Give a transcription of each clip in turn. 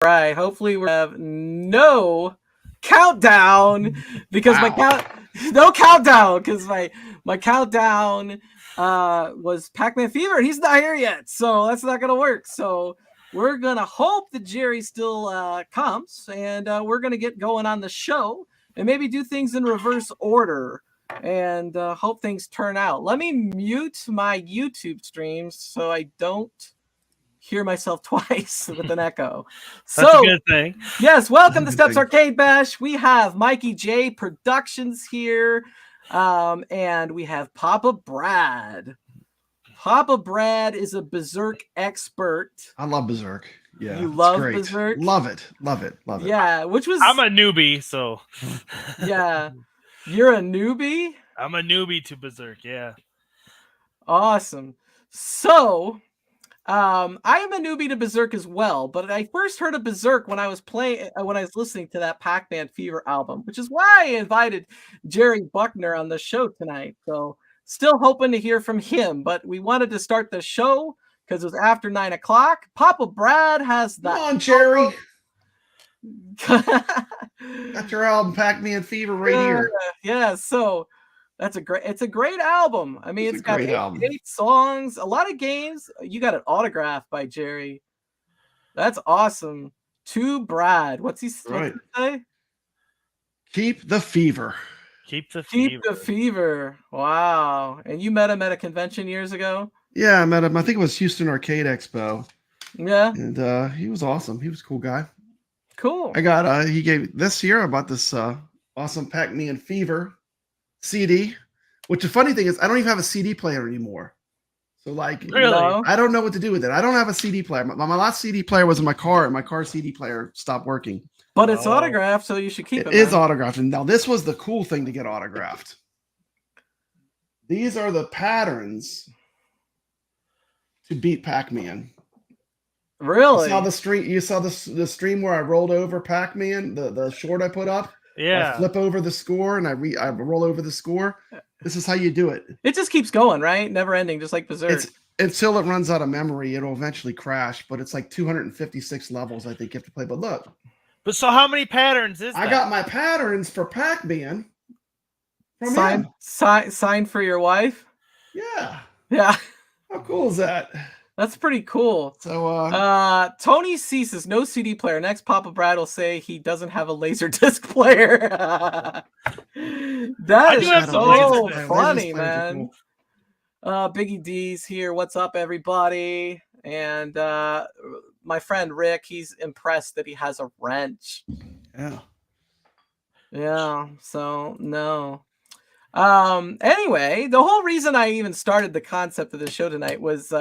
right. Hopefully we have no countdown because no countdown because my countdown was Pac-Man Fever and he's not here yet, so that's not gonna work. So we're gonna hope that Jerry still comes, and we're gonna get going on the show and maybe do things in reverse order and hope things turn out. Let me mute my YouTube streams so I don't hear myself twice with an echo. That's a good thing. Yes, welcome to Steps Arcade Bash. We have Mikey J Productions here, and we have Papa Brad. Papa Brad is a Bezerk expert. I love Bezerk. Yeah, you love Bezerk? Love it, love it, love it. Yeah, which was I'm a newbie, so yeah, you're a newbie. I'm a newbie to Berserk. Yeah, awesome. So. I am a newbie to Bezerk as well, but I first heard of Bezerk when I was listening to that Pac-Man Fever album, which is why I invited Jerry Buckner on the show tonight. So still hoping to hear from him, but we wanted to start the show because it was after 9 o'clock. Papa Brad has that. Come on, Jerry. Got your album Pac-Man Fever right here. Yeah, so it's a great album. I mean, it's got 8 songs, a lot of games. You got an autograph by Jerry. That's awesome. To Brad. What's he say? Keep the fever. Keep the fever. Wow. And you met him at a convention years ago? Yeah, I met him. I think it was Houston Arcade Expo. Yeah. And he was awesome. He was a cool guy. Cool. I got he gave this year I bought this awesome Pac-Man Fever CD, which the funny thing is I don't even have a CD player anymore. So like, really? I don't know what to do with it. I don't have a CD player. My last CD player was in my car, and my car CD player stopped working. But it's autographed, so you should keep it. It is autographed. And now this was the cool thing to get autographed. These are the patterns to beat Pac-Man. Really? You saw the stream where I rolled over Pac-Man, the short I put up. Yeah. I flip over the score and I roll over the score. This is how you do it. It just keeps going, right? Never ending, just like Berserk. Until it runs out of memory, it'll eventually crash. But it's like 256 levels, I think you have to play. But look. But so how many patterns is that? I got my patterns for Pac-Man. Signed for your wife? Yeah. Yeah. How cool is that? That's pretty cool. So Tony C says no CD player. Next Papa Brad will say he doesn't have a laser disc player. That is so funny, man. Cool. Biggie D's here. What's up, everybody? And my friend Rick, he's impressed that he has a wrench. Yeah. Yeah. So no. Anyway, the whole reason I even started the concept of the show tonight was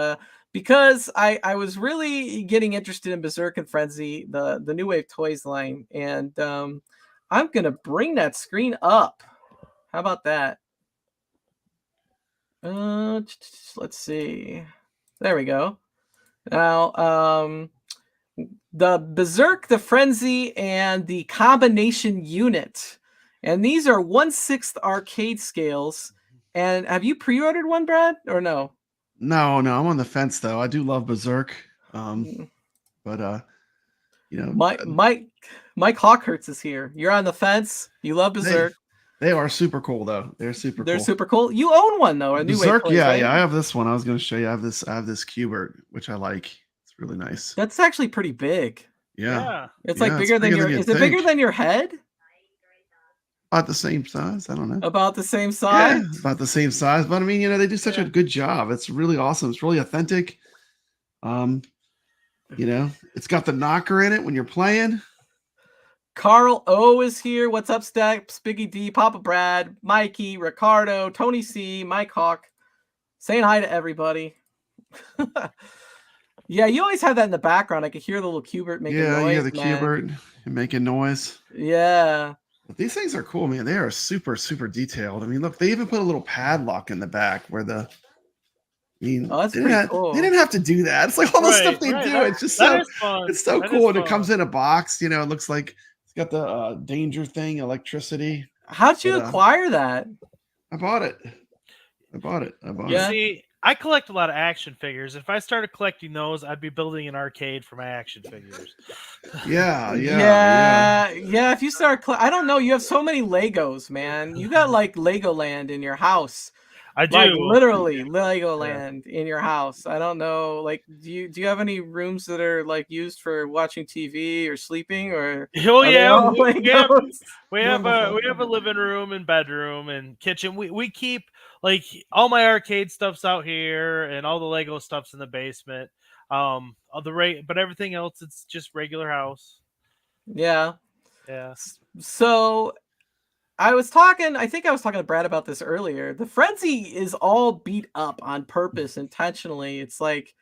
because I was really getting interested in Bezerk and Frenzy, the New Wave Toys line, and I'm gonna bring that screen up. How about that? Let's see. There we go. Now, the Bezerk, the Frenzy, and the combination unit, and these are 1/6 arcade scales. And have you pre-ordered one, Brad, or no? No, I'm on the fence though. I do love Bezerk, but you know, Mike Hawkhurts is here. You're on the fence. You love Bezerk. They are super cool though. They're super cool. You own one though, a New Wave Toys, yeah, right? yeah. I have this one. I was going to show you. I have this Cubert, which I like. It's really nice. That's actually pretty big. Yeah. It's like bigger than your. Is it bigger than your head? About the same size. I don't know. About the same size? Yeah, about the same size. But I mean, you know, they do such a good job. It's really awesome. It's really authentic. You know, it's got the knocker in it when you're playing. Carl O is here. What's up, Steps? Biggie D, Papa Brad, Mikey, Ricardo, Tony C, Mike Hawk. Saying hi to everybody. Yeah, you always have that in the background. I could hear the little Cubert making noise. Yeah, the Cubert making noise. Yeah. But these things are cool, man. They are super, super detailed. I mean, look, they even put a little padlock in the back where the. I mean, that's pretty cool. They didn't have to do that. It's like all the stuff they do. It's just so fun. It's so cool. And it comes in a box. You know, it looks like it's got the danger thing, electricity. How'd you acquire that? I bought it. Yeah. See, I collect a lot of action figures. If I started collecting those, I'd be building an arcade for my action figures. Yeah. Yeah. If you start, I don't know. You have so many Legos, man. You got like Legoland in your house. I do. Like literally Legoland in your house. I don't know. Like, do you have any rooms that are like used for watching TV or sleeping, or Oh are they yeah, all Legos? we have a living room and bedroom and kitchen. We keep like all my arcade stuff's out here and all the Lego stuff's in the basement. All the but everything else it's just regular house. Yeah. Yeah. So I think I was talking to Brad about this earlier. The Frenzy is all beat up on purpose, intentionally. It's like,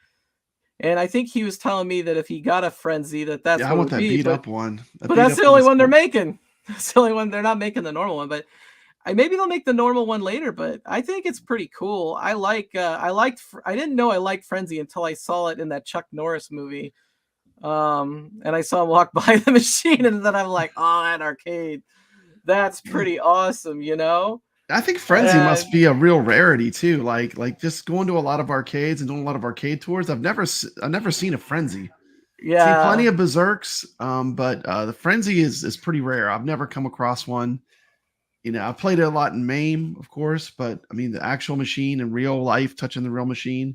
and I think he was telling me that if he got a Frenzy, that's Yeah, what I it want would that be. beat up one. But that's the only one they're making. That's the only one. They're not making the normal one, but maybe they'll make the normal one later. But I think it's pretty cool. I didn't know I liked Frenzy until I saw it in that Chuck Norris movie. And I saw him walk by the machine, and then I'm like, oh, that arcade. That's pretty awesome, you know? I think Frenzy must be a real rarity too. Like just going to a lot of arcades and doing a lot of arcade tours. I've never seen a Frenzy. Yeah. Seen plenty of Bezerks, but the Frenzy is pretty rare. I've never come across one. You know, I've played it a lot in MAME, of course, but I mean the actual machine in real life, touching the real machine,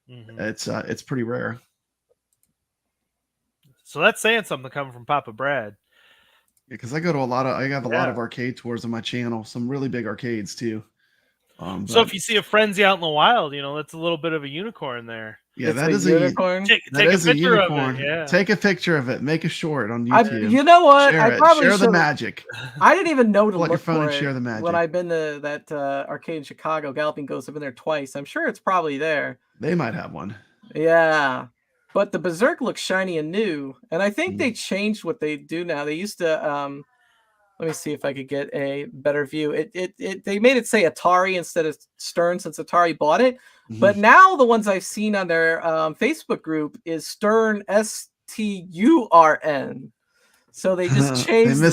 it's pretty rare. So that's saying something coming from Papa Brad. Yeah, because I have a lot of arcade tours on my channel, some really big arcades too. So if you see a Frenzy out in the wild, that's a little bit of a unicorn there. Yeah, it's that is unicorn. Take a picture of it. Yeah. Take a picture of it. Make a short on YouTube. You know what? Share the magic. I didn't even know to look your phone for and it share the magic. when I've been to that arcade in Chicago, Galloping Ghost. I've been there twice. I'm sure it's probably there. They might have one. Yeah. But the Bezerk looks shiny and new. And I think they changed what they do now. They used to let me see if I could get a better view. They made it say Atari instead of Stern since Atari bought it. But now the ones I've seen on their Facebook group is Stern STURN. So they just changed the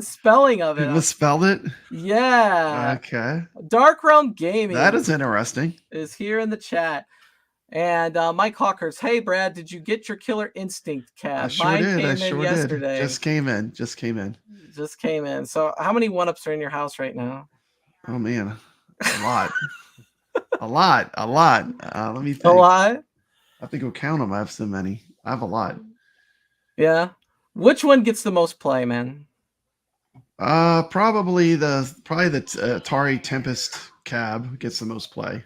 spelling of it. They misspelled it? Yeah. Okay. Dark Realm Gaming. That is interesting. Is here in the chat. And Mike Hawkers, hey Brad, did you get your Killer Instinct cab? I sure did. Yesterday. Just came in. Just came in. So how many 1-ups are in your house right now? Oh man, a lot. a lot. Let me think. A lot? I have to go count them. I have so many. I have a lot. Yeah. Which one gets the most play, man? Probably the Atari Tempest cab gets the most play.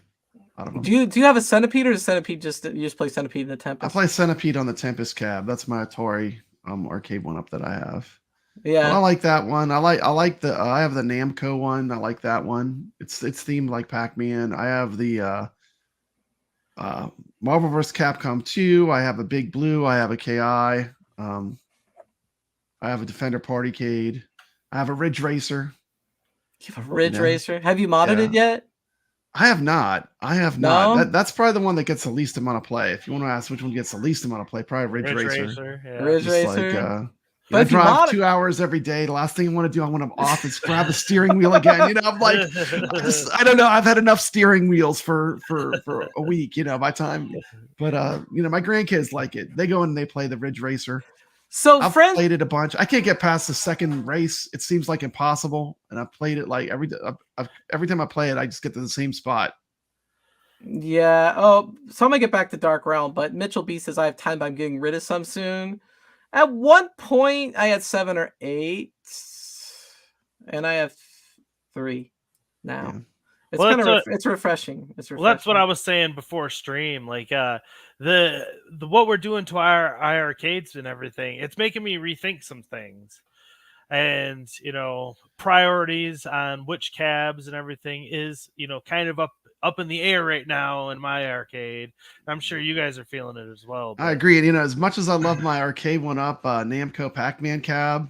Out of them. Do you have a Centipede, or is Centipede you just play Centipede in the Tempest? I play Centipede on the Tempest cab. That's my Atari arcade 1-up that I have. Yeah, but I like that one. I like the I have the Namco one. I like that one. It's themed like Pac-Man. I have the Marvel vs. Capcom 2. I have a Big Blue. I have a KI. I have a Defender Partycade. I have a Ridge Racer. You have a Ridge Racer? Have you modded it yet? I have not. No? That's probably the one that gets the least amount of play. If you want to ask which one gets the least amount of play, probably Ridge Racer. Yeah. Ridge Racer. But I drive 2 hours every day. The last thing I want to do, I want to off is grab the steering wheel again. I'm like, I don't know. I've had enough steering wheels for a week, by time. But my grandkids like it. They go and they play the Ridge Racer. So I've played it a bunch. I can't get past the second race. It seems like impossible. And I've played it like every time I play it, I just get to the same spot. Yeah. Oh, so I'm gonna get back to Dark Realm, but Mitchell B says I have time, but I'm getting rid of some soon. At one point, I had 7 or 8, and I have 3 now. Yeah. It's refreshing. Well, that's what I was saying before stream. Like the what we're doing to our arcades and everything, it's making me rethink some things. And priorities on which cabs and everything is kind of up in the air right now in my arcade. I'm sure you guys are feeling it as well. But I agree. As much as I love my arcade 1-up Namco Pac-Man cab,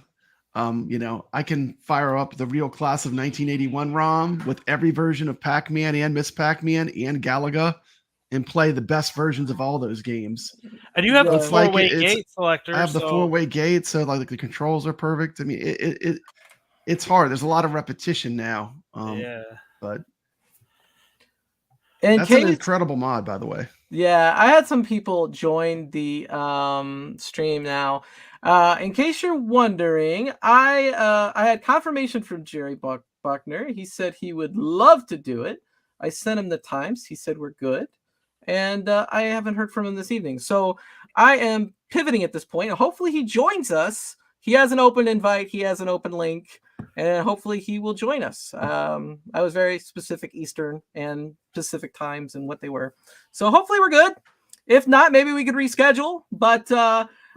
I can fire up the real class of 1981 ROM with every version of Pac-Man and Miss Pac-Man and Galaga and play the best versions of all those games. And you have the 4-way gate selector. I have the 4-way gate, so like the controls are perfect. I mean, it's hard. There's a lot of repetition now. But In That's an case, incredible mod, by the way. yeah, I had some people join the stream now. In case you're wondering, I had confirmation from Jerry Buckner. He said he would love to do it. I sent him the times. He said we're good, and I haven't heard from him this evening. So I am pivoting at this point. Hopefully he joins us. He has an open invite. He has an open link, and hopefully he will join us. I was very specific Eastern and Pacific times and what they were. So hopefully we're good. If not, maybe we could reschedule. But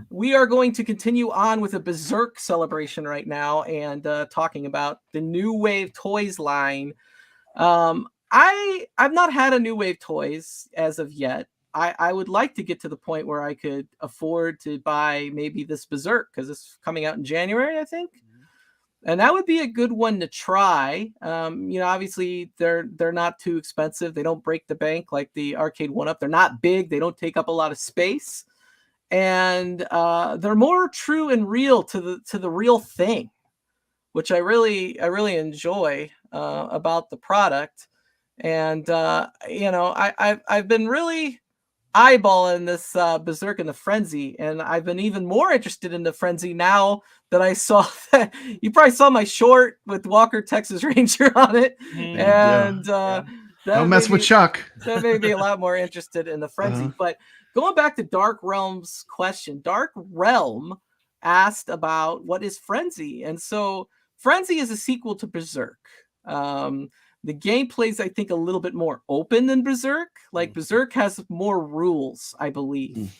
we are going to continue on with a Bezerk celebration right now and talking about the New Wave Toys line. I've not had a New Wave Toys as of yet. I would like to get to the point where I could afford to buy maybe this Bezerk because it's coming out in January, I think. And that would be a good one to try. Obviously they're not too expensive. They don't break the bank like the arcade 1-up. They're not big. They don't take up a lot of space, and they're more true and real to the real thing, which I really enjoy about the product. And I've been really eyeballing this Bezerk and the Frenzy, and I've been even more interested in the Frenzy now that I saw that you probably saw my short with Walker Texas Ranger on it, and don't mess with Chuck. That made me a lot more interested in the Frenzy. But going back to Dark Realm's question, Dark Realm asked about what is Frenzy, and so Frenzy is a sequel to Berserk. The gameplay is, I think, a little bit more open than Berserk. Like Berserk has more rules, I believe.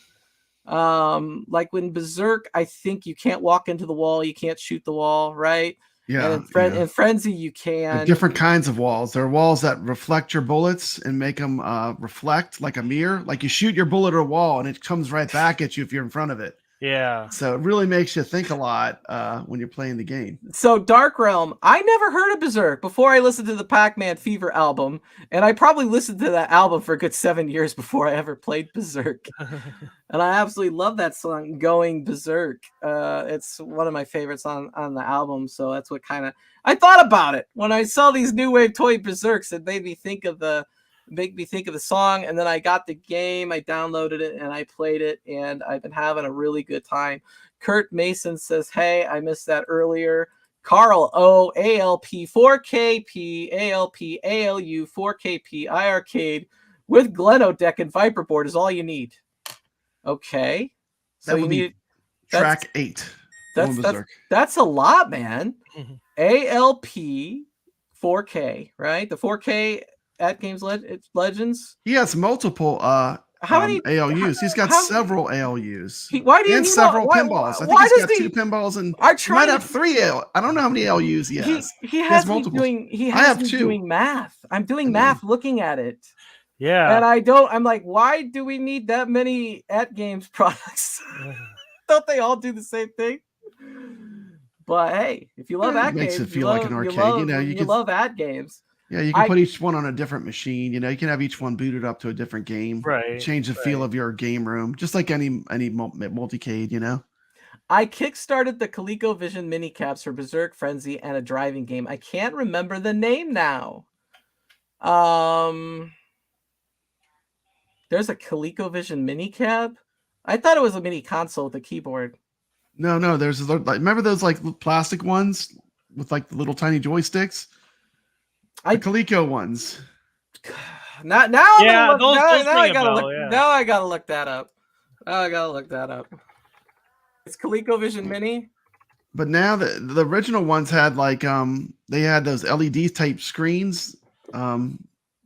Like when Berserk, I think you can't walk into the wall, you can't shoot the wall, right? Yeah. And in Frenzy, you can. Different kinds of walls. There are walls that reflect your bullets and make them reflect like a mirror. Like you shoot your bullet at a wall and it comes right back at you if you're in front of it. Yeah. So it really makes you think a lot when you're playing the game. So Dark Realm, I never heard of Berserk before I listened to the Pac-Man Fever album, and I probably listened to that album for a good 7 years before I ever played Berserk. And I absolutely love that song, Goin Bezerk. It's one of my favorites on the album, so that's what kind of I thought about it when I saw these new wave toy Berserks. It made me think of the song, and then I got the game, I downloaded it, and I played it, and I've been having a really good time. Kurt Mason says, hey, I missed that earlier. Carl O, ALP 4KP, ALP, ALU 4KP, iArcade with Gleno deck and Viper board is all you need. Okay. So that would be track 8. That's a lot, man. ALP 4K, right? The 4K at Games Legends. He has multiple how many ALUs? He's got several ALUs. Why do you and several pinballs? I think he's got 2 pinballs and he might have 3 I don't know how many ALUs he has. He has multiple. He has me doing math. I'm doing math looking at it. Yeah. And I'm like, why do we need that many at Games products? Don't they all do the same thing? But hey, if you love at games, makes it feel like an arcade. You love at games. Yeah, you can put each one on a different machine. You can have each one booted up to a different game. Right. Change the feel of your game room, just like any multicade. I kickstarted the ColecoVision mini cabs for Berserk, Frenzy, and a driving game. I can't remember the name now. There's a ColecoVision mini cab. I thought it was a mini console with a keyboard. No. There's remember those like plastic ones with like the little tiny joysticks. The Coleco ones. Now I gotta look that up. It's ColecoVision Mini. But now the original ones had like they had those LED type screens, and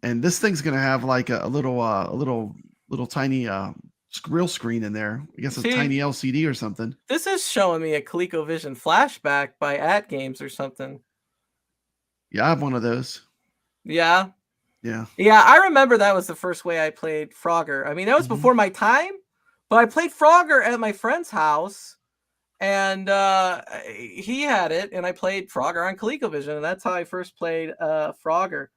this thing's gonna have like a little tiny real screen in there. I guess a tiny LCD or something. This is showing me a ColecoVision flashback by At Games or something. Yeah, I have one of those. Yeah. Yeah. Yeah, I remember that was the first way I played Frogger. I mean, that was before my time, but I played Frogger at my friend's house, and he had it, and I played Frogger on ColecoVision, and that's how I first played Frogger.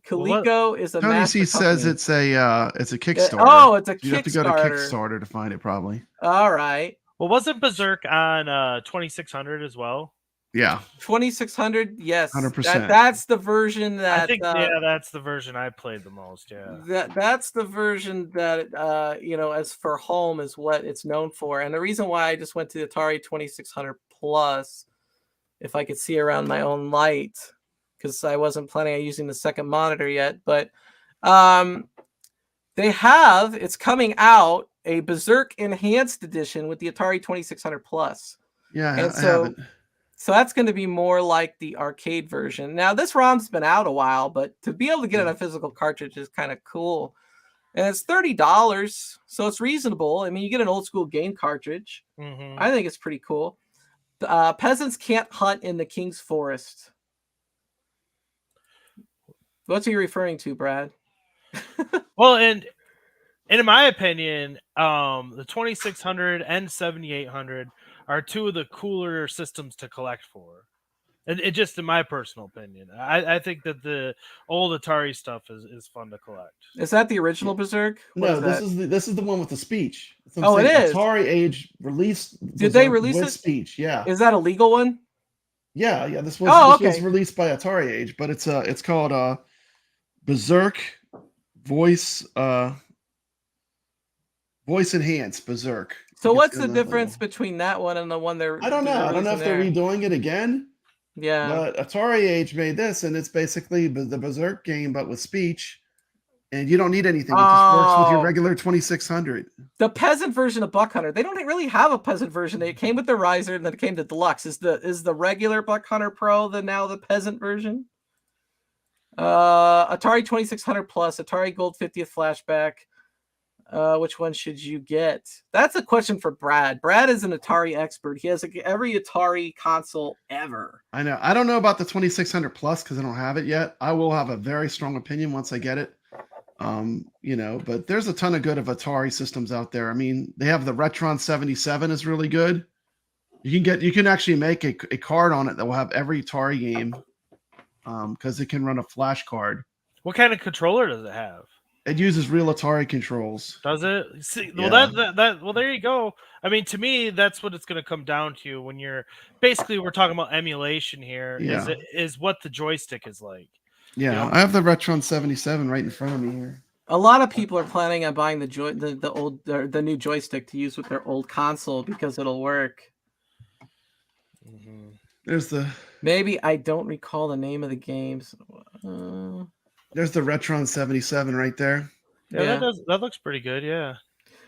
Coleco is a Tony C says it's a Kickstarter. Oh, it's a Kickstarter. You have to go to Kickstarter to find it, probably. All right. Well, wasn't Berserk on 2600 as well? Yeah, 2600. Yes, 100%. that's the version that I think that's the version I played the most. Yeah. that's the version that as for home is what it's known for. And the reason why I just went to the Atari 2600 Plus, if I could see around my own light, because I wasn't planning on using the second monitor yet, but it's coming out a Berserk Enhanced Edition with the Atari 2600 Plus. Yeah, And I have it. So that's going to be more like the arcade version. Now, this ROM's been out a while, but to be able to get it on a physical cartridge is kind of cool. And it's $30, so it's reasonable. I mean, you get an old school game cartridge. Mm-hmm. I think it's pretty cool. Peasants can't hunt in the King's Forest. What's he referring to, Brad? Well, and in my opinion, the 2600 and 7800 are two of the cooler systems to collect for. And it just in my personal opinion, I think that the old Atari stuff is fun to collect. Is that the original Berserk? No, this is the one with the speech. Oh, it is. Atari Age released. Did they release with it? Speech? Yeah. Is that a legal one? Yeah. This was okay. released by Atari Age, but it's called Bezerk Voice Enhanced Bezerk. So what's the difference between that one and the one they're? I don't know. I don't know if they're redoing it again. Yeah. But Atari Age made this, and it's basically the Berserk game, but with speech. And you don't need anything. It just works with your regular 2600. The peasant version of Buck Hunter. They don't really have a peasant version. It came with the riser, and then it came to deluxe. Is the regular Buck Hunter Pro now the peasant version? Atari 2600 Plus, Atari Gold 50th Flashback. Which one should you get? That's a question for Brad. Brad is an Atari expert. He has every Atari console ever. I know. I don't know about the 2600 Plus because I don't have it yet. I will have a very strong opinion once I get it. But there's a ton of good of Atari systems out there. I mean, they have the Retron 77 is really good. You can actually make a card on it that will have every Atari game because it can run a flash card. What kind of controller does it have? It uses real Atari controls. Does it? See, well, well, there you go. I mean, to me, that's what it's going to come down to when we're talking about emulation here. Yeah. Is what the joystick is like. Yeah, I have the Retron 77 right in front of me here. A lot of people are planning on buying the new joystick to use with their old console because it'll work. Mm-hmm. There's the maybe I don't recall the name of the games. There's the Retron 77 right there. Yeah, that looks pretty good. Yeah.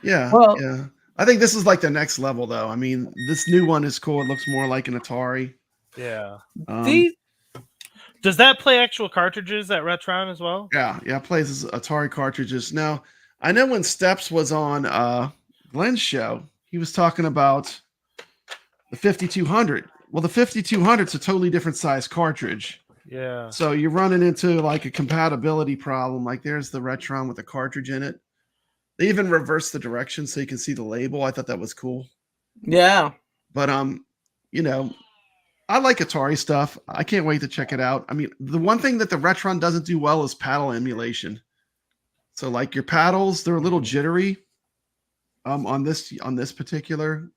Yeah. Well, yeah. I think this is like the next level, though. I mean, this new one is cool. It looks more like an Atari. Yeah. Does that play actual cartridges, that Retron as well? Yeah. It plays Atari cartridges. Now, I know when Steps was on Glenn's show, he was talking about the 5200. Well, the 5200 is a totally different size cartridge. Yeah. So you're running into like a compatibility problem. Like there's the Retron with a cartridge in it. They even reversed the direction so you can see the label. I thought that was cool. Yeah. But I like Atari stuff. I can't wait to check it out. I mean, the one thing that the Retron doesn't do well is paddle emulation. So like your paddles, they're a little jittery on this particular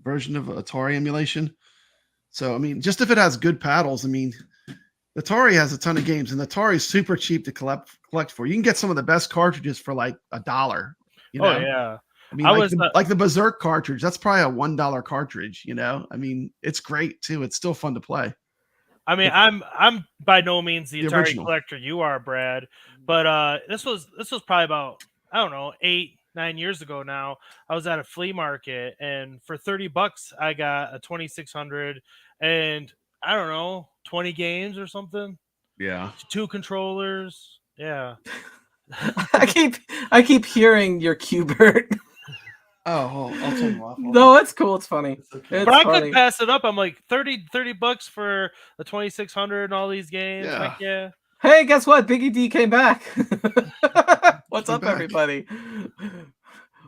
version of Atari emulation. So, I mean, just if it has good paddles, I mean, Atari has a ton of games, and Atari is super cheap to collect for. You can get some of the best cartridges for like $1. Oh, yeah. I mean, like the Berserk cartridge, that's probably a $1 cartridge, I mean, it's great too. It's still fun to play. I mean, I'm by no means the Atari original collector you are, Brad, but this was probably about, I don't know, 8-9 years ago now. I was at a flea market, and for $30 I got a 2600 and I don't know, 20 games or something. Yeah. 2 controllers. Yeah. I keep hearing your Q-Bert. Oh, I'll turn you off. No, it's cool. It's funny. It's okay. It's but I funny. couldn't pass it up. I'm like $30 for the 2600 and all these games. Yeah. Like, yeah. Hey, guess what? Biggie D came back. What's up, everybody?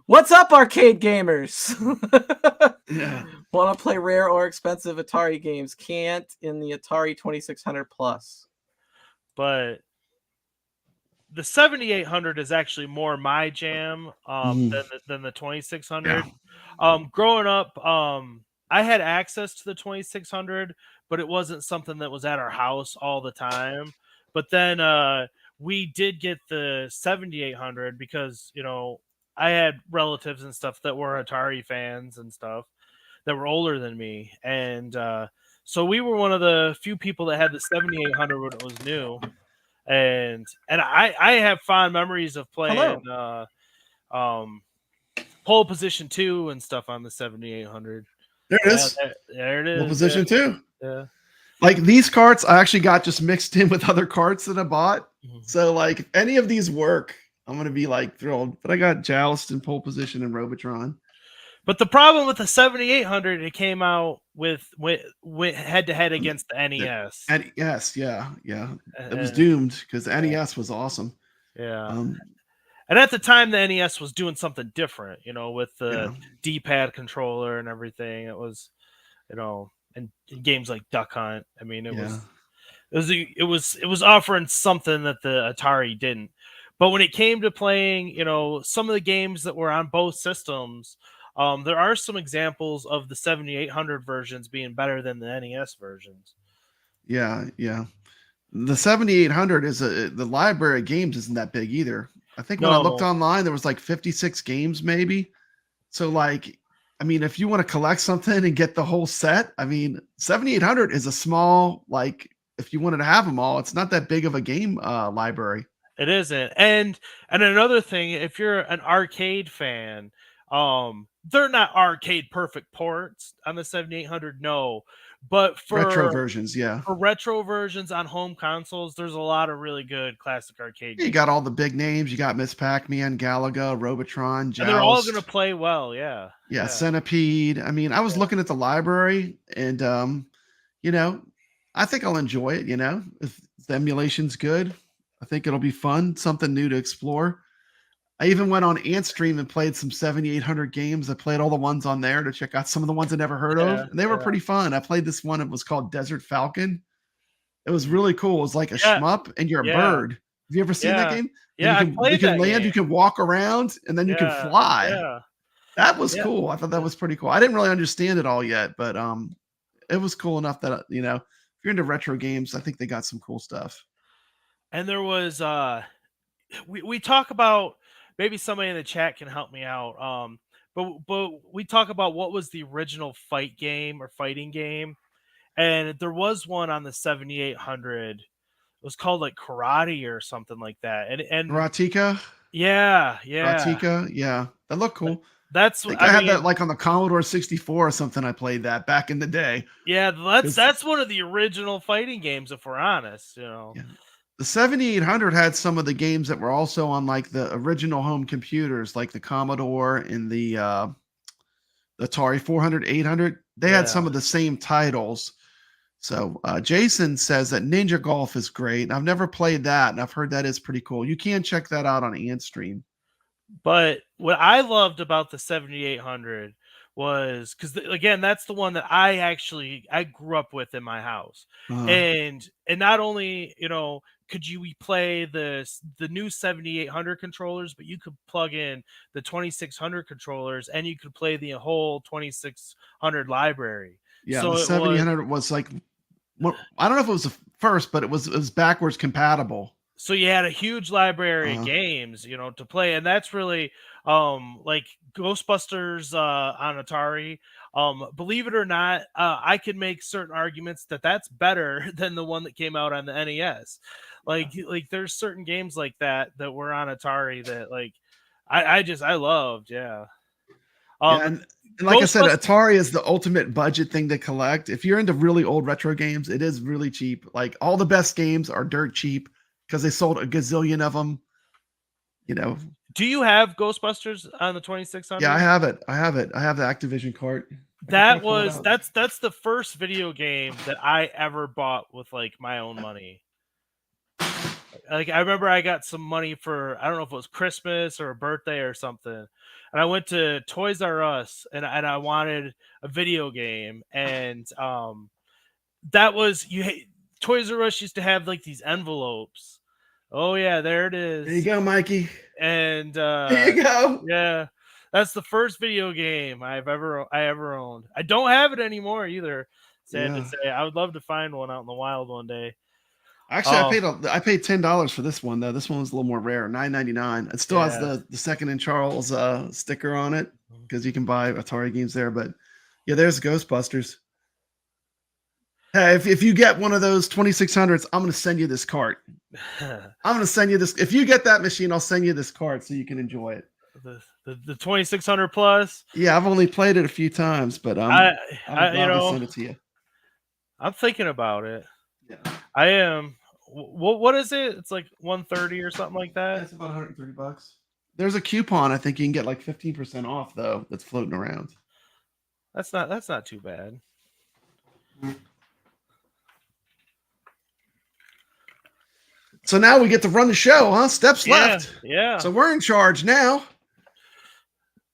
What's up, arcade gamers? Yeah. Want to play rare or expensive Atari games? Can't in the Atari 2600 Plus. But the 7800 is actually more my jam than the 2600. Yeah. Growing up, I had access to the 2600, but it wasn't something that was at our house all the time. But then we did get the 7800 because, you know, I had relatives and stuff that were Atari fans and stuff that were older than me. And so we were one of the few people that had the 7800 when it was new. And I have fond memories of playing pole position 2 and stuff on the 7800. There it is. There it is. Pole position 2. Yeah. Like these carts, I actually got just mixed in with other carts that I bought. Mhm. So like if any of these work, I'm gonna be like thrilled. But I got Joust and pole position and Robotron. But the problem with the 7800, it came out with head to head against the NES. And yes, yeah. It was doomed because the NES was awesome. Yeah. And at the time, the NES was doing something different, you know, with the D-pad controller and everything. It was, you know, and games like Duck Hunt. I mean, it was offering something that the Atari didn't. But when it came to playing, you know, some of the games that were on both systems, there are some examples of the 7800 versions being better than the NES versions. Yeah. The 7800 is the library of games isn't that big either. I think when I looked online, there was like 56 games maybe. So like, I mean, if you want to collect something and get the whole set, I mean, 7800 is a small, like if you wanted to have them all, it's not that big of a game library. It isn't. And another thing, if you're an arcade fan, they're not arcade perfect ports on the 7800, no. But for retro versions, for retro versions on home consoles, there's a lot of really good classic arcade games. You got all the big names. You got Miss Pac-Man, Galaga, Robotron, Joust. And they're all going to play well, yeah. Centipede. I mean, I was looking at the library, and you know, I think I'll enjoy it. You know, if the emulation's good, I think it'll be fun, something new to explore. I even went on Antstream and played some 7800 games. I played all the ones on there to check out some of the ones I never heard of. And they were pretty fun. I played this one. It was called Desert Falcon. It was really cool. It was like a shmup and you're a bird. Have you ever seen that game? Yeah, you can land, you can walk around, and then you can fly. Yeah. That was cool. I thought that was pretty cool. I didn't really understand it all yet, but it was cool enough that, you know, if you're into retro games, I think they got some cool stuff. And there was we talk about, maybe somebody in the chat can help me out. But we talk about what was the original fight game or fighting game, and there was one on the 7800. It was called like Karate or something like that. And Karateka. Yeah. Karateka, yeah, that looked cool. That's I had that like on the Commodore 64 or something. I played that back in the day. Yeah, that's one of the original fighting games, if we're honest. You know. Yeah. The 7800 had some of the games that were also on like the original home computers, like the Commodore and the Atari 400, 800. They had some of the same titles. So Jason says that Ninja Golf is great. I've never played that, and I've heard that is pretty cool. You can check that out on Antstream. But what I loved about the 7800 was because, again, that's the one that I grew up with in my house. And not only, you know, could you play the new 7800 controllers, but you could plug in the 2600 controllers and you could play the whole 2600 library. Yeah, so the 7800 was like, I don't know if it was the first, but it was backwards compatible. So you had a huge library of games, you know, to play, and that's really like Ghostbusters on Atari. Believe it or not, I could make certain arguments that that's better than the one that came out on the NES. Like there's certain games like that were on Atari that like I loved, and like I said, Atari is the ultimate budget thing to collect. If you're into really old retro games, it is really cheap. Like all the best games are dirt cheap because they sold a gazillion of them. You know. Do you have Ghostbusters on the 2600? Yeah, I have it. I have the Activision cart. That's the first video game that I ever bought with like my own money. Like I remember I got some money for, I don't know if it was Christmas or a birthday or something, and I went to Toys R Us and I wanted a video game, and that was Toys R Us used to have like these envelopes. Oh yeah, there it is. There you go, Mikey. And there you go. Yeah, That's the first video game I ever owned. I don't have it anymore either. Sad to say. I would love to find one out in the wild one day. Actually, I paid $10 for this one though. This one was a little more rare, $9.99. It still has the Second and Charles sticker on it because you can buy Atari games there. But yeah, there's Ghostbusters. Hey, if you get one of those 2600s, I'm going to send you this cart. I'm going to send you this. If you get that machine, I'll send you this cart so you can enjoy it. The 2600 plus. Yeah, I've only played it a few times, but I send it to you. I'm thinking about it. Yeah, I am. What is it? It's like 130 or something like that. It's about $130. There's a coupon. I think you can get like 15% off though. That's floating around. That's not too bad. So now we get to run the show, huh? Steps left. Yeah. So we're in charge now.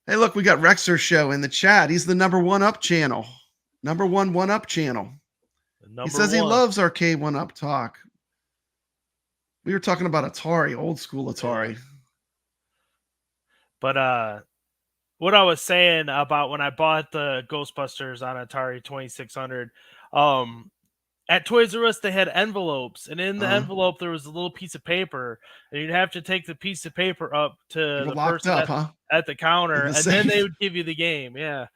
Hey, look, we got Rexer's show in the chat. He's the number 1-up channel. Number 1-up channel. He says he loves arcade 1-up talk. We were talking about Atari, old school Atari. But what I was saying about when I bought the Ghostbusters on Atari 2600, at Toys R Us they had envelopes, and in the envelope there was a little piece of paper, and you'd have to take the piece of paper up to the person at the counter, and then they would give you the game. Yeah.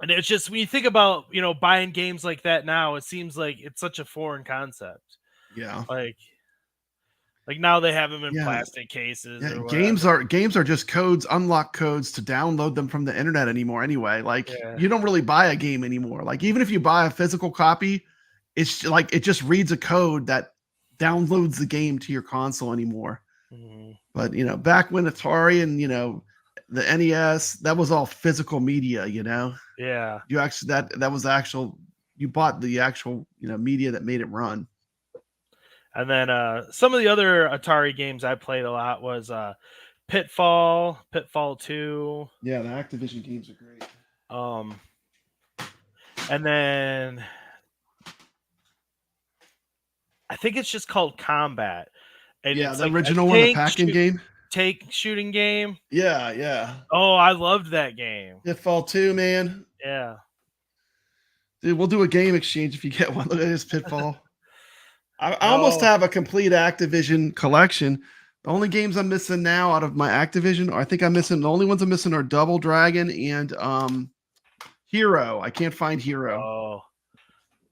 And it's just, when you think about, buying games like that now, it seems like it's such a foreign concept. Yeah. Like now they have them in plastic cases. Yeah, games are just codes, unlock codes to download them from the internet anymore. Anyway, you don't really buy a game anymore. Like even if you buy a physical copy, it's like it just reads a code that downloads the game to your console anymore. Mm-hmm. But back when Atari and the NES, that was all physical media. Yeah. You actually that was actual. You bought the actual media that made it run. And then some of the other Atari games I played a lot was Pitfall 2. Yeah, the Activision games are great. And then I think it's just called Combat. And yeah, the original one, the Pac-Man game. Tank shooting game. Yeah. Oh, I loved that game. Pitfall 2, man. Yeah. Dude, we'll do a game exchange if you get one. Look at this Pitfall. I almost have a complete Activision collection. The only games I'm missing now out of my Activision, the only ones I'm missing are Double Dragon and Hero. I can't find Hero. Oh.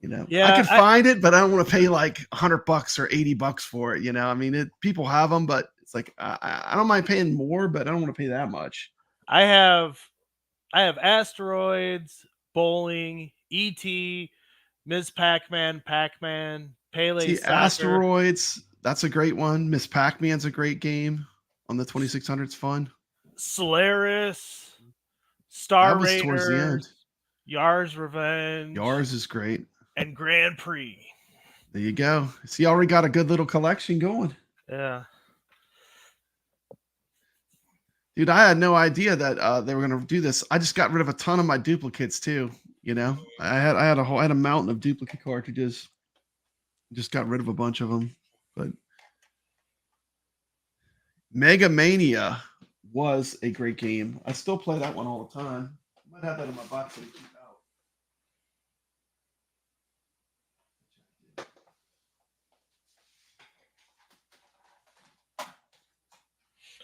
I can find it, but I don't want to pay like $100 or $80 for it. I mean, people have them, but it's like I don't mind paying more, but I don't want to pay that much. I have Asteroids, Bowling, E.T., Ms. Pac-Man, Pele Soccer. Asteroids, that's a great one. Miss Pac-Man's a great game on the 2600's fun. Solaris, Star Raiders, towards the end. Yar's Revenge. Yar's is great. And Grand Prix. There you go. See, you already got a good little collection going. Yeah. Dude, I had no idea that they were going to do this. I just got rid of a ton of my duplicates too. I had a mountain of duplicate cartridges. Just got rid of a bunch of them. But Mega Mania was a great game. I still play that one all the time. I might have that in my box to keep out.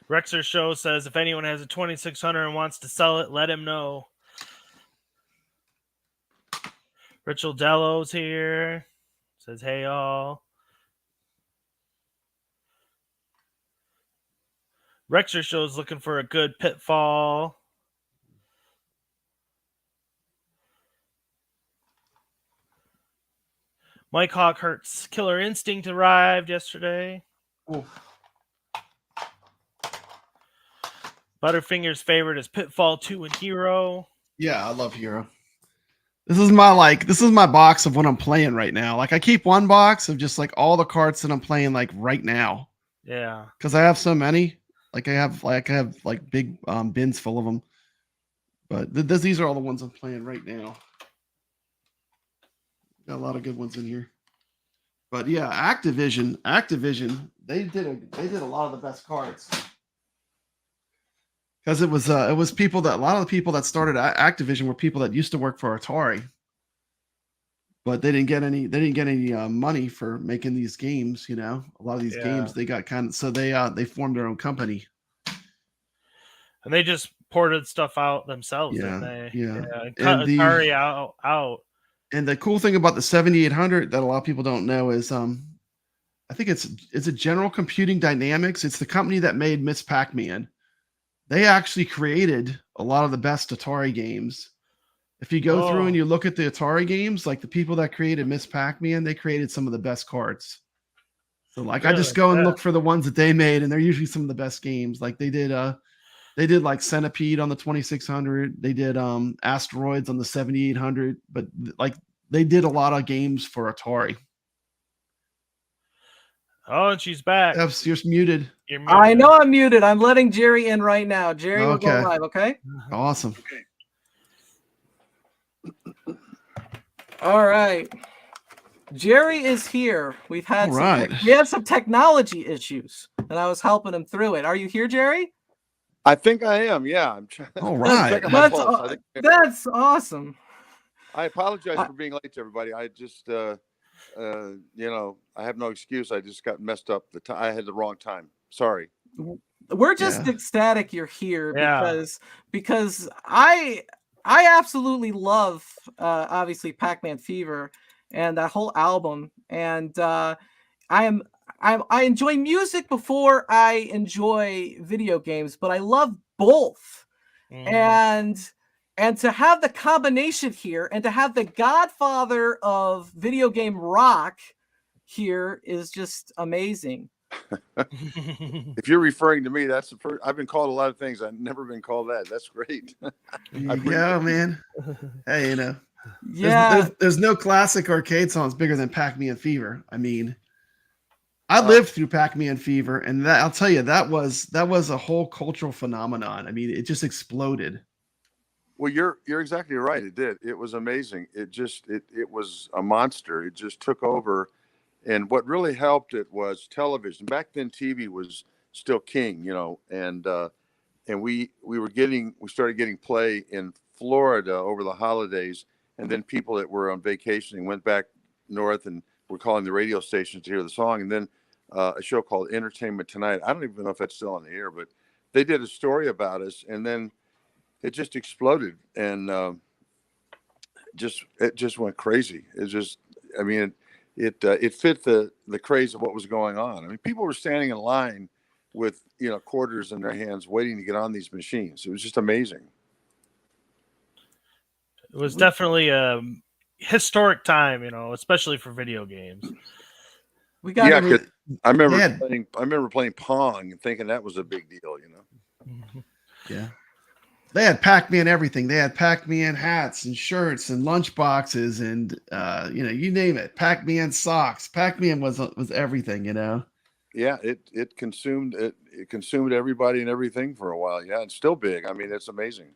Rexer Show says if anyone has a 2600 and wants to sell it, let him know. Rachel Dello's here. Says, hey, all. Rexer Show's looking for a good Pitfall. Mike Hawkhurt's Killer Instinct arrived yesterday. Oof. Butterfinger's favorite is Pitfall 2 and Hero. Yeah, I love Hero. This is my box of what I'm playing right now. Like I keep one box of just like all the carts that I'm playing like right now. Yeah. Because I have so many. I have big bins full of them. But these are all the ones I'm playing right now. Got a lot of good ones in here. But yeah, Activision, they did a lot of the best cards. Because it was people that a lot of the people that started Activision were people that used to work for Atari, but they didn't get any money for making these games. You know, a lot of these games they got so they formed their own company. And they just ported stuff out themselves, didn't they? And cut Atari out. And the cool thing about the 7800 that a lot of people don't know is I think it's a General Computing Dynamics. It's the company that made Miss Pac-Man. They actually created a lot of the best Atari games. If you go through and you look at the Atari games, like the people that created Miss Pac-Man, they created some of the best cards. So like I just go and look for the ones that they made, and they're usually some of the best games. Like they did like Centipede on the 2600. They did Asteroids on the 7800. But like they did a lot of games for Atari. Oh, and she's back. You're muted. You're muted. I know I'm muted. I'm letting Jerry in right now. Jerry, we'll go live, okay? Awesome. Okay. All right. Jerry is here. We had some technology issues, and I was helping him through it. Are you here, Jerry? I think I am. Yeah. I'm trying. All right. That's awesome. I apologize for being late to everybody. I just, I have no excuse. I just got messed up. I had the wrong time. Sorry. We're just ecstatic you're here because I absolutely love obviously Pac-Man Fever and that whole album, and I enjoy music before I enjoy video games, but I love both. And to have the combination here and to have the godfather of video game rock here is just amazing. If you're referring to me, that's the first. I've been called a lot of things. I've never been called that. That's great. Yeah, man. Hey, you know. Yeah. There's no classic arcade songs bigger than Pac-Man Fever. I mean, I lived through Pac-Man Fever, and I'll tell you, that was a whole cultural phenomenon. I mean, it just exploded. Well, you're exactly right. It did. It was amazing. It was a monster. It just took over. And what really helped it was television. Back then, TV was still king, you know, and we started getting play in Florida over the holidays, and then people that were on vacation went back north and were calling the radio stations to hear the song. And then a show called Entertainment Tonight. I don't even know if that's still on the air, but they did a story about us, and then it just exploded, and it just went crazy. It just, I mean. It fit the craze of what was going on. I mean, people were standing in line with, quarters in their hands waiting to get on these machines. It was just amazing. It was definitely a historic time, especially for video games. I remember playing Pong and thinking that was a big deal, Yeah. They had Pac-Man everything. They had Pac-Man hats and shirts and lunch boxes and you name it. Pac-Man socks. Pac-Man was everything, Yeah, it consumed everybody and everything for a while. Yeah, it's still big. I mean, it's amazing.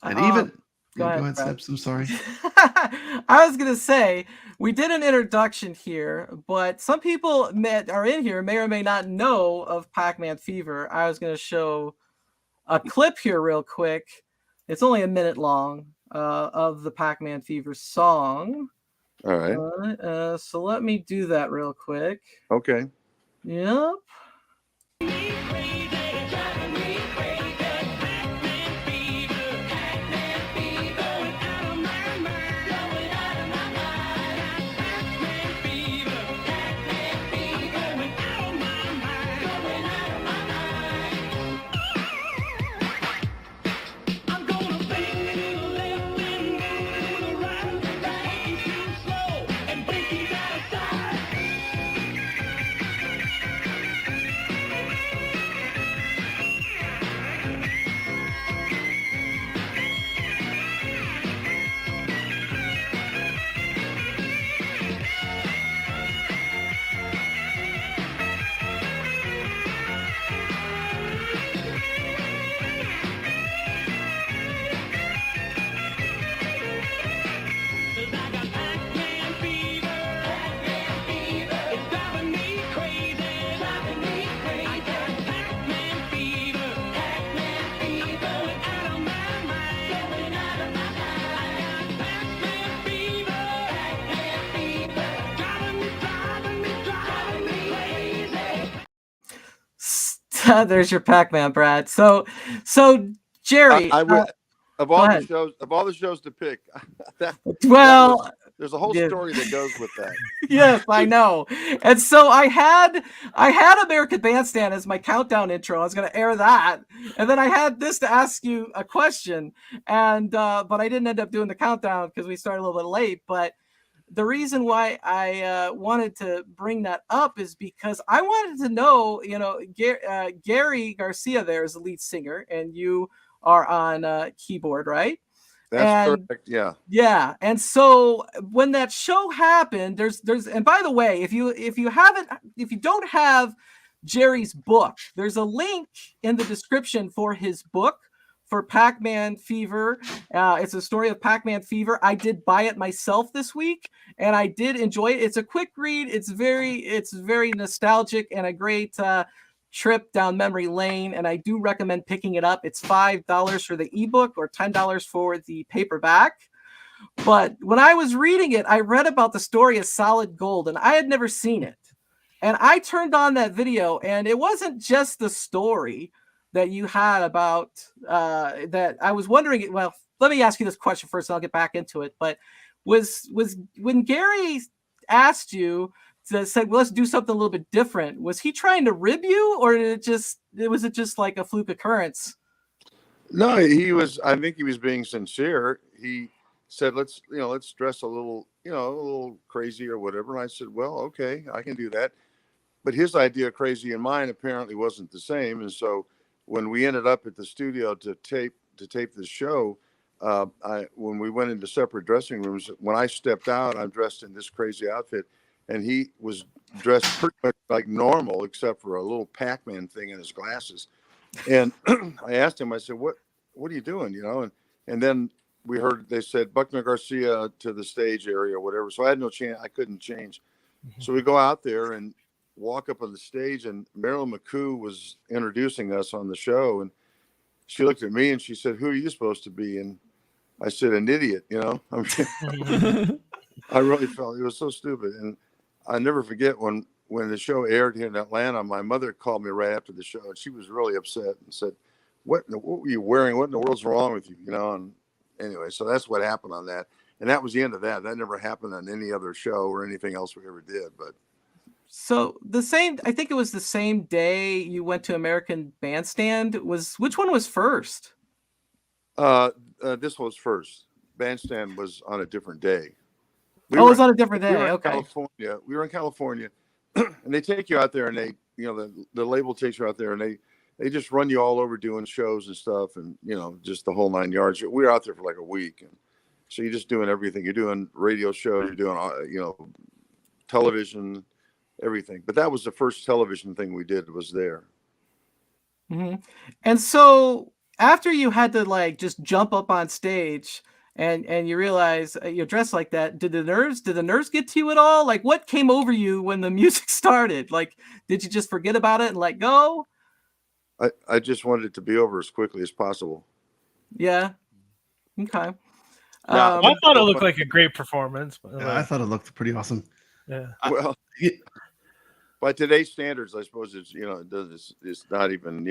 And even go ahead, Steps. I'm sorry. I was gonna say we did an introduction here, but some people are in here may or may not know of Pac-Man Fever. I was gonna show a clip here real quick. It's only a minute long of the Pac-Man Fever song. All right. So let me do that real quick. Okay. Yep. There's your Pac-Man, Brad. So Jerry, I would of go all the ahead. shows to pick, that Well, there's a whole yeah. story that goes with that. Yes, I know. And so I had American Bandstand as my countdown intro. I was going to air that, and then I had this to ask you a question, and but I didn't end up doing the countdown because we started a little bit late. But the reason why I wanted to bring that up is because I wanted to know, Gary Garcia there is the lead singer, and you are on keyboard, right? That's And correct. Yeah. yeah, and so when that show happened, there's and by the way, if you don't have Jerry's book, there's a link in the description for his book for Pac-Man Fever. It's a story of Pac-Man Fever. I did buy it myself this week, and I did enjoy it. It's a quick read. It's very nostalgic and a great trip down memory lane, and I do recommend picking it up. It's $5 for the ebook or $10 for the paperback. But when I was reading it, I read about the story of Solid Gold, and I had never seen it. And I turned on that video, and it wasn't just the story that you had about that. I was wondering, well, let me ask you this question first, and I'll get back into it. But was when Gary asked you, said, well, let's do something a little bit different, was he trying to rib you, or was it just like a fluke occurrence? No, I think he was being sincere. He said, let's dress a little crazy or whatever. And I said, well, okay, I can do that. But his idea of crazy and mine apparently wasn't the same. And so when we ended up at the studio to tape this show, when we went into separate dressing rooms, when I stepped out, I'm dressed in this crazy outfit, and he was dressed pretty much like normal, except for a little Pac-Man thing in his glasses. And I asked him, I said, what are you doing? And then we heard, they said, Buckner Garcia to the stage area or whatever. So I had no chance. I couldn't change. Mm-hmm. So we go out there and walk up on the stage, and Marilyn McCoo was introducing us on the show. And she looked at me and she said, who are you supposed to be? And I said, an idiot, I mean, I really felt it was so stupid. And I never forget when the show aired here in Atlanta, my mother called me right after the show, and she was really upset and said, what were you wearing? What in the world's wrong with you? And anyway, so that's what happened on that. And that was the end of that. That never happened on any other show or anything else we ever did. But so I think it was the same day you went to American Bandstand. Which one was first? This was first. Bandstand was on a different day. It was on a different day. Okay. We were in California, and they take you out there, and they, the label takes you out there, and they just run you all over doing shows and stuff, and just the whole 9 yards. We were out there for like a week, and so you're just doing everything. You're doing radio shows, you're doing television, everything. But that was the first television thing we did. Was there. Mm-hmm. And so after you had to just jump up on stage. And you realize you're dressed like that. Did the nerves get to you at all? Like, what came over you when the music started? Like, did you just forget about it and let go? I just wanted it to be over as quickly as possible. Yeah. Okay. I thought it looked like a great performance. Yeah, I thought it looked pretty awesome. Yeah. Well, by today's standards, I suppose it's it's not even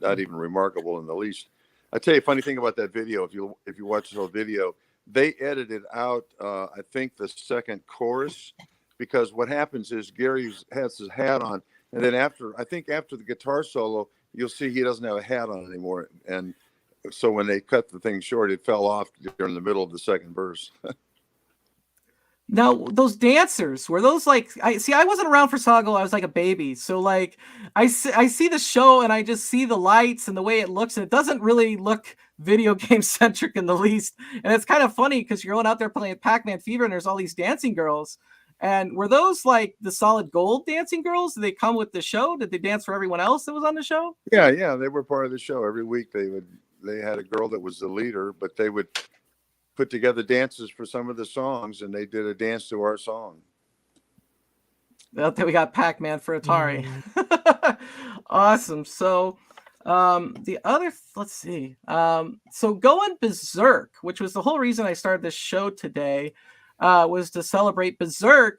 not even remarkable in the least. I tell you a funny thing about that video. If you watch the whole video, they edited out I think the second chorus, because what happens is Gary has his hat on, and then after the guitar solo, you'll see he doesn't have a hat on anymore. And so when they cut the thing short, it fell off during the middle of the second verse. Now, those dancers, were those I wasn't around for Sago. I was like a baby. So I see the show and I just see the lights and the way it looks, and it doesn't really look video game centric in the least. And it's kind of funny because you're going out there playing Pac-Man Fever and there's all these dancing girls. And were those the Solid Gold dancing girls? Did they come with the show? Did they dance for everyone else that was on the show? Yeah. They were part of the show. Every week they had a girl that was the leader, but they would put together dances for some of the songs, and they did a dance to our song. Well, we got Pac-Man for Atari. Awesome. So the other, let's see. So Goin Bezerk, which was the whole reason I started this show today, was to celebrate Bezerk.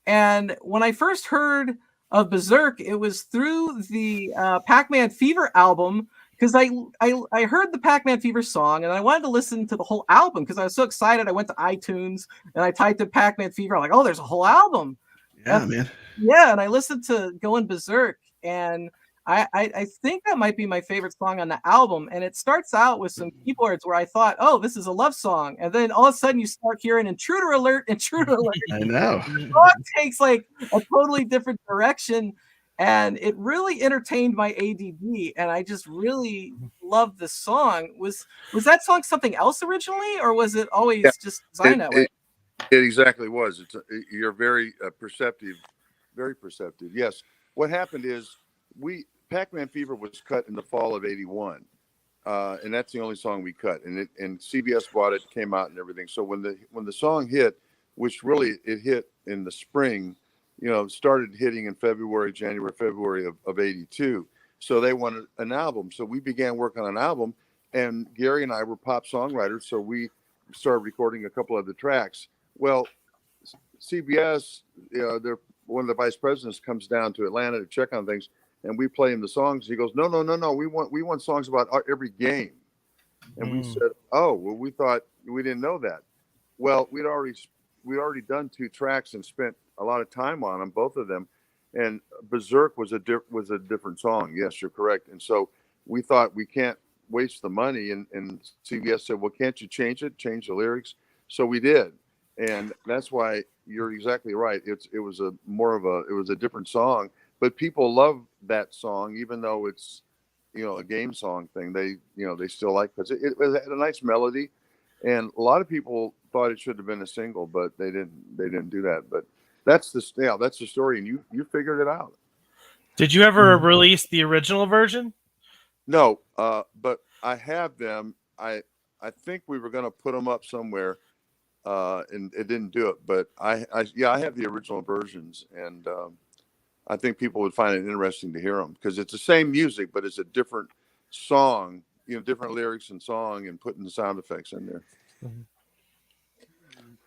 And when I first heard of Bezerk, it was through the Pac-Man Fever album, because I heard the Pac-Man Fever song and I wanted to listen to the whole album because I was so excited. I went to iTunes and I typed in Pac-Man Fever. I'm like, oh, there's a whole album. Yeah, man. Yeah, and I listened to Goin Bezerk, and I think that might be my favorite song on the album. And it starts out with some keyboards where I thought, oh, this is a love song. And then all of a sudden you start hearing intruder alert, intruder alert. I know. The song takes like a totally different direction. And it really entertained my ADD. And I just really loved the song. Was that song something else originally, or was it always just designed that way? It exactly was. You're very perceptive, very perceptive. Yes. What happened is Pac-Man Fever was cut in the fall of '81, and that's the only song we cut. And CBS bought it, came out, and everything. So when the song hit, which really it hit in the spring, started hitting in January, February of '82. So they wanted an album. So we began working on an album, and Gary and I were pop songwriters. So we started recording a couple of the tracks. Well, CBS, one of the vice presidents comes down to Atlanta to check on things, and we play him the songs. He goes, no, we want songs about every game. And we said, oh, well, we thought we didn't know that. Well, we'd already done 2 tracks and spent a lot of time on them, both of them. And Berserk was a different song. Yes, you're correct. And so we thought we can't waste the money. And CBS said, well, can't you change the lyrics? So we did. And that's why you're exactly right. It was a different song, but people love that song, even though it's, a game song thing. They still like, because it had a nice melody, and a lot of people thought it should have been a single, but they didn't do that. But that's the story, and you figured it out. Did you ever release the original version? No, but I have them. I think we were going to put them up somewhere. And it didn't do it, but I have the original versions, and I think people would find it interesting to hear them because it's the same music, but it's a different song, different lyrics and song, and putting the sound effects in there.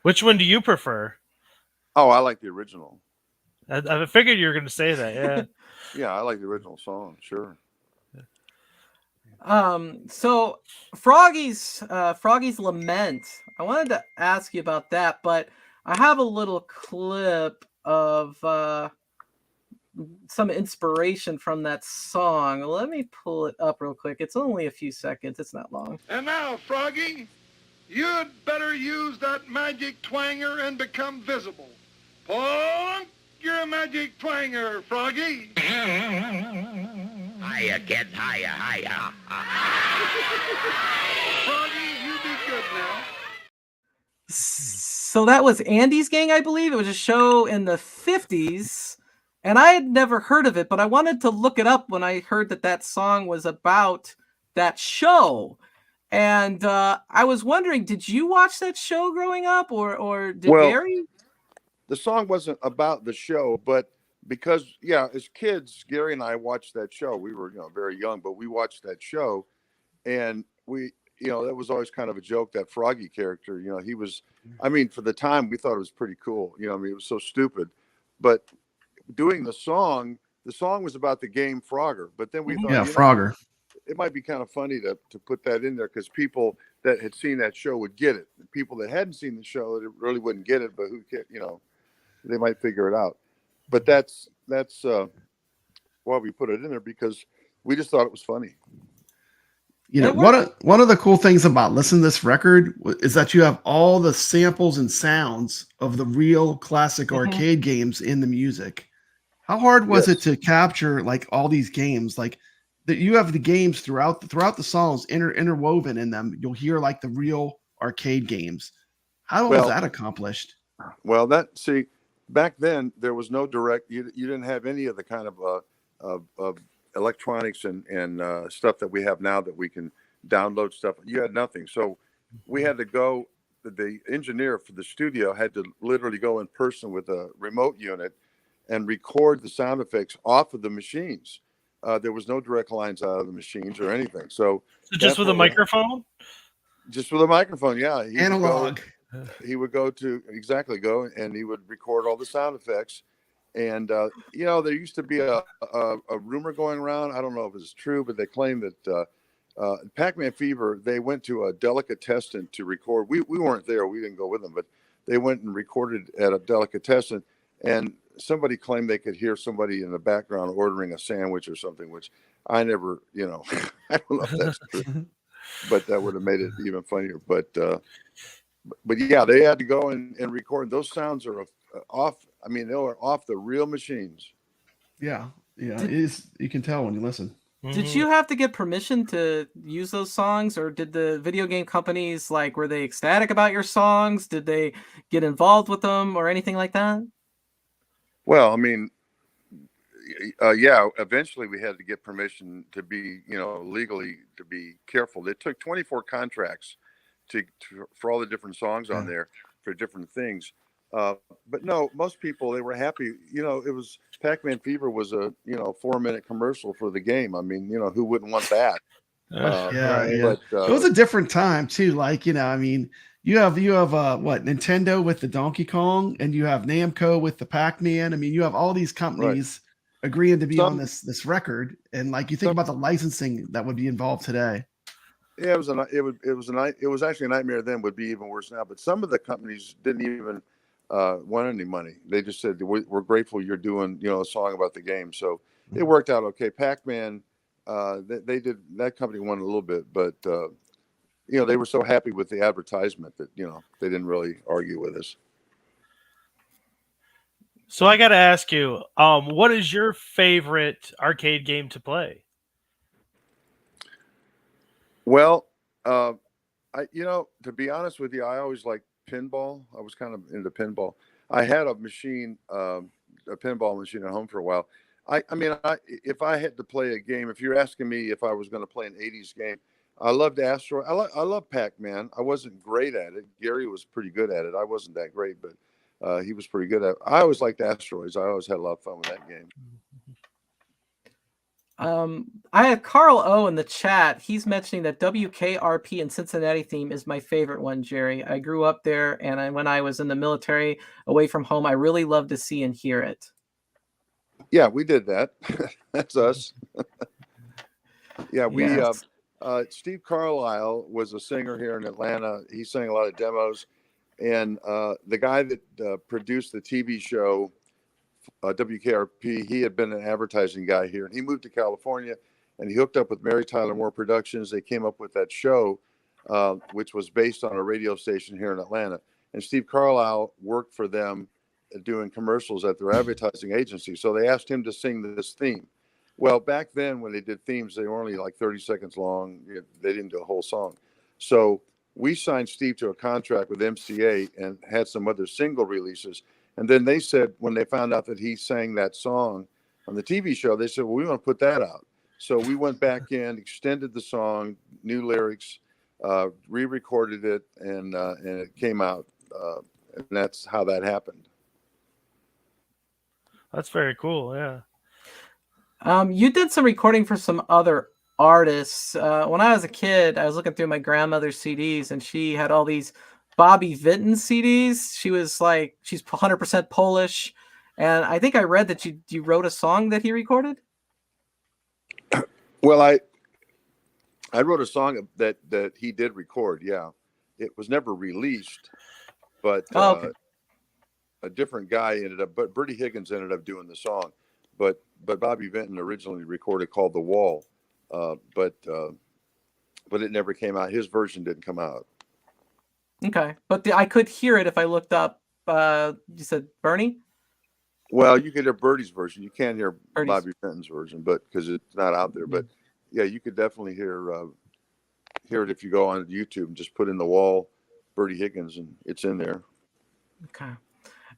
Which one do you prefer? Oh, I like the original. I figured you were going to say that. Yeah. Yeah, I like the original song. Sure. So Froggy's Lament, I wanted to ask you about that, but I have a little clip of some inspiration from that song. Let me pull it up real quick. It's only a few seconds. It's not long. And now, Froggy, you'd better use that magic twanger and become visible. Plunk your magic twanger, Froggy. Hiya, kids, hiya. Froggy, you be good now. So that was Andy's Gang, I believe. It was a show in the 50s, and I had never heard of it, but I wanted to look it up when I heard that song was about that show. And I was wondering, did you watch that show growing up, or did Gary? The song wasn't about the show, but because, as kids, Gary and I watched that show. We were, very young, but we watched that show, and we, that was always kind of a joke, that Froggy character. He was, for the time, we thought it was pretty cool. It was so stupid. But doing the song was about the game Frogger. But then we thought, Frogger. It might be kind of funny to put that in there, because people that had seen that show would get it. People that hadn't seen the show, that really wouldn't get it, but who can, they might figure it out. But that's why we put it in there, because we just thought it was funny. One of the cool things about listening to this record is that you have all the samples and sounds of the real classic arcade games in the music. How hard was it to capture like all these games? Like that you have the games throughout the songs interwoven in them. You'll hear like the real arcade games. How was that accomplished? Well, back then there was no direct. You didn't have any of the kind of electronics and stuff that we have now, that we can download stuff. You had nothing, so we had to go. The engineer for the studio had to literally go in person with a remote unit and record the sound effects off of the machines. There was no direct lines out of the machines or anything. So just with a microphone? Just with a microphone, yeah. Analog. He would go and he would record all the sound effects, And you know, there used to be a rumor going around. I don't know if it's true, but they claim that Pac-Man Fever, they went to a delicatessen to record. We weren't there. We didn't go with them, but they went and recorded at a delicatessen, and somebody claimed they could hear somebody in the background ordering a sandwich or something, which I never, you know, I don't know if that's true, but that would have made it even funnier. But yeah, they had to go and record. Those sounds are off. I mean, they were off the real machines. Yeah, yeah, it is. You can tell when you listen. Did you have to get permission to use those songs, or did the video game companies, like, were they ecstatic about your songs? Did they get involved with them or anything like that? Well, I mean, yeah, eventually we had to get permission to be, you know, legally to be careful. It took 24 contracts for all the different songs on there for different things. But no, most people, they were happy. You know, it was Pac-Man Fever was a, you know, 4-minute commercial for the game. I mean, you know, who wouldn't want that? Yeah. But It was a different time too. Like, you know, I mean, you have what, Nintendo with the Donkey Kong, and you have Namco with the Pac-Man. I mean, you have all these companies agreeing to be on this record, and like, you think about the licensing that would be involved today. Yeah, it was actually a nightmare then. Would be even worse now. But some of the companies didn't even want any money. They just said, we're grateful you're doing, you know, a song about the game. So it worked out okay. Pac-Man, they did, that company won a little bit, but you know, they were so happy with the advertisement that, you know, they didn't really argue with us. So I got to ask you, what is your favorite arcade game to play? Well, you know, to be honest with you, I always liked pinball. I was kind of into pinball. I had a machine, a pinball machine at home for a while. I mean, if I had to play a game, if you're asking me if I was going to play an 80s game, I loved Asteroid. I love Pac-Man. I wasn't great at it. Gary was pretty good at it. I wasn't that great, but he was pretty good at it. I always liked Asteroids. I always had a lot of fun with that game. I had Carl O in the chat. He's mentioning that WKRP and Cincinnati theme is my favorite one, Jerry. I grew up there, and when I was in the military away from home, I really loved to see and hear it. Yeah, we did that. That's us. Yeah, we. Yes. Steve Carlisle was a singer here in Atlanta. He sang a lot of demos, and the guy that produced the TV show WKRP, he had been an advertising guy here, and he moved to California, and he hooked up with Mary Tyler Moore Productions. They came up with that show, which was based on a radio station here in Atlanta. And Steve Carlisle worked for them doing commercials at their advertising agency. So they asked him to sing this theme. Well, back then when they did themes, they were only like 30 seconds long. They didn't do a whole song. So we signed Steve to a contract with MCA and had some other single releases. And then they said, when they found out that he sang that song on the TV show, they said, well, we want to put that out. So we went back in, extended the song, new lyrics, re-recorded it, and it came out. And that's how that happened. That's very cool. Yeah. You did some recording for some other artists. When I was a kid, I was looking through my grandmother's CDs, and she had all these Bobby Vinton CDs. She was like, she's 100% Polish. And I think I read that you wrote a song that he recorded. Well, I wrote a song that he did record. Yeah, it was never released, but okay. A different guy ended up. But Bertie Higgins ended up doing the song. But Bobby Vinton originally recorded called "The Wall," but it never came out. His version didn't come out. Okay, but I could hear it if I looked up. You said Bernie? Well, you could hear Bertie's version. You can't hear Bertie's. Bobby Vinton's version, but because it's not out there. But yeah, you could definitely hear it if you go on YouTube and just put in "The Wall," Bertie Higgins, and it's in there. Okay.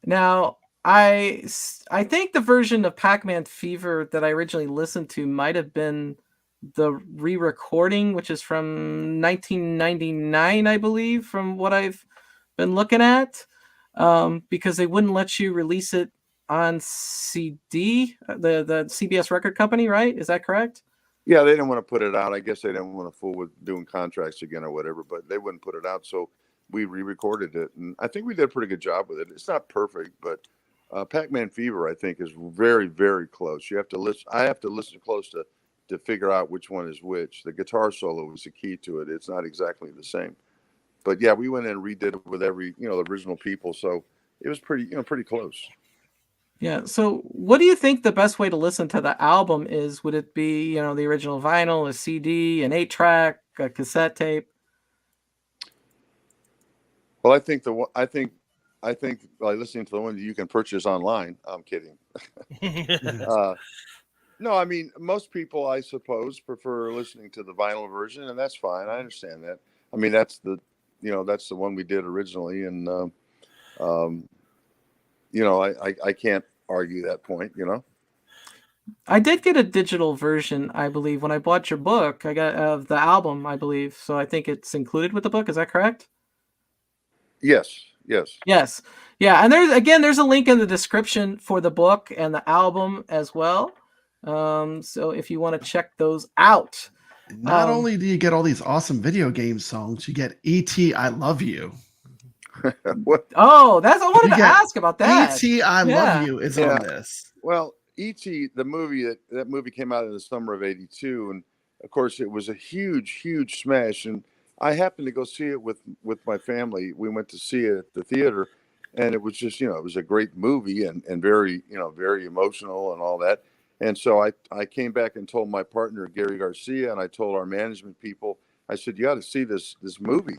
Now, I think the version of Pac-Man Fever that I originally listened to might have been the re-recording, which is from 1999, I believe, from what I've been looking at, because they wouldn't let you release it on CD, the CBS record company, right? Is that correct? Yeah, they didn't want to put it out. I guess they didn't want to fool with doing contracts again or whatever, but they wouldn't put it out. So we re-recorded it, and I think we did a pretty good job with it. It's not perfect, but Pac-Man Fever, I think, is very, very close. You have to listen. I have to listen close to figure out which one is which. The guitar solo was the key to it. It's not exactly the same, but yeah, we went in and redid it with every, the original people. So it was pretty, pretty close. Yeah. So, what do you think the best way to listen to the album is? Would it be, the original vinyl, a CD, an 8-track, a cassette tape? Well, I think by listening to the one that you can purchase online. I'm kidding. Uh, no, I mean, most people, I suppose, prefer listening to the vinyl version, and that's fine. I understand that. I mean, that's the one we did originally, and um, I can't argue that point. I did get a digital version, I believe, when I bought your book. I got of the album, I believe. So I think it's included with the book. Is that correct? Yes, yes. Yes. Yeah, and there's a link in the description for the book and the album as well. So if you want to check those out. Not only do you get all these awesome video game songs, you get E.T. I Love You. What? Oh, I wanted to ask about that. E.T. I Love You is on this. Well, E.T., the movie that movie came out in the summer of '82, and of course it was a huge, huge smash. And I happened to go see it with my family. We went to see it at the theater, and it was just, it was a great movie and very, very emotional and all that. And so I came back and told my partner Gary Garcia, and I told our management people, I said, you got to see this movie.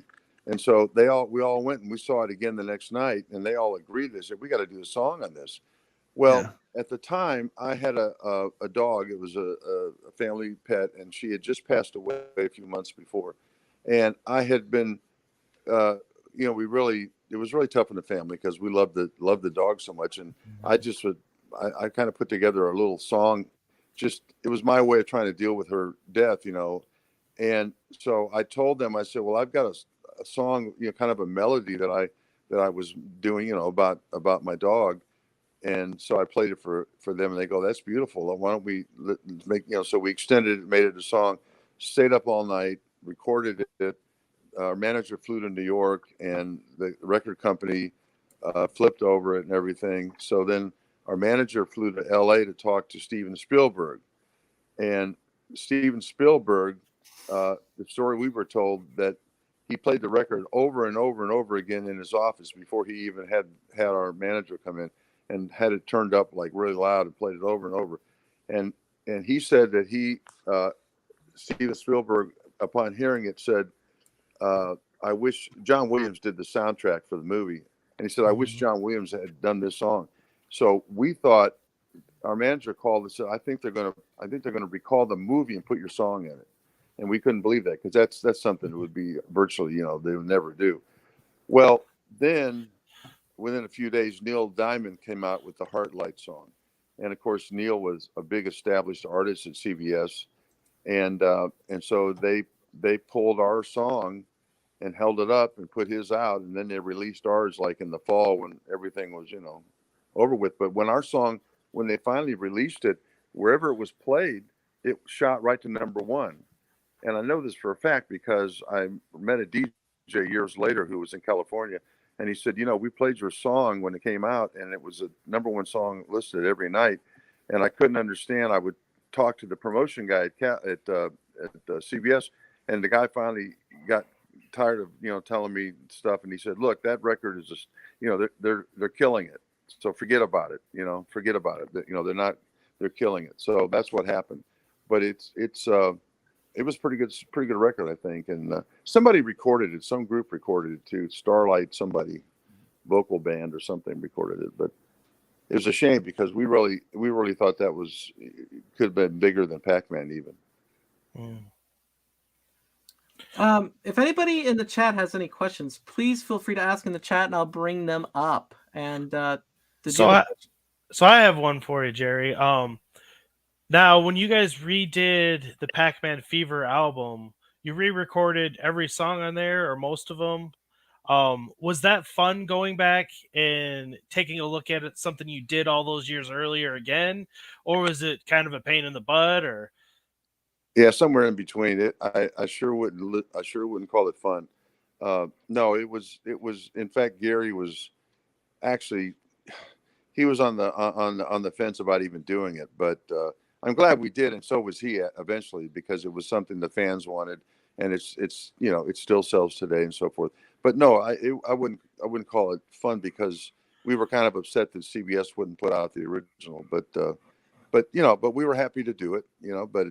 And so we all went and we saw it again the next night, and they all agreed. They said, we got to do a song on this. Well, at the time, I had a dog. It was a family pet, and she had just passed away a few months before. And I had been, it was really tough in the family because we loved the dog so much. And I just I kind of put together a little song. It was my way of trying to deal with her death, And so I told them, I said, well, I've got a song, kind of a melody that I was doing, about my dog. And so I played it for them, and they go, that's beautiful. Why don't we make, so we extended it, made it a song, stayed up all night, recorded it. Our manager flew to New York, and the record company flipped over it and everything. So then our manager flew to LA to talk to Steven Spielberg. And Steven Spielberg, the story we were told, that he played the record over and over and over again in his office before he even had our manager come in, and had it turned up like really loud and played it over and over. And he said that Steven Spielberg, upon hearing it, said, I wish John Williams did the soundtrack for the movie. And he said, I wish John Williams had done this song. So we thought, our manager called and said, I think they're going to recall the movie and put your song in it. And we couldn't believe that, because that's something that would be virtually, they would never do. Well, then within a few days, Neil Diamond came out with the Heartlight song. And of course, Neil was a big established artist at CBS. And so they pulled our song and held it up and put his out. And then they released ours like in the fall when everything was, over with. But when they finally released it, wherever it was played, it shot right to #1. And I know this for a fact because I met a DJ years later who was in California. And he said, we played your song when it came out, and it was a #1 song listed every night. And I couldn't understand. I would talk to the promotion guy at CBS, and the guy finally got tired of telling me stuff, and he said, look, that record is just, they're killing it, so forget about it. Forget about it. They're killing it. So that's what happened. But it was pretty good record, I think. And somebody recorded it. Some group recorded it too. Starlight, somebody, vocal band or something recorded it. But it was a shame because we really thought that could have been bigger than Pac-Man even. If anybody in the chat has any questions, please feel free to ask in the chat, and I'll bring them up. And so I have one for you, Jerry. Now, when you guys redid the Pac-Man Fever album, you re-recorded every song on there, or most of them. Was that fun going back and taking a look at it, something you did all those years earlier again, or was it kind of a pain in the butt? Or yeah, somewhere in between. I sure wouldn't call it fun. No, it was. In fact, Gary was actually. he was on the fence about even doing it, but I'm glad we did, and so was he eventually, because it was something the fans wanted, and it's you know, it still sells today and so forth. But no, I wouldn't call it fun, because we were kind of upset that CBS wouldn't put out the original, but you know, but we were happy to do it, you know, but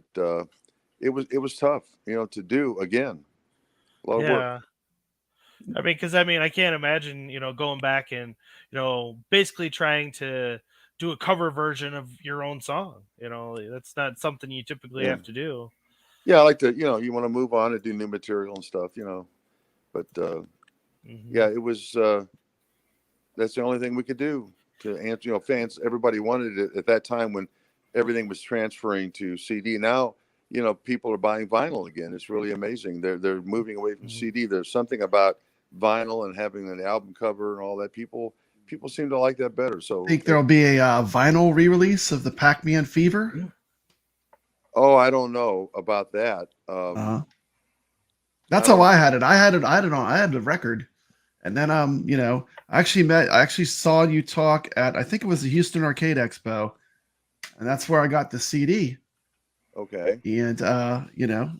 it was tough, you know, to do again. A lot of work. Yeah. I mean, because I can't imagine, going back and, basically trying to do a cover version of your own song. That's not something you typically Yeah. have to do. Yeah, I like to, you know, you want to move on and do new material and stuff, you know, but yeah, it was that's the only thing we could do to answer, you know, fans. Everybody wanted it at that time when everything was transferring to CD. Now, you know, people are buying vinyl again. It's really amazing. They're moving away from CD. There's something about vinyl and having an album cover and all that. People seem to like that better. So Think there'll be a vinyl re-release of the Pac-Man Fever? oh, I don't know about that. That's how I had it. I had the record. And then you know, I actually saw you talk at, I think it was the Houston Arcade Expo, and that's where I got the CD. Okay. And you know,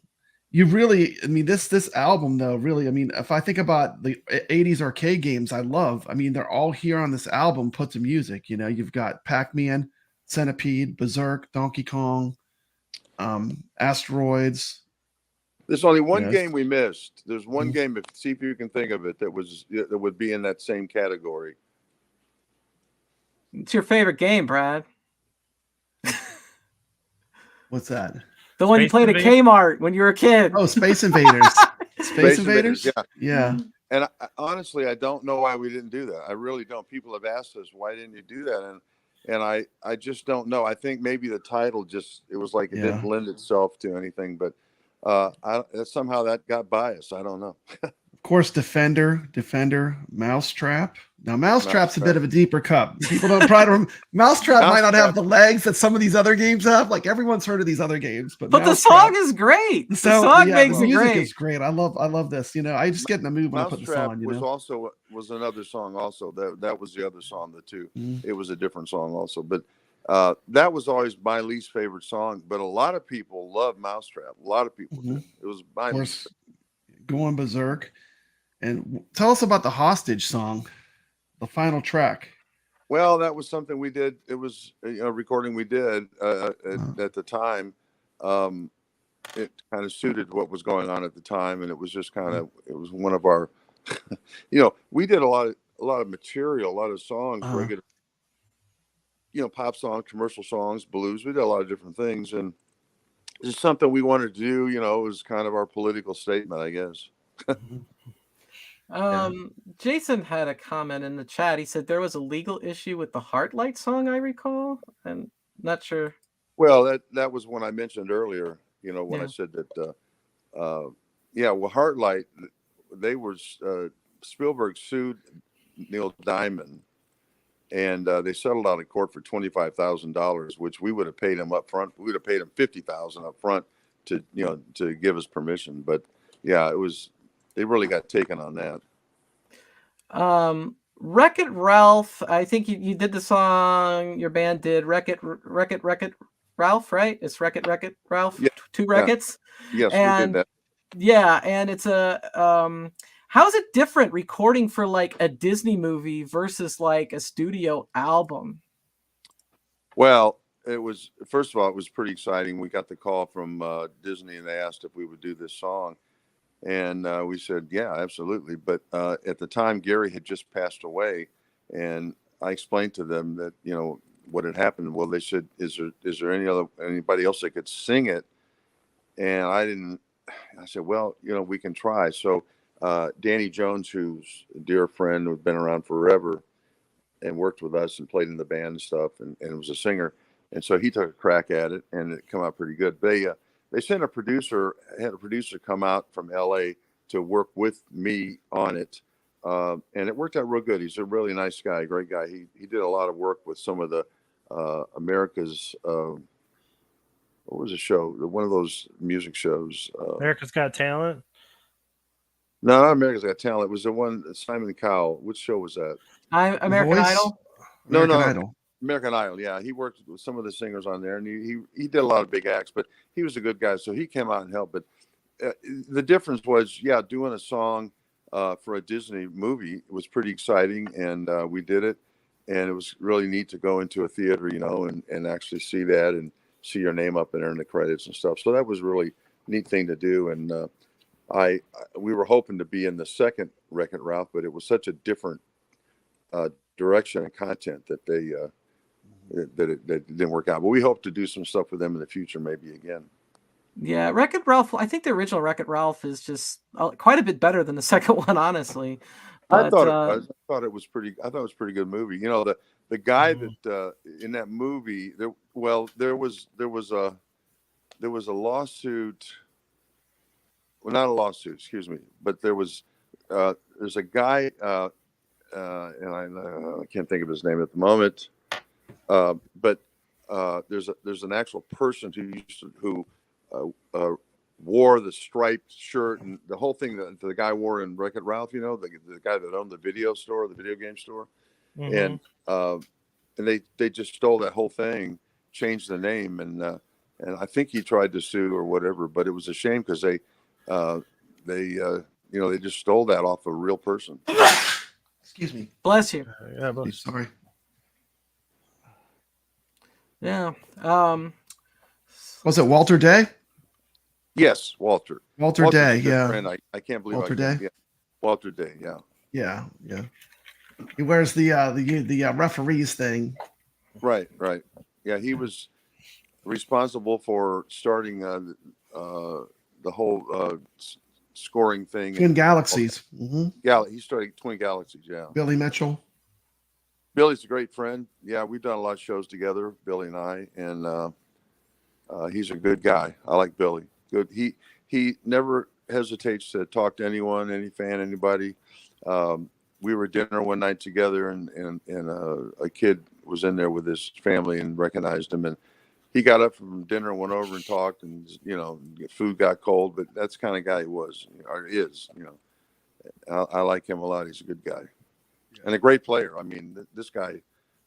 you really, I mean, this album though, really, I mean, if I think about the 80s arcade games I love, I mean, they're all here on this album put to music. You know, you've got Pac-Man, Centipede, Berserk, Donkey Kong, Asteroids. There's only one Yes. game we missed. There's one game, see if you can think of it, that would be in that same category. It's your favorite game, Brad. What's that? The one you Space played at Invaders? Kmart when you were a kid. Oh, Space Invaders. Space Invaders? Yeah. Yeah. And honestly, I don't know why we didn't do that. I really don't. People have asked us, why didn't you do that? And I just don't know. I think maybe the title it was like it didn't lend itself to anything, but somehow that got biased. I don't know. Of course, Defender, Mousetrap. Now, Mousetrap's a bit of a deeper cup. People don't probably Mousetrap might not have the legs that some of these other games have. Like, everyone's heard of these other games, but the song is great. The song makes it music great. is great. I love this. You know, I just get in the mood when I put this on. You know, was another song also. That was the other song, the two. It was a different song also, but that was always my least favorite song. But a lot of people love Mousetrap. A lot of people did. It was my least. Goin Bezerk. And tell us about the Hostage song, the final track. Well, that was something we did. It was a recording we did at the time. It kind of suited what was going on at the time, and it was just kind of, it was one of our, you know, we did a lot of material, a lot of songs, regular, you know, pop songs, commercial songs, blues. We did a lot of different things, and it's something we wanted to do. You know, it was kind of our political statement, I guess. Jason had a comment in the chat. He said there was a legal issue with the Heartlight song, I recall. I'm not sure. Well, that was when I mentioned earlier, you know, when I said that, well, Heartlight, they were, Spielberg sued Neil Diamond, and they settled out of court for $25,000, which we would have paid him up front. We would have paid him $50,000 up front to, you know, to give us permission. But yeah, they really got taken on that. Wreck-It Ralph, I think you did the song, your band did, Wreck-It Ralph, right? It's Wreck-It Ralph, yeah. Two Wreck-Its. Yes, and, we did that. Yeah, and it's how is it different recording for like a Disney movie versus like a studio album? Well, first of all, it was pretty exciting. We got the call from Disney, and they asked if we would do this song. And we said, yeah, absolutely. But at the time, Gary had just passed away. And I explained to them that, you know, what had happened. Well, they said, is there anybody else that could sing it? And I said, well, you know, we can try. So Danny Jones, who's a dear friend who's been around forever and worked with us and played in the band and stuff, and was a singer. And so he took a crack at it, and it came out pretty good. They sent had a producer come out from LA to work with me on it. And it worked out real good. He's a really nice guy, great guy. He did a lot of work with some of the America's, what was the show? One of those music shows. America's Got Talent? No, not America's Got Talent. It was the one, Simon Cowell. Which show was that? American Voice? Idol? American Idol. American Idol. Yeah, he worked with some of the singers on there, and he did a lot of big acts. But he was a good guy, so he came out and helped. But the difference was, yeah, doing a song for a Disney movie was pretty exciting, and we did it, and it was really neat to go into a theater, and actually see that and see your name up in there in the credits and stuff. So that was really neat thing to do, and we were hoping to be in the second Wreck-It Ralph, but it was such a different direction and content that that it didn't work out. But we hope to do some stuff with them in the future, maybe again. Yeah, Wreck-It Ralph. I think the original Wreck-It Ralph is just quite a bit better than the second one, honestly. But, I thought it was. I thought it was pretty. I thought it was a pretty good movie. The guy that in that movie, there was a lawsuit. Well, not a lawsuit, excuse me, but there's a guy, and I can't think of his name at the moment, but there's an actual person who wore the striped shirt and the whole thing that the guy wore in Wreck-It Ralph, the guy that owned the video game store, and they just stole that whole thing, changed the name, and I think he tried to sue or whatever, but it was a shame because they just stole that off a real person. Excuse me. Bless you. Yeah, but Sorry. Yeah. Was it Walter Day? Yes, Walter. Walter Day, yeah. Friend. I can't believe Walter Day. Yeah. Walter Day, yeah. Yeah. He wears the referees thing. Right. Yeah, he was responsible for starting the whole scoring thing. Twin Galaxies. Mm-hmm. He started Twin Galaxies, yeah. Billy Mitchell. Billy's a great friend. Yeah, we've done a lot of shows together, Billy and I, and he's a good guy. I like Billy. Good. He never hesitates to talk to anyone, any fan, anybody. We were at dinner one night together, and a kid was in there with his family and recognized him, and he got up from dinner and went over and talked, and food got cold, but that's the kind of guy he was or is. I like him a lot. He's a good guy and a great player. I mean, this guy,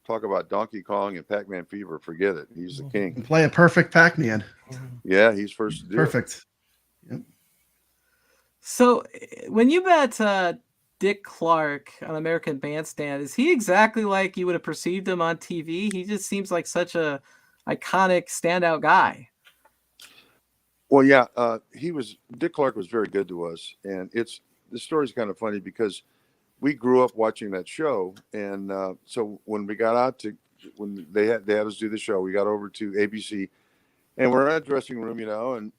talk about Donkey Kong and Pac-Man Fever. Forget it. He's the king. Can play a perfect Pac-Man. Yeah, he's first to do perfect. It. Yep. So when you met Dick Clark on American Bandstand, is he exactly like you would have perceived him on TV? He just seems like such a iconic standout guy. Well, yeah, Dick Clark was very good to us, and the story's kind of funny because we grew up watching that show, and so when we got out when they had us do the show, we got over to ABC, and we're in a dressing room, and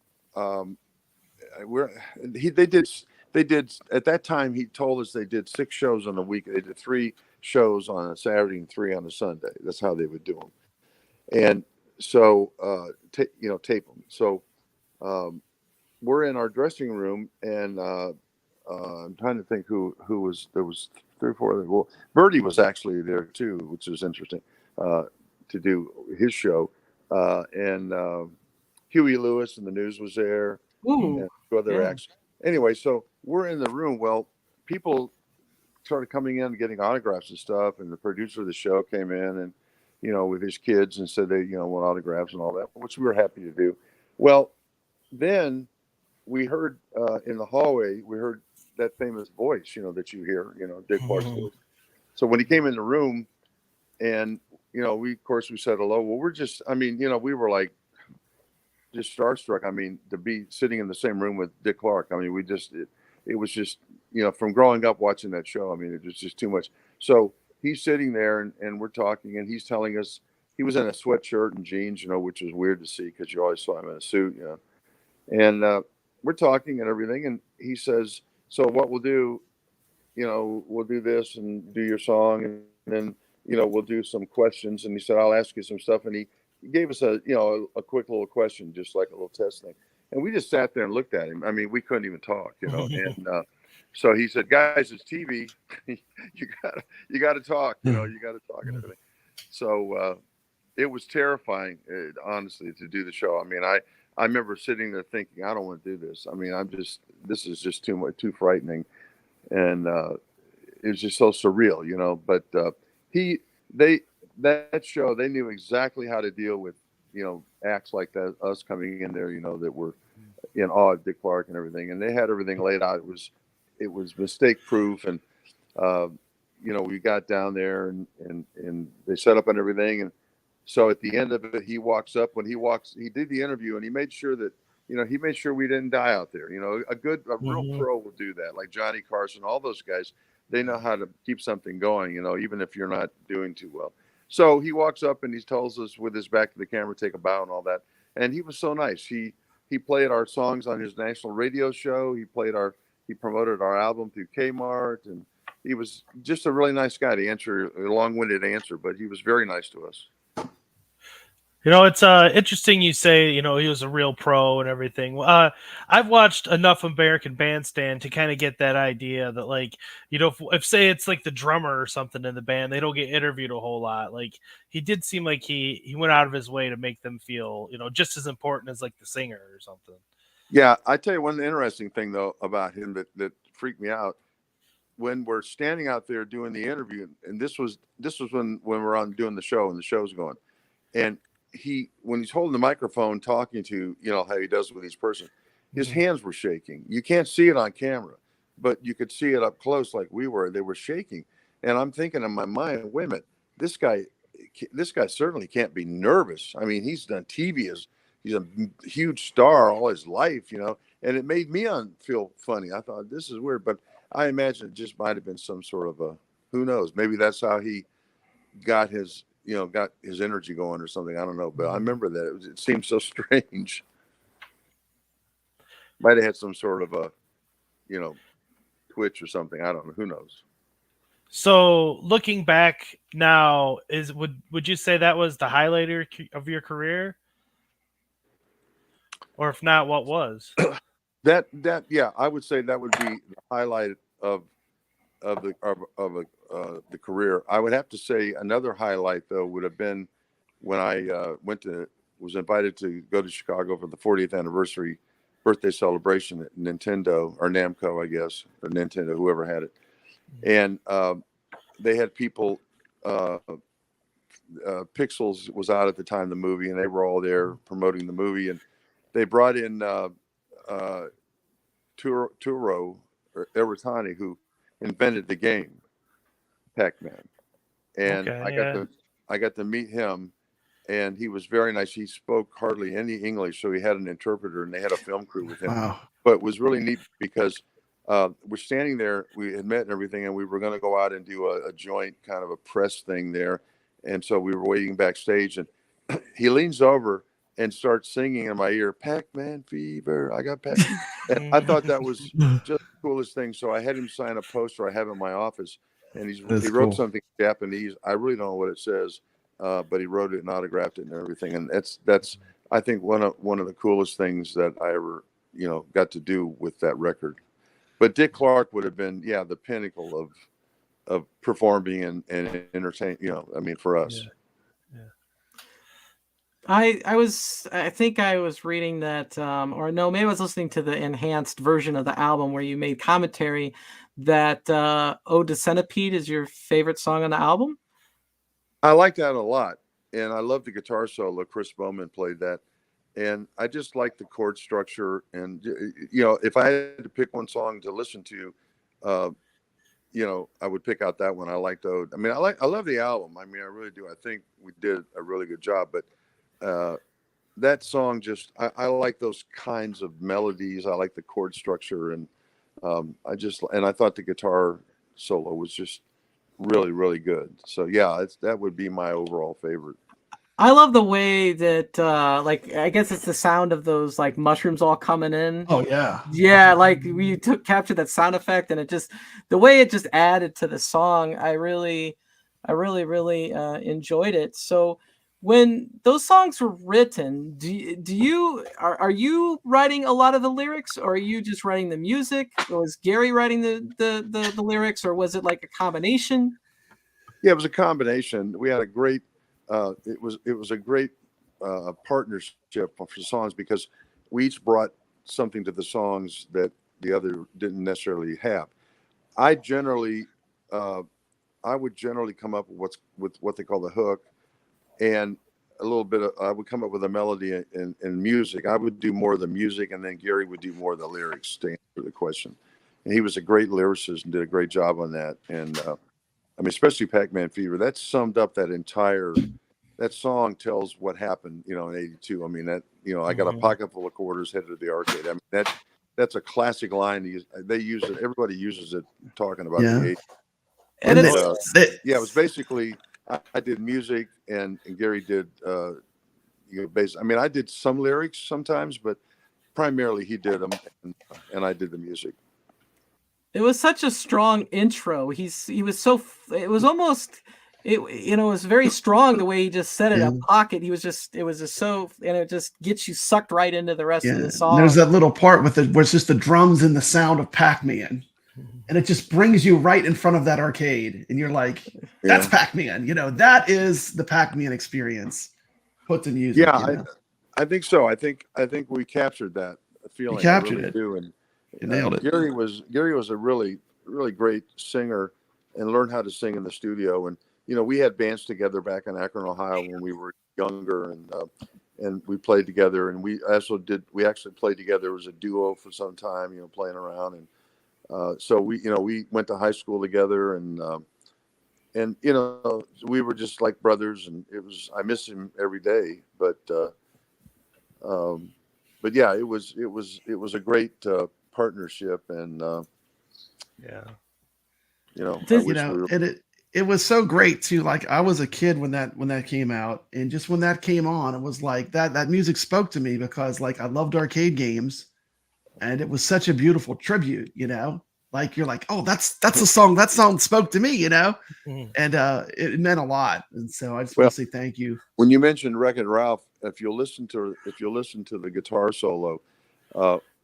they did at that time. He told us they did 6 shows on a week. They did 3 shows on a Saturday and 3 on a Sunday. That's how they would do them, and so tape them. So we're in our dressing room, and I'm trying to think who was there. Was 3 or 4 other. Well, Birdie was actually there too, which was interesting to do his show, and Huey Lewis and the News was there. Ooh, and 2 other acts. Anyway, so we're in the room. Well, people started coming in and getting autographs and stuff, and the producer of the show came in and with his kids and said they want autographs and all that, which we were happy to do. Well, then we heard in the hallway, we heard that famous voice, that you hear, Dick Clark's voice. So when he came in the room, and we said hello. Well, we were like just starstruck. I mean, to be sitting in the same room with Dick Clark. I mean, it was just from growing up watching that show. I mean, it was just too much. So he's sitting there, and we're talking, and he's telling us he was in a sweatshirt and jeans, which was weird to see because you always saw him in a suit, And we're talking and everything, and he says, "So what we'll do, we'll do this and do your song, and then we'll do some questions." And he said, "I'll ask you some stuff." And he gave us a quick little question, just like a little test thing. And we just sat there and looked at him. I mean, we couldn't even talk, And so he said, "Guys, it's TV. you gotta talk. You got to talk and everything." So it was terrifying, honestly, to do the show. I mean, I remember sitting there thinking, I don't want to do this. I mean, this is just too much, too frightening. And it was just so surreal, But that show, they knew exactly how to deal with, acts like that, us coming in there, that were in awe of Dick Clark and everything, and they had everything laid out. It was mistake proof, and uh, we got down there and they set up and everything, and so at the end of it, he walks up. He did the interview, and he made sure that we didn't die out there. A real pro will do that, like Johnny Carson, all those guys. They know how to keep something going, even if you're not doing too well. So he walks up and he tells us with his back to the camera, take a bow and all that. And he was so nice. He played our songs on his national radio show. He promoted our album through Kmart, and he was just a really nice guy to answer a long-winded answer, but he was very nice to us. It's interesting you say, he was a real pro and everything. I've watched enough American Bandstand to kind of get that idea that, like, if say it's like the drummer or something in the band, they don't get interviewed a whole lot. Like, he did seem like he went out of his way to make them feel, just as important as like the singer or something. Yeah, I tell you one interesting thing though about him that freaked me out. When we're standing out there doing the interview, and this was when we're on doing the show and the show's going, and when he's holding the microphone talking to, how he does with each person, his hands were shaking. You can't see it on camera, but you could see it up close like we were. They were shaking. And I'm thinking in my mind, wait a minute, this guy certainly can't be nervous. I mean, he's done TV he's a huge star all his life, and it made me feel funny. I thought, this is weird, but I imagine it just might have been some sort of who knows, maybe that's how he got his energy going or something. I don't know, but I remember that it seemed so strange. Might have had some sort of a, twitch or something. I don't know. Who knows? So looking back now, would you say that was the highlight of your career? Or if not, what was? Yeah, I would say that would be the highlight of the career. I would have to say another highlight though would have been when I was invited to go to Chicago for the 40th anniversary birthday celebration at Nintendo, or Namco, I guess, or Nintendo, whoever had it, and they had people. Pixels was out at the time, the movie, and they were all there promoting the movie, and they brought in Turo or Iwatani, who invented the game Pac-Man, and I got to meet him, and he was very nice. He spoke hardly any English, so he had an interpreter, and they had a film crew with him. Wow. But it was really neat because we're standing there. We had met and everything, and we were going to go out and do a joint kind of a press thing there, and so we were waiting backstage, and he leans over and starts singing in my ear, "Pac-Man Fever, I got Pac." And I thought that was just the coolest thing. So I had him sign a poster I have in my office, and he wrote something in Japanese. I really don't know what it says, but he wrote it and autographed it and everything. And that's I think one of the coolest things that I ever got to do with that record. But Dick Clark would have been the pinnacle of performing and entertaining. I mean, for us. Yeah. I think I was reading that, or no, maybe I was listening to the enhanced version of the album where you made commentary that "Ode to Centipede" is your favorite song on the album. I like that a lot, and I love the guitar solo. Chris Bowman played that, and I just like the chord structure. And if I had to pick one song to listen to, I would pick out that one. I liked Ode. I mean, I love the album. I mean, I really do. I think we did a really good job, but that song I like those kinds of melodies. I like the chord structure, and I thought the guitar solo was just really, really good. So that would be my overall favorite. I love the way that I guess it's the sound of those like mushrooms all coming in. Oh yeah. Yeah, like we captured that sound effect, and the way it just added to the song. I really enjoyed it. So when those songs were written, are you writing a lot of the lyrics, or are you just writing the music? Or was Gary writing the lyrics, or was it like a combination? Yeah, it was a combination. We had a great it was a great partnership for songs because we each brought something to the songs that the other didn't necessarily have. I generally I would generally come up with what they call the hook, and a little bit of, I would come up with a melody and music. I would do more of the music, and then Gary would do more of the lyrics to answer the question. And he was a great lyricist and did a great job on that. And I mean, especially Pac-Man Fever, that summed up that entire. That song tells what happened, you know, in '82. I mean, that, you know, I got a pocket full of quarters, headed to the arcade. I mean, that's a classic line. They use it. Everybody uses it talking about the '80s. And And it's Yeah, it was basically I did music and Gary did you know, I mean, I did some lyrics sometimes, but primarily he did them, and I did the music. it was such a strong intro. He was so, it was almost, it, you know, it was very strong the way he just said it, a pocket. It was just so, and it just gets you sucked right into the rest of the song. There's that little part with where it's just the drums and the sound of Pac-Man. And it just brings you right in front of that arcade. And you're like, that's Pac-Man. You know, that is the Pac-Man experience put to music. Yeah, you know? I think so. I think we captured that feeling. You captured really it. do. And You nailed it. Gary was a really great singer and learned how to sing in the studio. And, you know, we had bands together back in Akron, Ohio when we were younger, and we played together, and we actually played together as a duo for some time, you know, playing around. And so we went to high school together, and you know, we were just like brothers, and I miss him every day, but yeah, it was a great partnership, and you know, it was so great too. Like, I was a kid when that came out, and just when that came on, it was like that music spoke to me, because like I loved arcade games. And it was such a beautiful tribute, you know, like you're like, oh, that's a song. That song spoke to me, you know, and it meant a lot. And so I just want to say thank you. When you mentioned Wreck-It Ralph, if you'll listen to the guitar solo,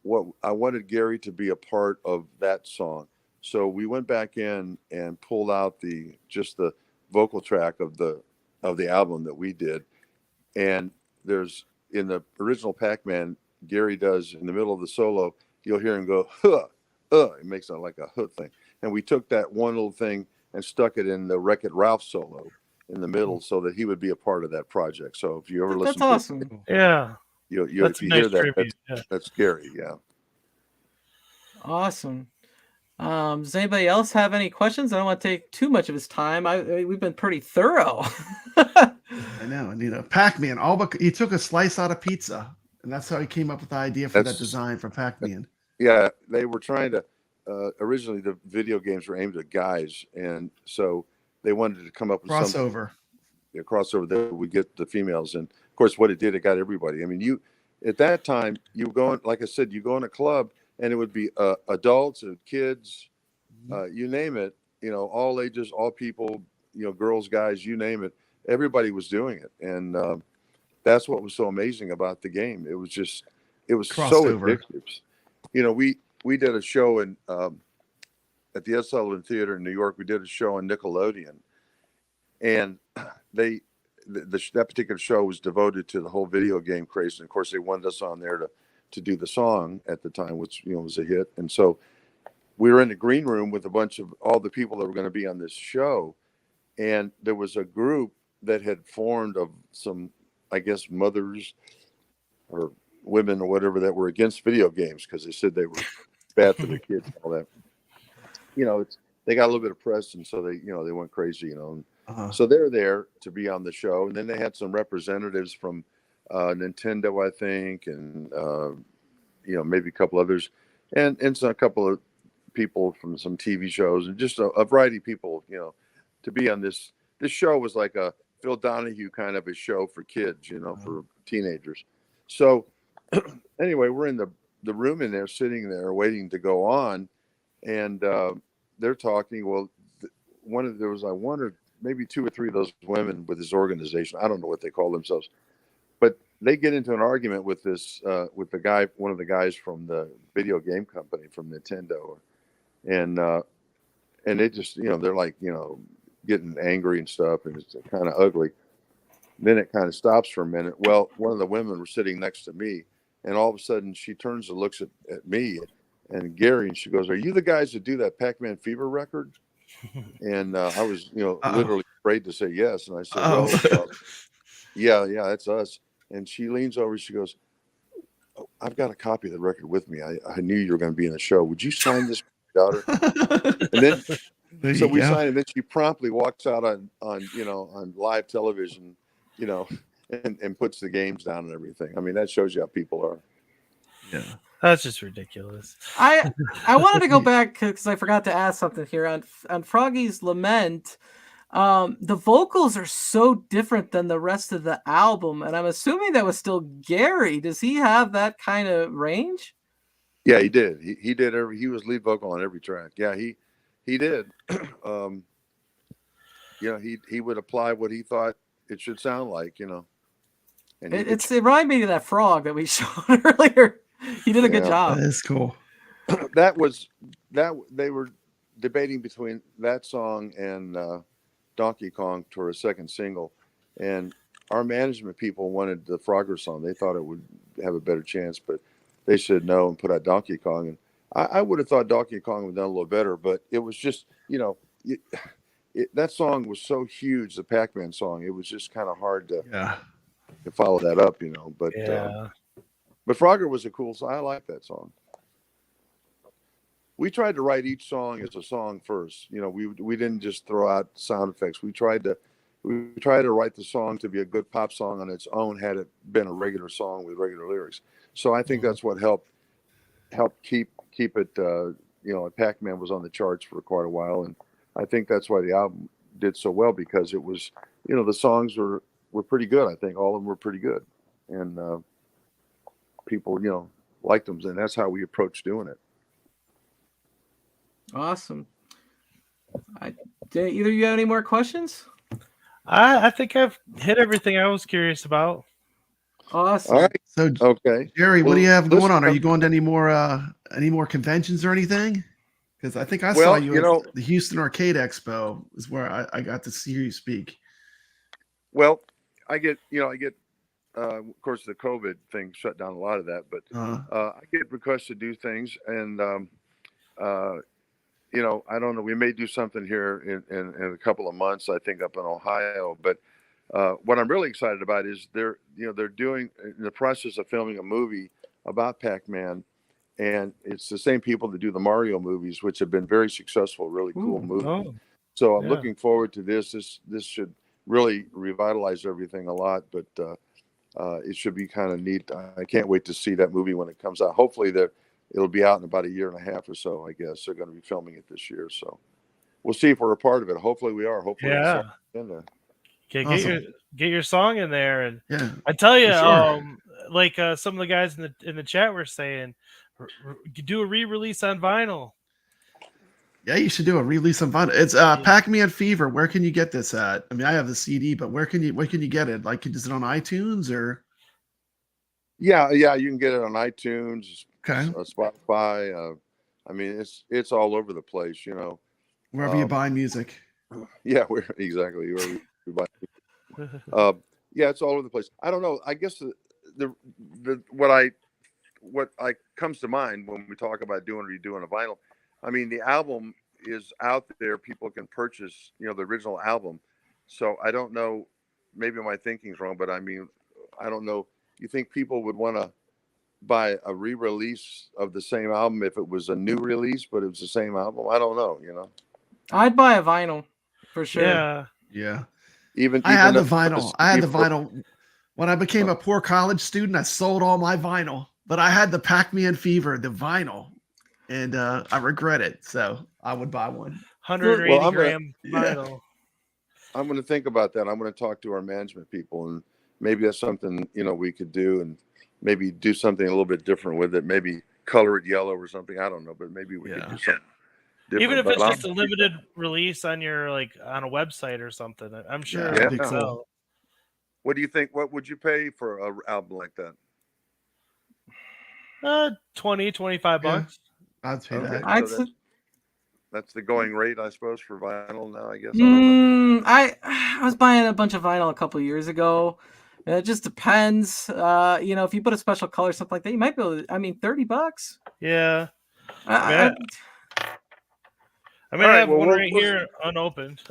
what I wanted Gary to be a part of that song. So we went back in and pulled out just the vocal track of the album that we did, and there's, in the original Pac-Man, Gary does in the middle of the solo, you'll hear him go, huh, it makes it like a hook thing. And we took that one little thing and stuck it in the Wreck-It Ralph solo in the middle, so that he would be a part of that project. So if you ever listen, that's awesome. Yeah, if you hear that, that's Gary. Yeah, awesome. Does anybody else have any questions? I don't want to take too much of his time. We've been pretty thorough. I know, and you know, Pac-Man, he took a slice out of pizza. And that's how he came up with the idea for that design for Pac-Man. Yeah, they were trying to, originally the video games were aimed at guys. And so they wanted to come up with crossover that would get the females. And of course, what it did, it got everybody. I mean, at that time, you go in, like I said, you go in a club, and it would be adults and kids, you name it, you know, all ages, all people, you know, girls, guys, you name it. Everybody was doing it. And, that's what was so amazing about the game. It was so addictive. You know, we did a show at the Ed Sullivan Theater in New York. We did a show on Nickelodeon, and that particular show was devoted to the whole video game craze. And of course, they wanted us on there to do the song at the time, which, you know, was a hit. And so we were in the green room with a bunch of all the people that were going to be on this show, and there was a group that had formed of some, I guess, mothers or women or whatever that were against video games, because they said they were bad for their kids and all that. You know, they got a little bit of press, and so they went crazy, you know. So they're there to be on the show, and then they had some representatives from Nintendo, I think, and you know, maybe a couple others, and a couple of people from some TV shows, and just a variety of people, you know, to be on this. This show was like a Phil Donahue kind of a show for kids, you know, for teenagers. So anyway, we're in the room in there, sitting there waiting to go on, and they're talking. Well, there was one or maybe two or three of those women with this organization. I don't know what they call themselves, but they get into an argument with with the guy, one of the guys from the video game company from Nintendo, and they just, you know, they're like, you know, getting angry and stuff, and it's kind of ugly. Then it kind of stops for a minute. Well, one of the women was sitting next to me, and all of a sudden she turns and looks at me and Gary, and she goes, "Are you the guys that do that Pac-Man Fever record?" And I was, Uh-oh. literally afraid to say yes. And I said, Oh, well, yeah, that's us. And she leans over. She goes, oh, I've got a copy of the record with me. I knew you were going to be in the show. Would you sign this, daughter? And then, there so you we go. signed, and then she promptly walks out on live television, and puts the games down and everything. I mean, that shows you how people are. Yeah. That's just ridiculous. I wanted to go back because I forgot to ask something here on Froggy's Lament. The vocals are so different than the rest of the album, and I'm assuming that was still Gary. Does he have that kind of range? Yeah, he did. He did he was lead vocal on every track. Yeah, he did. He would apply what he thought it should sound like, And It reminded me of that frog that we showed earlier. He did a good job. That is cool. that they were debating between that song and Donkey Kong for a second single, and our management people wanted the Frogger song. They thought it would have a better chance, but they said no and put out Donkey Kong. And I would have thought Donkey Kong would have done a little better, but it was just, that song was so huge, the Pac-Man song. It was just kind of hard to follow that up, But but Frogger was a cool song. I like that song. We tried to write each song as a song first. We didn't just throw out sound effects. We tried to write the song to be a good pop song on its own had it been a regular song with regular lyrics. So I think that's what helped keep it. Pac-Man was on the charts for quite a while, and I think that's why the album did so well, because it was, the songs were pretty good. I think all of them were pretty good, and people, liked them, and that's how we approached doing it. Awesome. Did either of you have any more questions? I think I've hit everything I was curious about. Awesome. All right. So, Okay, Jerry, what do you have listen, going on? Are you going to any more conventions or anything? Because I think I saw you at the Houston Arcade Expo is where I got to see you speak. Well, I get, of course, the COVID thing shut down a lot of that, but I get requests to do things, and I don't know. We may do something here in a couple of months, I think, up in Ohio. But what I'm really excited about is they're doing, in the process of filming a movie about Pac-Man, and it's the same people that do the Mario movies, which have been very successful, really cool movies. Oh, So I'm looking forward to this. This should really revitalize everything a lot, but it should be kind of neat. I can't wait to see that movie when it comes out. Hopefully it'll be out in about a year and a half or so, I guess. They're going to be filming it this year. So we'll see if we're a part of it. Hopefully we are. Hopefully yeah. in there. Get your song in there, and I tell you, some of the guys in the chat were saying, do a re-release on vinyl. Yeah, you should do a release on vinyl. It's Pac-Man Fever. Where can you get this at? I mean, I have the CD, but where can you get it? Like, is it on iTunes or? Yeah, you can get it on iTunes, Spotify. I mean, it's all over the place, Wherever you buy music. Yeah, exactly where we buy. Yeah, it's all over the place. I don't know. I guess what comes to mind when we talk about redoing a vinyl. I mean, the album is out there. People can purchase, the original album. So I don't know. Maybe my thinking's wrong, but I mean, I don't know. You think people would want to buy a re-release of the same album if it was a new release, but it was the same album? I don't know. I'd buy a vinyl for sure. Yeah. Even I had the vinyl. I had the vinyl. When I became a poor college student, I sold all my vinyl, but I had the Pac-Man Fever, the vinyl, and I regret it. So I would buy one. 180 gram vinyl. I'm going to think about that. I'm going to talk to our management people, and maybe that's something, we could do, and maybe do something a little bit different with it. Maybe color it yellow or something. I don't know, but maybe we could do something different. Even if it's just a limited release on your on a website or something, I'm sure it'd be cool. What do you think? What would you pay for an album like that? $20-25 bucks. I'd pay that. So that's the going rate, I suppose, for vinyl now, I guess. I was buying a bunch of vinyl a couple of years ago. It just depends. If you put a special color, something like that, you might be able to, $30. Yeah. I mean, All I right, have well, one we'll- right we'll- here unopened.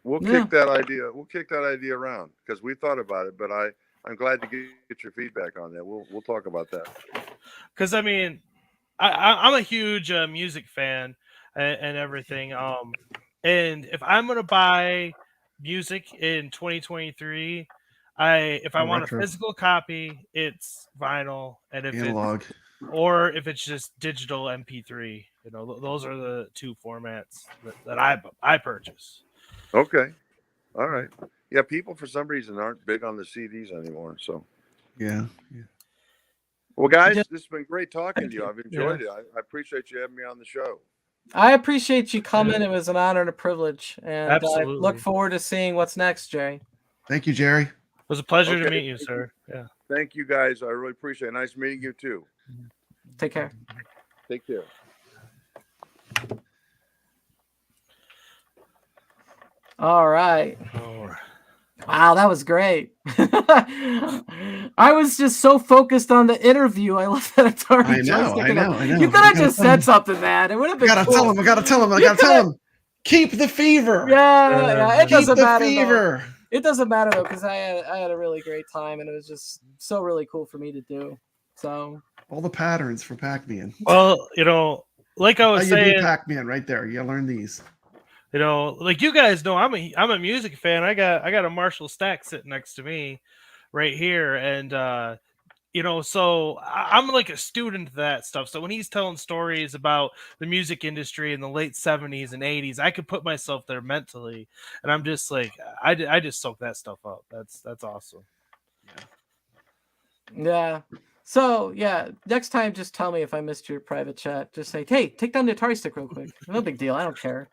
We'll Yeah. kick that idea. We'll kick that idea around because we thought about it, but I'm glad to get your feedback on that. We'll talk about that. Because I mean, I'm a huge music fan and everything. And if I'm gonna buy music in 2023, if I want a Retro. physical copy, it's vinyl, and Analog. if it's just digital MP3, those are the two formats that I purchase. Okay. All right. Yeah, people for some reason aren't big on the CDs anymore. So, Yeah. well, guys, Yeah. this has been great talking to you. I've enjoyed it. I appreciate you having me on the show. I appreciate you coming. It was an honor and a privilege, and I Absolutely. look forward to seeing what's next, Jerry. Thank you, Jerry. It was a pleasure to Okay. meet you, sir. Yeah. Thank you, guys. I really appreciate it. Nice meeting you too. Take care. Take care. All right. All right. Wow, that was great. I was just so focused on the interview. I left that Atari I know, joystick. I know. You could have just said something, man. It would have I been gotta cool. tell him. I gotta tell him. I You gotta tell coulda- him. Keep the fever. Yeah, it Keep doesn't the matter. Though. fever. It doesn't matter though, because I had a really great time, and it was just so really cool for me to do. So All the patterns for Pac-Man. Well, like I How was you do saying, Pac-Man right there. You learn these. like you guys know, I'm a music fan. I got a Marshall stack sitting next to me, right here, and so I'm like a student of that stuff. So when he's telling stories about the music industry in the late 70s and 80s, I could put myself there mentally, and I'm just like, I just soak that stuff up. That's awesome. yeah. So yeah, next time just tell me if I missed your private chat. Just say, hey, take down the Atari stick real quick. No big deal. I don't care.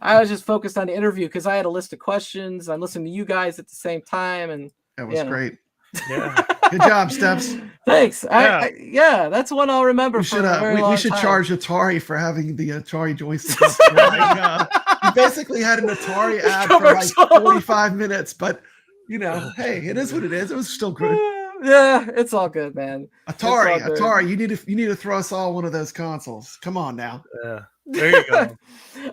I was just focused on the interview because I had a list of questions. I'm listening to you guys at the same time, and That was Yeah. great. Yeah. Good job, Steps. thanks. Yeah. Yeah, that's one I'll remember We for should a very long we should time. charge Atari for having the Atari joystick. We basically had an Atari ad for like Commercial. 45 minutes, but hey, it is what it is. It was still good. Yeah, it's all good, man. Atari, It's all good. Atari, you need to throw us all one of those consoles. Come on now. Yeah. There you go.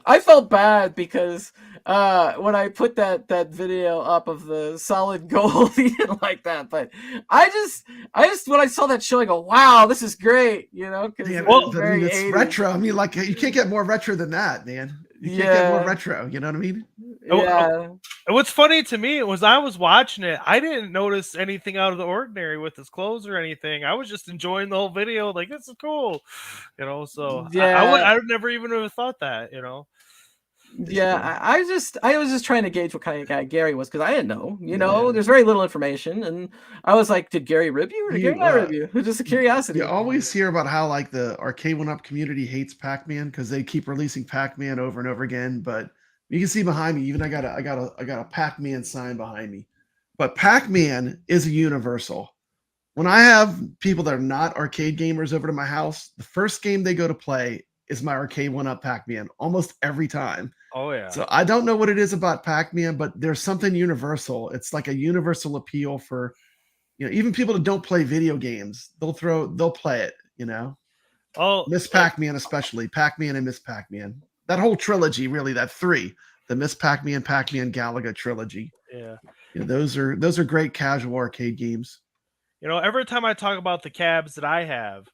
I felt bad because when I put that video up of the solid gold, he didn't like that. But I just when I saw that show, I go, "Wow, this is great!" Because Yeah, Well, I mean, it's 80s. retro. I mean, like you can't get more retro than that, man. You can't get more retro. You know what I mean? Yeah, And what's funny to me was I was watching it. I didn't notice anything out of the ordinary with his clothes or anything. I was just enjoying the whole video. Like, this is cool, So Yeah. I would never even have thought that, yeah. I was just trying to gauge what kind of guy Gary was because I didn't know. There's very little information, and I was like, "Did Gary rib you or did Gary not rib you?" It was just a curiosity. You always hear about how like the Arcade 1-Up community hates Pac-Man because they keep releasing Pac-Man over and over again. But you can see behind me, even I got a Pac-Man sign behind me. But Pac-Man is a universal. When I have people that are not arcade gamers over to my house, the first game they go to play is my Arcade 1-Up Pac-Man almost every time. Oh yeah. So I don't know what it is about Pac-Man, but there's something universal. It's like a universal appeal for, even people that don't play video games. They'll play it. Oh, Miss Pac-Man, especially Pac-Man and Miss Pac-Man. That whole trilogy, really, that three, the Miss Pac-Man, Pac-Man, Galaga trilogy. yeah. Those are great casual arcade games. Every time I talk about the cabs that I have,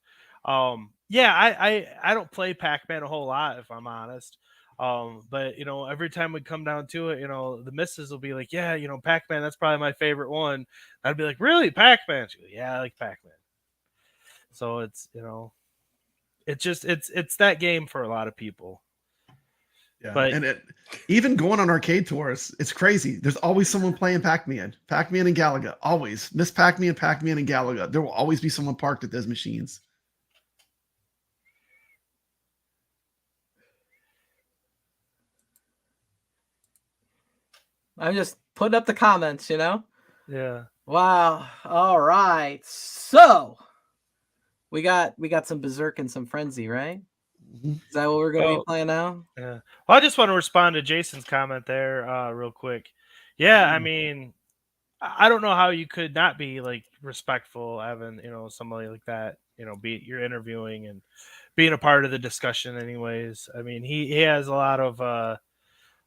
I don't play Pac-Man a whole lot, if I'm honest. But every time we come down to it, the missus will be like, "Yeah, Pac-Man, that's probably my favorite one." I'd be like, "Really, Pac-Man?" She goes, "Yeah, I like Pac-Man." So it's it's just it's that game for a lot of people. Yeah, But and even going on arcade tours, it's crazy. There's always someone playing Pac-Man and Galaga. Always Miss Pac-Man, Pac-Man, and Galaga. There will always be someone parked at those machines. I'm just putting up the comments, yeah. Wow. All right. So we got some Bezerk and some Frenzy, right? Is that what we're going to be playing now? Yeah. Well, I just want to respond to Jason's comment there real quick. Yeah, I mean, I don't know how you could not be like respectful having, somebody like that, you're interviewing and being a part of the discussion anyways. I mean, he has a lot of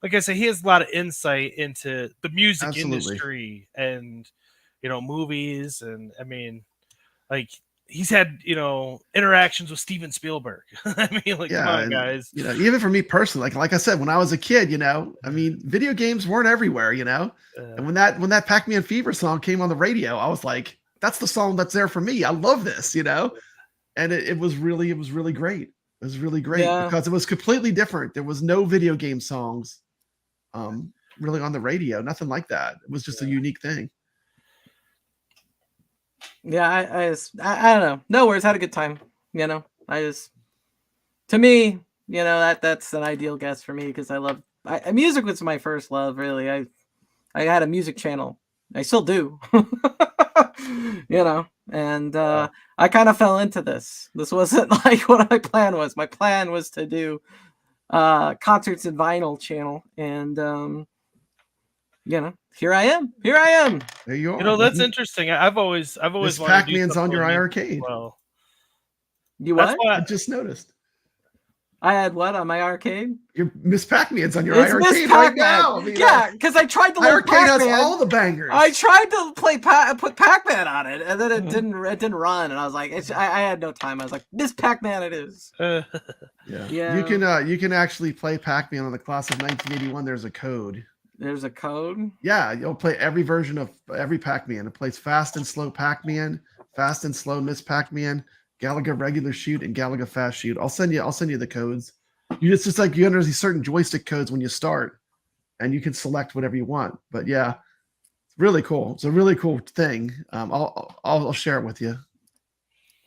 like I said, he has a lot of insight into the music industry and movies, and I mean, like he's had interactions with Steven Spielberg. I mean, like, come on, guys. Even for me personally, like I said, when I was a kid, I mean, video games weren't everywhere, and when that Pac-Man Fever song came on the radio, I was like, that's the song that's there for me. I love this, and it was really great. It was really great because it was completely different. There was no video game songs really on the radio, nothing like that. It was just a unique thing. Yeah, I don't know. No worries, had a good time. To me, that's an ideal guest for me because music was my first love, really. I had a music channel. I still do. And I kind of fell into this. This wasn't like what my plan was. My plan was to do concerts and vinyl channel, and here I am. There you are. That's interesting. I've always wanted Pac-Man's on your iArcade. Well, you what? I just noticed. I had what on my arcade? Your Miss Pac-Man's on your iArcade right now. I mean, because I tried to load Pac-Man. Has all the bangers. I tried to put Pac-Man on it, and then it didn't run. And I was like, I had no time. I was like, Miss Pac-Man, it is. Yeah. You can actually play Pac-Man on the class of 1981. There's a code. There's a code? Yeah, you'll play every version of every Pac-Man. It plays fast and slow Pac-Man, fast and slow Miss Pac-Man, Galaga regular shoot, and Galaga fast shoot. I'll send you the codes. You just like you enter these certain joystick codes when you start, and you can select whatever you want. But yeah, it's really cool. It's a really cool thing. I'll share it with you.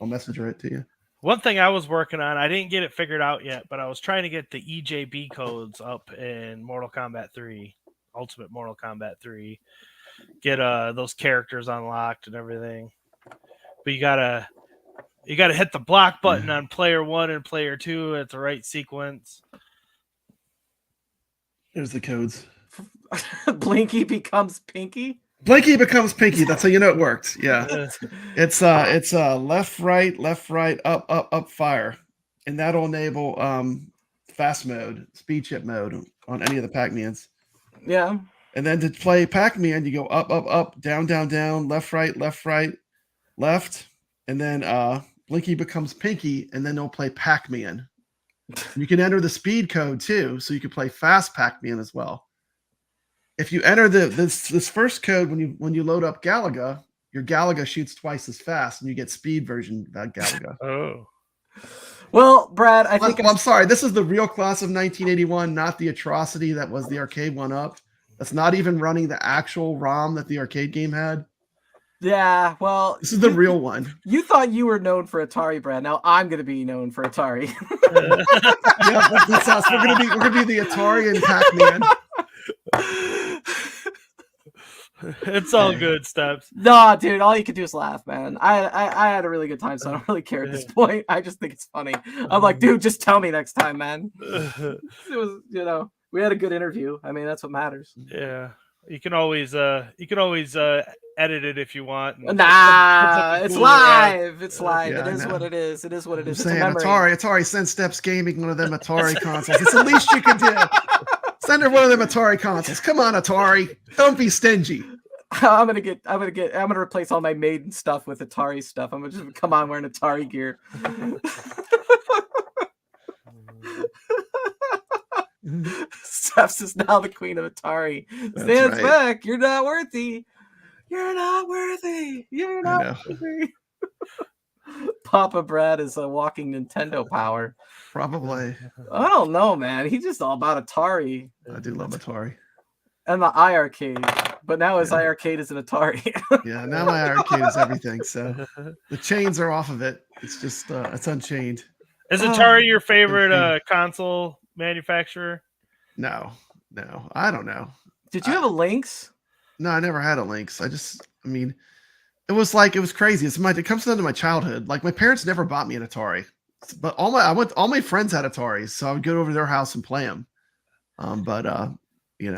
I'll messenger it to you. One thing I was working on, I didn't get it figured out yet, but I was trying to get the EJB codes up in Mortal Kombat 3. Ultimate Mortal Kombat 3, get those characters unlocked and everything, but you gotta hit the block button on player 1 and player 2 at the right sequence. There's the codes. Blinky becomes Pinky. Blinky becomes Pinky. That's how you know it worked. Yeah, it's left right up fire, and that'll enable fast mode, speed chip mode on any of the Pac-Mans. Yeah. And then to play Pac-Man, you go up, down, left, right, left. And then Blinky becomes Pinky, and then they'll play Pac-Man. You can enter the speed code too, so you can play fast Pac-Man as well. If you enter this first code when you load up Galaga, your Galaga shoots twice as fast, and you get speed version of Galaga. Oh. Well, Brad, I'm sorry. This is the real class of 1981, not the atrocity that was the arcade one-up. That's not even running the actual ROM that the arcade game had. Yeah, well, this is the real one. You thought you were known for Atari, Brad. Now I'm going to be known for Atari. Yeah, that's us. We're gonna be the Atari and Pac-Man. It's all good, Steps. No, dude, all you can do is laugh, man. I had a really good time, so I don't really care at this point. I just think it's funny. I'm like, dude, just tell me next time, man. It was, we had a good interview. I mean, that's what matters. Yeah, you can always edit it if you want. Nah, it's live. It's live. Yeah, it is what it is. It is what it is. I'm saying Atari send Steps Gaming one of them Atari consoles. It's the least you can do. Send her one of them Atari consoles. Come on, Atari. Don't be stingy. I'm gonna replace all my Maiden stuff with Atari stuff. I'm gonna just come on wearing Atari gear. Steps is now the queen of Atari. Stands back. You're not worthy. You're not worthy. You're not worthy. Papa Brad is a walking Nintendo power. Probably. I don't know, man. He's just all about Atari. I do love Atari. And the iArcade. But now his iArcade is an Atari. Yeah, now my iArcade is everything. So the chains are off of it. It's just it's unchained. Is Atari your favorite console manufacturer? No. I don't know. Did you have a Lynx? No, I never had a Lynx. It was crazy. It comes down to my childhood. Like my parents never bought me an Atari, but all my friends had Ataris, so I would go over to their house and play them.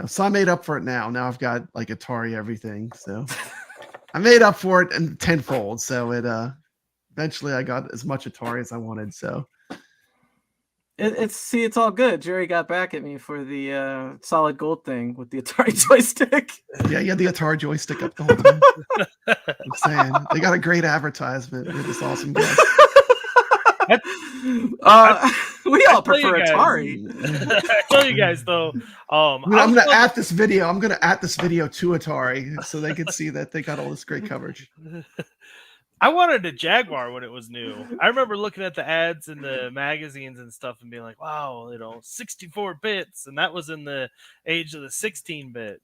So I made up for it now. Now I've got like Atari everything. So I made up for it in tenfold. So it eventually I got as much Atari as I wanted. So It's all good. Jerry got back at me for the solid gold thing with the Atari joystick. Yeah, you had the Atari joystick up the whole time. I'm saying they got a great advertisement with this awesome guest. We all I tell you prefer guys. Atari. I tell you guys though, I'm gonna add this video. I'm gonna add this video to Atari so they can see that they got all this great coverage. I wanted a Jaguar when it was new. I remember looking at the ads in the magazines and stuff and being like, wow, 64 bits. And that was in the age of the 16-bit.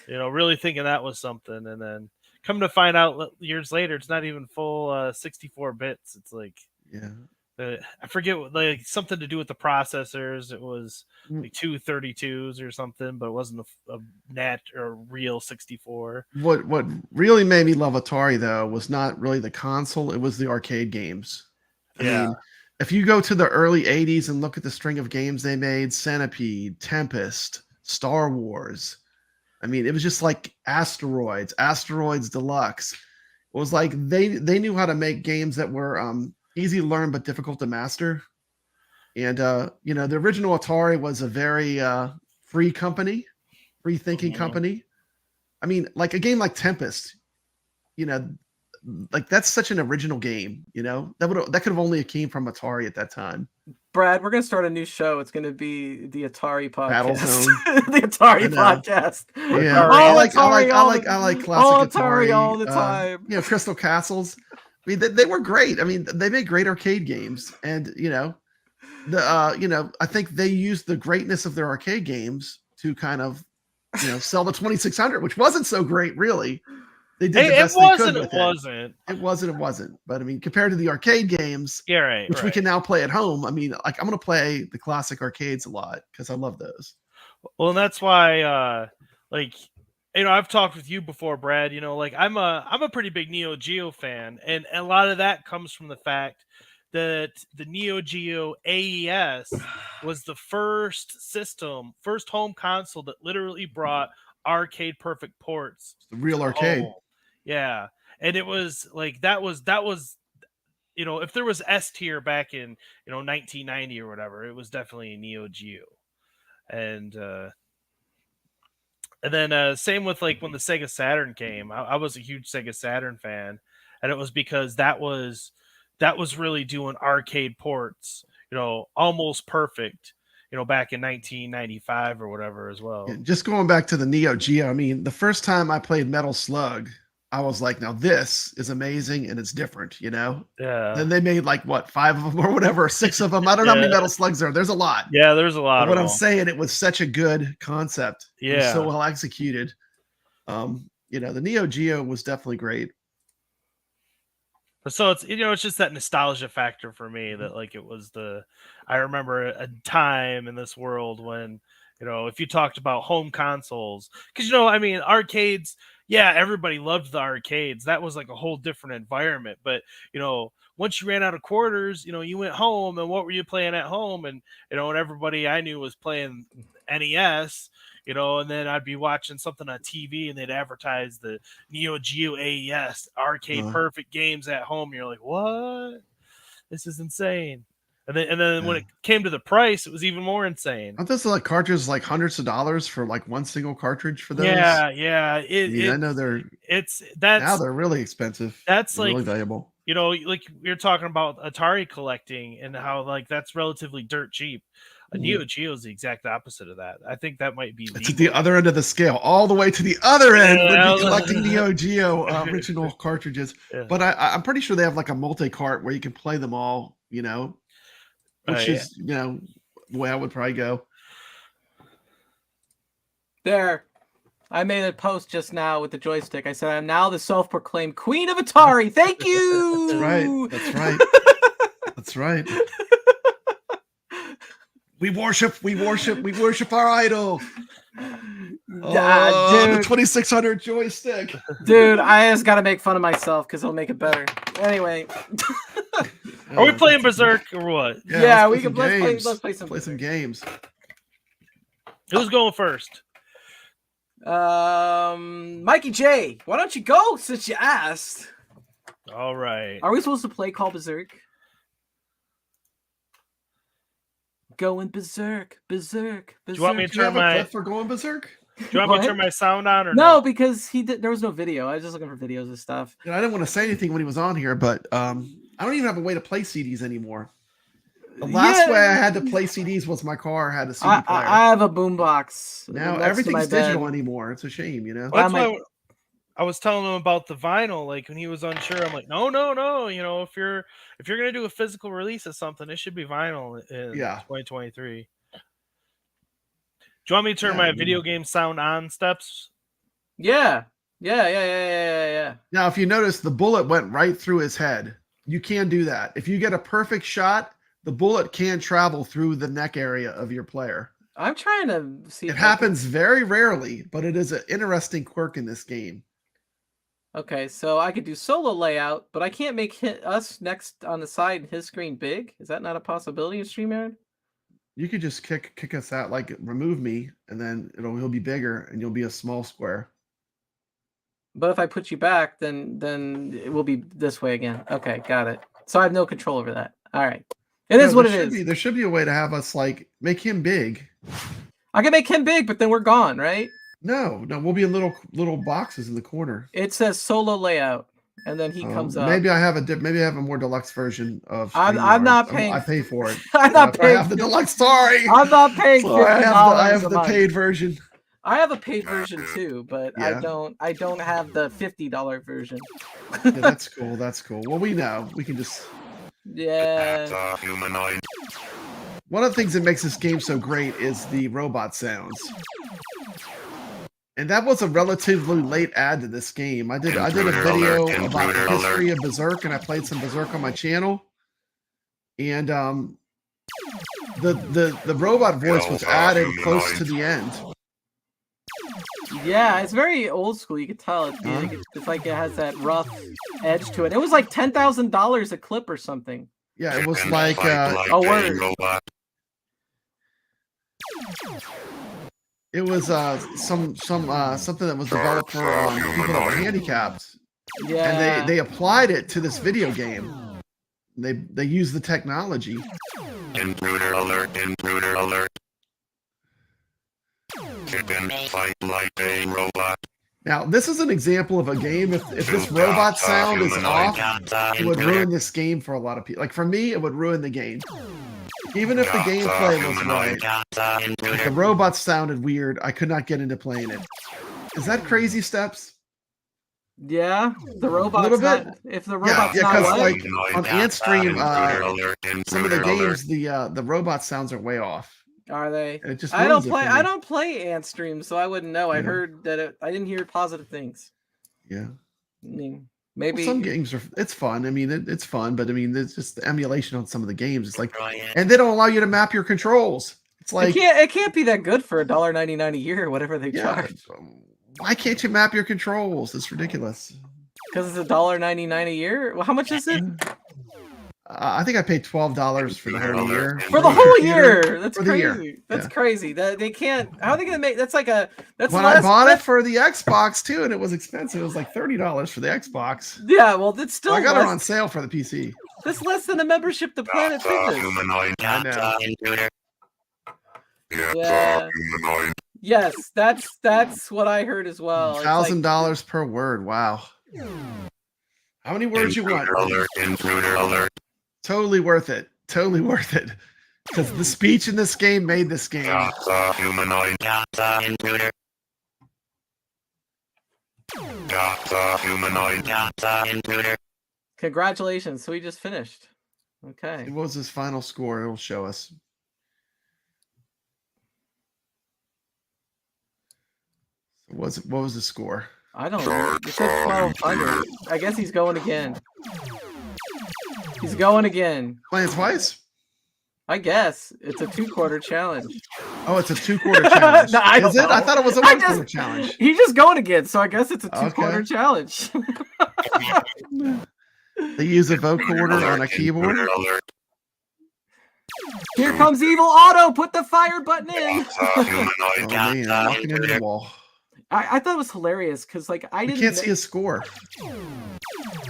And, really thinking that was something. And then come to find out years later, it's not even full 64 bits. It's like, yeah. I forget like something to do with the processors. It was like 232s or something, but it wasn't a net or real 64. What really made me love Atari though was not really the console; it was the arcade games. I mean, if you go to the early '80s and look at the string of games they made, Centipede, Tempest, Star Wars. I mean, it was just like Asteroids Deluxe. It was like they knew how to make games that were easy to learn but difficult to master. And the original Atari was a very free thinking company. I mean, like a game like Tempest, like that's such an original game. That could have only came from Atari at that time. Brad, we're gonna start a new show. It's gonna be the Atari podcast. Battlezone. The Atari podcast. Yeah, All I Atari, like classic all Atari all the time. Crystal Castles. I mean, they were great. I mean, they made great arcade games, and I think they used the greatness of their arcade games to kind of, sell the 2600, which wasn't so great, really. They did the best they could with it. It wasn't. But I mean, compared to the arcade games, which we can now play at home. I mean, like I'm gonna play the classic arcades a lot because I love those. Well, and that's why, I've talked with you before, Brad. I'm a pretty big Neo Geo fan, and a lot of that comes from the fact that the Neo Geo AES was the first home console that literally brought arcade perfect ports. The real arcade. Home. Yeah. And it was like that was if there was S tier back in 1990 or whatever, it was definitely Neo Geo. And then same with like when the Sega Saturn came. I was a huge Sega Saturn fan, and it was because that was really doing arcade ports, almost perfect, back in 1995 or whatever as well. Yeah, just going back to the Neo Geo, I mean, the first time I played Metal Slug, I was like, now this is amazing and it's different, Yeah. Then they made like what, 5 of them or whatever, 6 of them. I don't know how many Metal Slugs there are. There's a lot. Yeah, there's a lot. But what I'm saying, it was such a good concept. Yeah. It was so well executed. The Neo Geo was definitely great. So it's it's just that nostalgia factor for me that like it was I remember a time in this world when if you talked about home consoles, because arcades, everybody loved the arcades. That was like a whole different environment. But once you ran out of quarters, you went home, and what were you playing at home? And and everybody I knew was playing NES. And then I'd be watching something on TV and they'd advertise the Neo Geo AES arcade perfect games at home. And you're like, what? This is insane. And then when it came to the price, it was even more insane. Aren't those like cartridges like hundreds of dollars for like one single cartridge for those? Yeah. I know now they're really expensive. That's really like valuable. Like you're talking about Atari collecting and how like that's relatively dirt cheap. Neo Geo is the exact opposite of that. I think that might be it's at the other end of the scale, all the way to the other end. Would be collecting Neo Geo original cartridges. Yeah. But I'm pretty sure they have like a multi-cart where you can play them all. Which is the way I would probably go. There, I made a post just now with the joystick. I said, I'm now the self-proclaimed queen of Atari. Thank you. That's right. That's right. We worship our idol. The 2600 joystick. Dude, I just got to make fun of myself because it'll make it better. Anyway. Are we playing Bezerk or what? Yeah, we can let's play some games. Who's going first? Mikey J, why don't you go since you asked? All right. Are we supposed to play Call Bezerk? Going berserk, berserk, berserk. Do you want me to Do you have turn a my? clip for Goin Bezerk? Do you want me to What? turn my sound on or No, because there was no video. I was just looking for videos and stuff. You know, I didn't want to say anything when he was on here, but I don't even have a way to play CDs anymore. The last way I had to play CDs was my car had a CD player. I have a boombox. Now next to everything's my digital bed. anymore. It's a shame, you know. That's why I was telling him about the vinyl. Like when he was unsure, I'm like, no. You know, if you're gonna do a physical release of something, it should be vinyl in 2023. Do you want me to turn my video game sound on, Steps? Yeah. Now, if you notice, the bullet went right through his head. You can do that. If you get a perfect shot, the bullet can travel through the neck area of your player. I'm trying to see. It happens very rarely, but it is an interesting quirk in this game. Okay, so I could do solo layout, but I can't make us next on the side and his screen big. Is that not a possibility in StreamYard? You could just kick us out, like remove me, and then he'll be bigger, and you'll be a small square. But if I put you back, then it will be this way again. Okay, got it. So I have no control over that. All right. It is what it is. There should be a way to have us like make him big. I can make him big, but then we're gone, right? No, we'll be in little boxes in the corner. It says solo layout, and then he comes up. Maybe I have a more deluxe version of. I'm not paying. I pay for it. I'm not paying. I have the deluxe. Sorry, I'm not paying. Sorry, I have the paid version. I have a paid version too, but I don't have the $50 version. Yeah, that's cool. That's cool. Well, we know. We can just. Yeah. That's a humanoid. One of the things that makes this game so great is the robot sounds. And that was a relatively late add to this game. I did a video about the history of Bezerk, and I played some Bezerk on my channel. And the robot voice was added close to the end. Yeah, it's very old school. You can tell it's like it has that rough edge to it. It was like $10,000 a clip or something. Yeah, it was like a word. It was something that was developed for people that were handicapped. Yeah. And they applied it to this video game. They used the technology. Intruder alert, intruder alert. Chicken fight like a robot. Now, this is an example of a game. If this robot sound is off, it would ruin this game for a lot of people. Like for me, it would ruin the game. Even if the gameplay was right, if the robots sounded weird, I could not get into playing it. Is that crazy, Steps? Yeah, the robot's a little bit. If the robot's not what? Like on Antstream, some of the games, the robot sounds are way off. Are they? It just I don't play Antstream, so I wouldn't know. I heard that I didn't hear positive things. Yeah. I mean, maybe some games it's fun. I mean, it's fun, but I mean, it's just the emulation on some of the games. It's like, and they don't allow you to map your controls. It's like it can't be that good for $1.99 a year or whatever they charge. Why can't you map your controls? It's ridiculous. Because it's $1.99 a year. Well, how much is it? I think I paid $12 for the whole year. For the whole year? That's crazy. Year. That's crazy. That they can't. How are they gonna make? That's like a. That's when I bought it for the Xbox too, and it was expensive. It was like $30 for the Xbox. Yeah, well, that's still. I got it on sale for the PC. That's less than a membership to Planet Fitness. I know. Yeah. Yes, that's what I heard as well. $1,000 per word. Wow. How many words you want? Intruder alert. Totally worth it. Totally worth it. Because the speech in this game made this game. Humanoid. Intruder. Humanoid. Intruder. Congratulations. So we just finished. Okay. What was his final score? It'll show us. What was the score? I don't know. It said 1,200. I guess he's going again. He's going again. Playing twice? I guess. It's a 2-quarter challenge. Oh, it's a 2-quarter challenge. No, I don't know. I thought it was a 1-quarter challenge. He's just going again, so I guess it's a 2-quarter challenge. They use a vocoder on a keyboard. Here comes Evil Auto. Put the fire button in. Oh, man, walking into the wall. I thought it was hilarious because like I didn't. You can't see a score.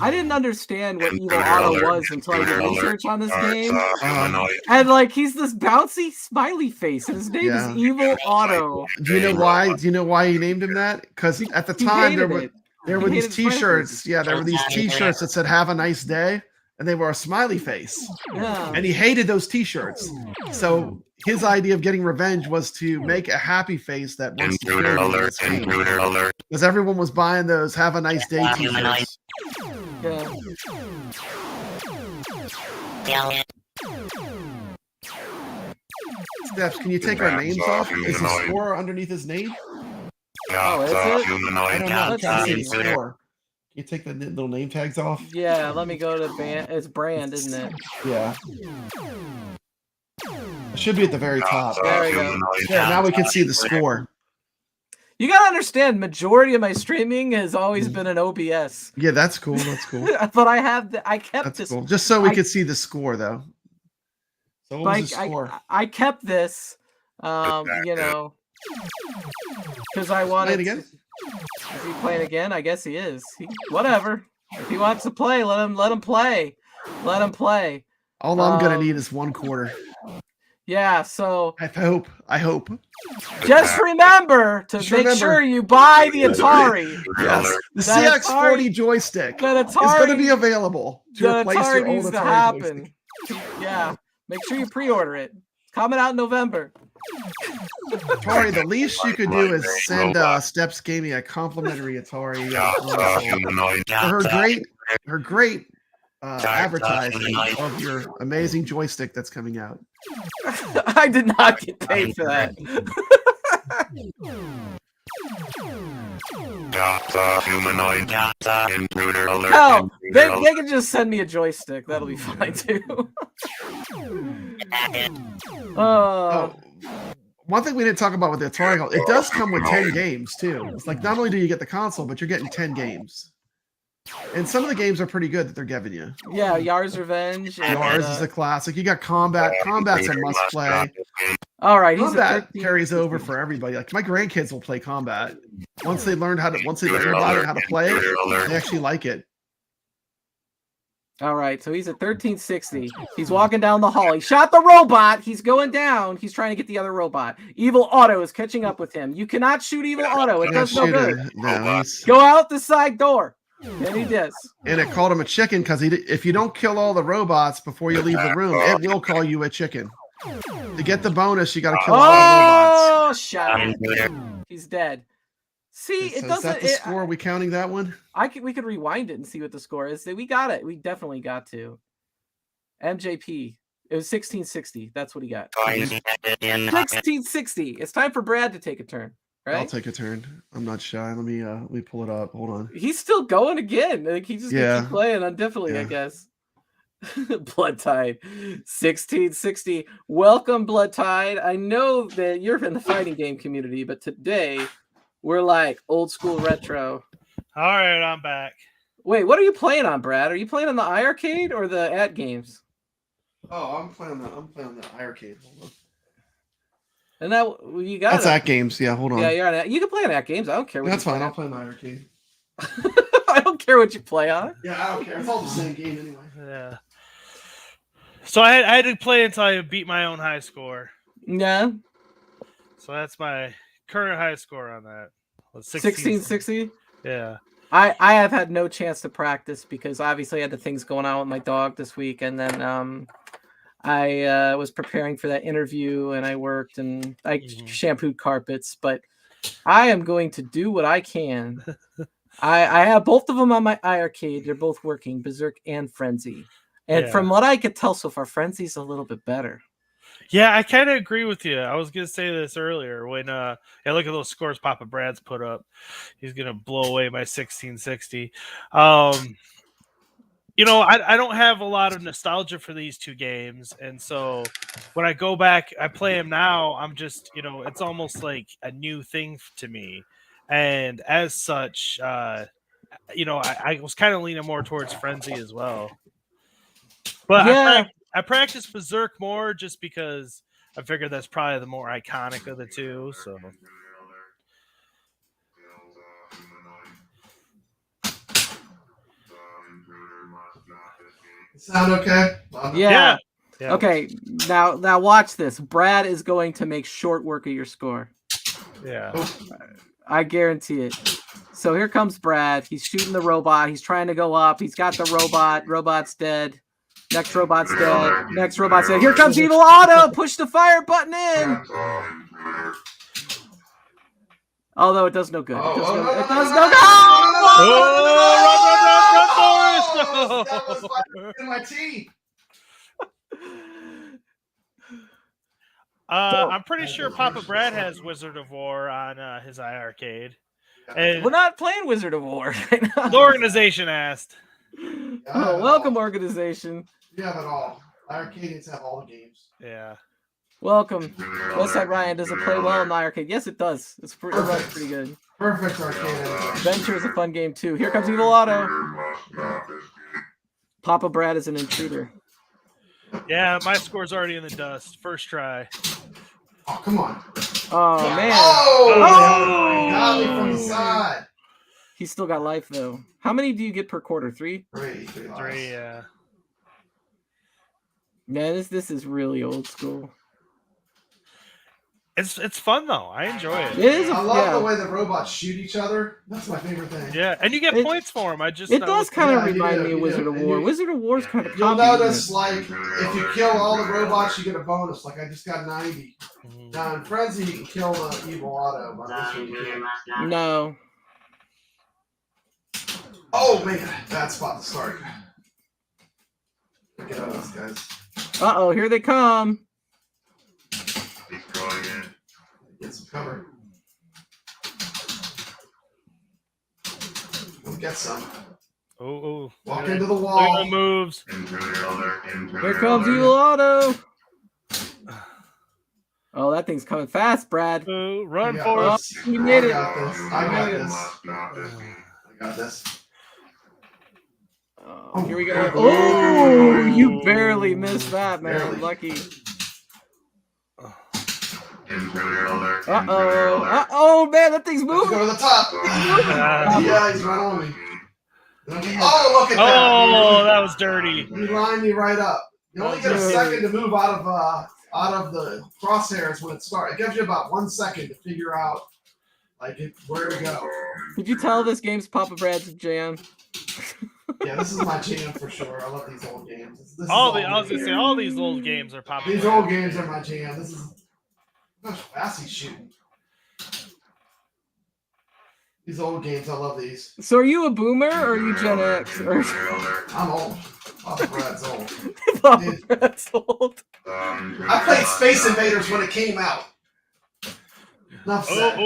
I didn't understand what Evil Otto was until I did research on this game. Humanoid. And like he's this bouncy smiley face, and his name Yeah. is Evil Otto. Do you know why? Do you know why he named him that? Because at the He time there hated were it. He these hated smiley T-shirts. faces. Yeah, there were these T-shirts that said "Have a nice day," and they were a smiley face. Yeah. And he hated those T-shirts. So his idea of getting revenge was to make a happy face that was Intruder alert. Intruder alert. because everyone was buying those "Have a nice day" T-shirts. Yeah. Steps, can you take our names off? Is the score underneath his name? Oh, is it? I Humanoid. don't know. Let's Can you see. see the score? Can you take the little name tags off? Yeah, let me go to band. It's brand, isn't it? Yeah. It should be at the very top. There we go. Yeah, now we can see the score. You gotta understand, majority of my streaming has always been an OBS. Yeah, that's cool. That's cool. But I have I kept That's this. cool. Just so we I- could see the score, though. So what was the score? I kept this, you know, because I Play wanted. it again? Is he playing again? I guess he is. Whatever. If he wants to play, let him play. Let him play. All I'm gonna need is 1 quarter. Yeah. So I hope. just remember to Just make remember. sure you buy the Atari. Yes, the That CX40 joystick That is going to Atari. be available to The replace your Atari old needs to Atari happen. joystick. Yeah. Make sure you pre-order it. It's coming out in November. Atari, the least you could do is send Steps Gaming a complimentary Atari console Humanoid. for her great advertising of your amazing joystick that's coming out. I did not get paid for that. Humanoid. Intruder alert. Hell, they Intruder alert. can just send me a joystick. That'll be fine too. Oh, one thing we didn't talk about with the Atari, it does come with 10 games too. It's like not only do you get the console, but you're getting 10 games. And some of the games are pretty good that they're giving you. Yeah, Yar's Revenge. and, Yours is a classic. You got Combat. Combat's a must play. all right, he's a Combat 13. carries over for everybody. Like my grandkids will play Combat once they learn about it and how to play it. They actually like it. All right, so he's at 1360. He's walking down the hall. He shot the robot. He's going down. He's trying to get the other robot. Evil Otto is catching up with him. You cannot shoot Evil Otto. It does no good. Go out the side door. And he does. And it called him a chicken because if you don't kill all the robots before you leave the room, it will call you a chicken. To get the bonus, you got to kill all the robots. Oh, shut up. He's dead. See, So it is doesn't. that the score? Are we counting that one? We could rewind it and see what the score is. We got it. We definitely got to. MJP. It was 1660. That's what he got. 1660. It's time for Brad to take a turn. Right? I'll take a turn. I'm not shy. Let me pull it up. Hold on. He's still going again. Like he's just gonna keep playing indefinitely, Yeah. I guess. Blood Tide 1660. Welcome, Blood Tide. I know that you're in the fighting game community, but today we're like old school retro. All right, I'm back. Wait, what are you playing on, Brad? Are you playing on the iArcade or the at games? Oh, I'm playing the iArcade. Hold on. And that you got That's it. at games. Yeah, hold on. Yeah, you're on that. You can play on at games. I don't care what That's you fine. play I'll play the iArcade. on. I don't care what you play on. Yeah, I don't care. It's all the same game anyway. Yeah. So I had to play until I beat my own high score. Yeah. So that's my current high score on that. 1660. Yeah. I have had no chance to practice because obviously I had the things going on with my dog this week, and then I was preparing for that interview, and I worked and I shampooed carpets. But I am going to do what I can. I have both of them on my iArcade. They're both working, Bezerk and Frenzy. And from what I could tell so far, Frenzy's a little bit better. Yeah, I kind of agree with you. I was going to say this earlier when look at those scores Papa Brad's put up. He's going to blow away my 1660. You know, I don't have a lot of nostalgia for these two games, and so when I go back, I play them now. I'm just, you know, it's almost like a new thing to me, and as such, you know, I was kind of leaning more towards Frenzy as well. But Yeah. I practice Berserk more just because I figured that's probably the more iconic of the two. So. Sound okay? Yeah. Yeah. Okay. Now watch this. Brad is going to make short work of your score. Yeah. I guarantee it. So here comes Brad. He's shooting the robot. He's trying to go up. He's got the robot. Robot's dead. Next robot's dead. Next robot's dead. Here comes Evil Otto. Push the fire button in. Although it does no good. It does no good. Oh, That was in my teeth. I'm pretty sure Papa Brad has Wizard of War on his iArcade. And We're not playing Wizard of War right now. the organization asked. Oh, welcome, organization. We have it all. Arcadians have all the games. Yeah. Welcome. Westside Ryan, does it play well in the arcade? Yes, it does. It's pretty, pretty good. Perfect arcade. Adventure is a fun game too. Here comes Evil Otto. Papa Brad is an intruder. Yeah, my score's already in the dust. First try. Oh, come on. Oh man. Oh! Got me from the side. He's still got life though. How many do you get per quarter? 3? 3 lives. Yeah. Man, this is really old school. It's fun though. I enjoy it. It is. I love the way the robots shoot each other. That's my favorite thing. Yeah, and you get points for them. It does kind of remind me of Wizard of War. Wizard of War is kind of. You'll notice, like, if you kill all the robots, you get a bonus. Like I just got 90. Now in Frenzy, you can kill the Evil Otto, but this one you can't. No. Oh man, bad spot to start. Get out of this, guys. Uh-oh, here they come. Get some cover. We'll get some. Oh. Walk into the Look at wall. the moves. Here comes Evil Otto. Oh, that thing's coming fast, Brad. Oh, run I for got it. this. You made I it. got this. I got this. I got this. Oh, here we go. Oh, you barely missed that, man. Barely. Lucky. Uh-oh, man, that thing's Let's moving. go to the top. Yeah, he's right on me. Oh, look at that. Oh, that was dirty. You lined me right up. You only get a second to move out of the crosshairs when it starts. It gives you about 1 second to figure out where to go. Did you tell this game's Papa Brad's jam? Yeah, this is my jam for sure. I love these old games. This is I was gonna say all these old games are popular. These old games are my jam. This is gosh, fast he's shooting. These old games, I love these. So are you a boomer or are you Gen X? Or... I'm old. Papa Brad's old. Papa Brad's old. I played Space Invaders when it came out. Enough said.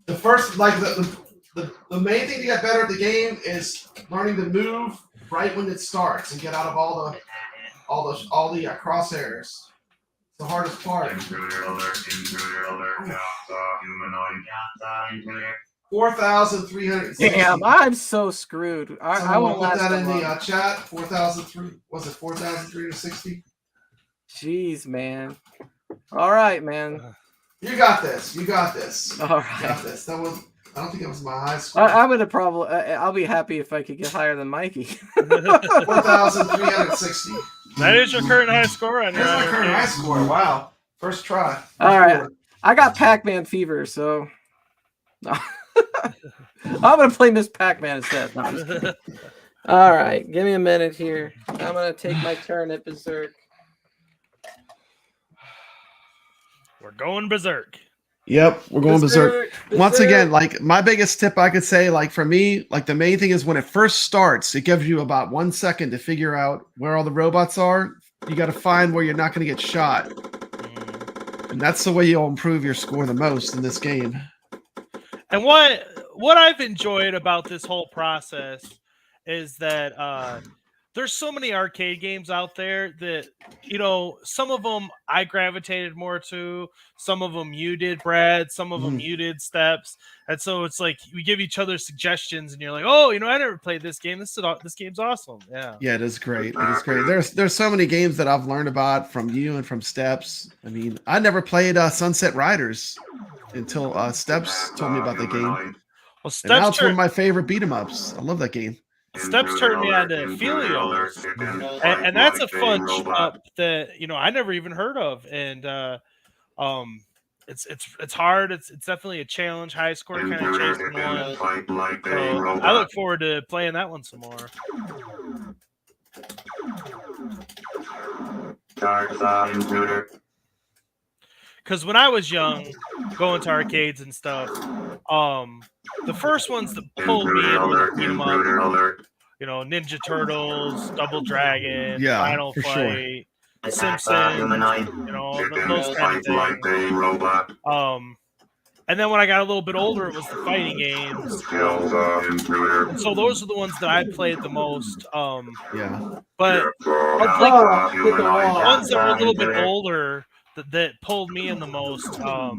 The first, the main thing to get better at the game is learning to move right when it starts and get out of all the crosshairs. It's the hardest part. 4,360. Damn, I'm so screwed. I won't put last that in long. the chat. 4,003. Was it 4,360? Jeez, man. All right, man. You got this. You got this. All You got right. this. That was. I don't think it was my high score. I'm gonna probably. I'll be happy if I could get higher than Mikey. 4,360. That is your current high score on your That's my current iArcade. high score. Wow. First try. All right. I got Pac-Man Fever, so I'm gonna play Miss Pac-Man instead. No, I'm just kidding. All right, give me a minute here. I'm gonna take my turn at Berserk. We're going berserk. Yep, we're going berserk. Once again, like my biggest tip I could say, like for me, like the main thing is when it first starts, it gives you about 1 second to figure out where all the robots are. You got to find where you're not going to get shot. And that's the way you'll improve your score the most in this game. And what I've enjoyed about this whole process is that there's so many arcade games out there that, you know, some of them I gravitated more to, some of them you did, Brad, some of them you did, Steps. And so it's like we give each other suggestions and you're like, oh, you know, I never played this game. This game's awesome. Yeah. Yeah, it is great. It is great. There's so many games that I've learned about from you and from Steps. I mean, I never played Sunset Riders until Steps told me about the game. Well, And now Steps it's one of my favorite beat 'em ups. I love that game. Steps turned me on to Felios, and that's a fun shmup that I never even heard of, and it's hard. It's definitely a challenge, high score kind of chasing one. So I look forward to playing that one some more. Because when I was young, going to arcades and stuff, the first ones that pulled me in were the beat 'em up, Ninja Turtles, Double Dragon, Yeah, Final for Fight, Simpsons, those kind of things. And then when I got a little bit older, it was the fighting games. And so those are the ones that I played the most. Yeah. But ones that were a little bit older that pulled me in the most. I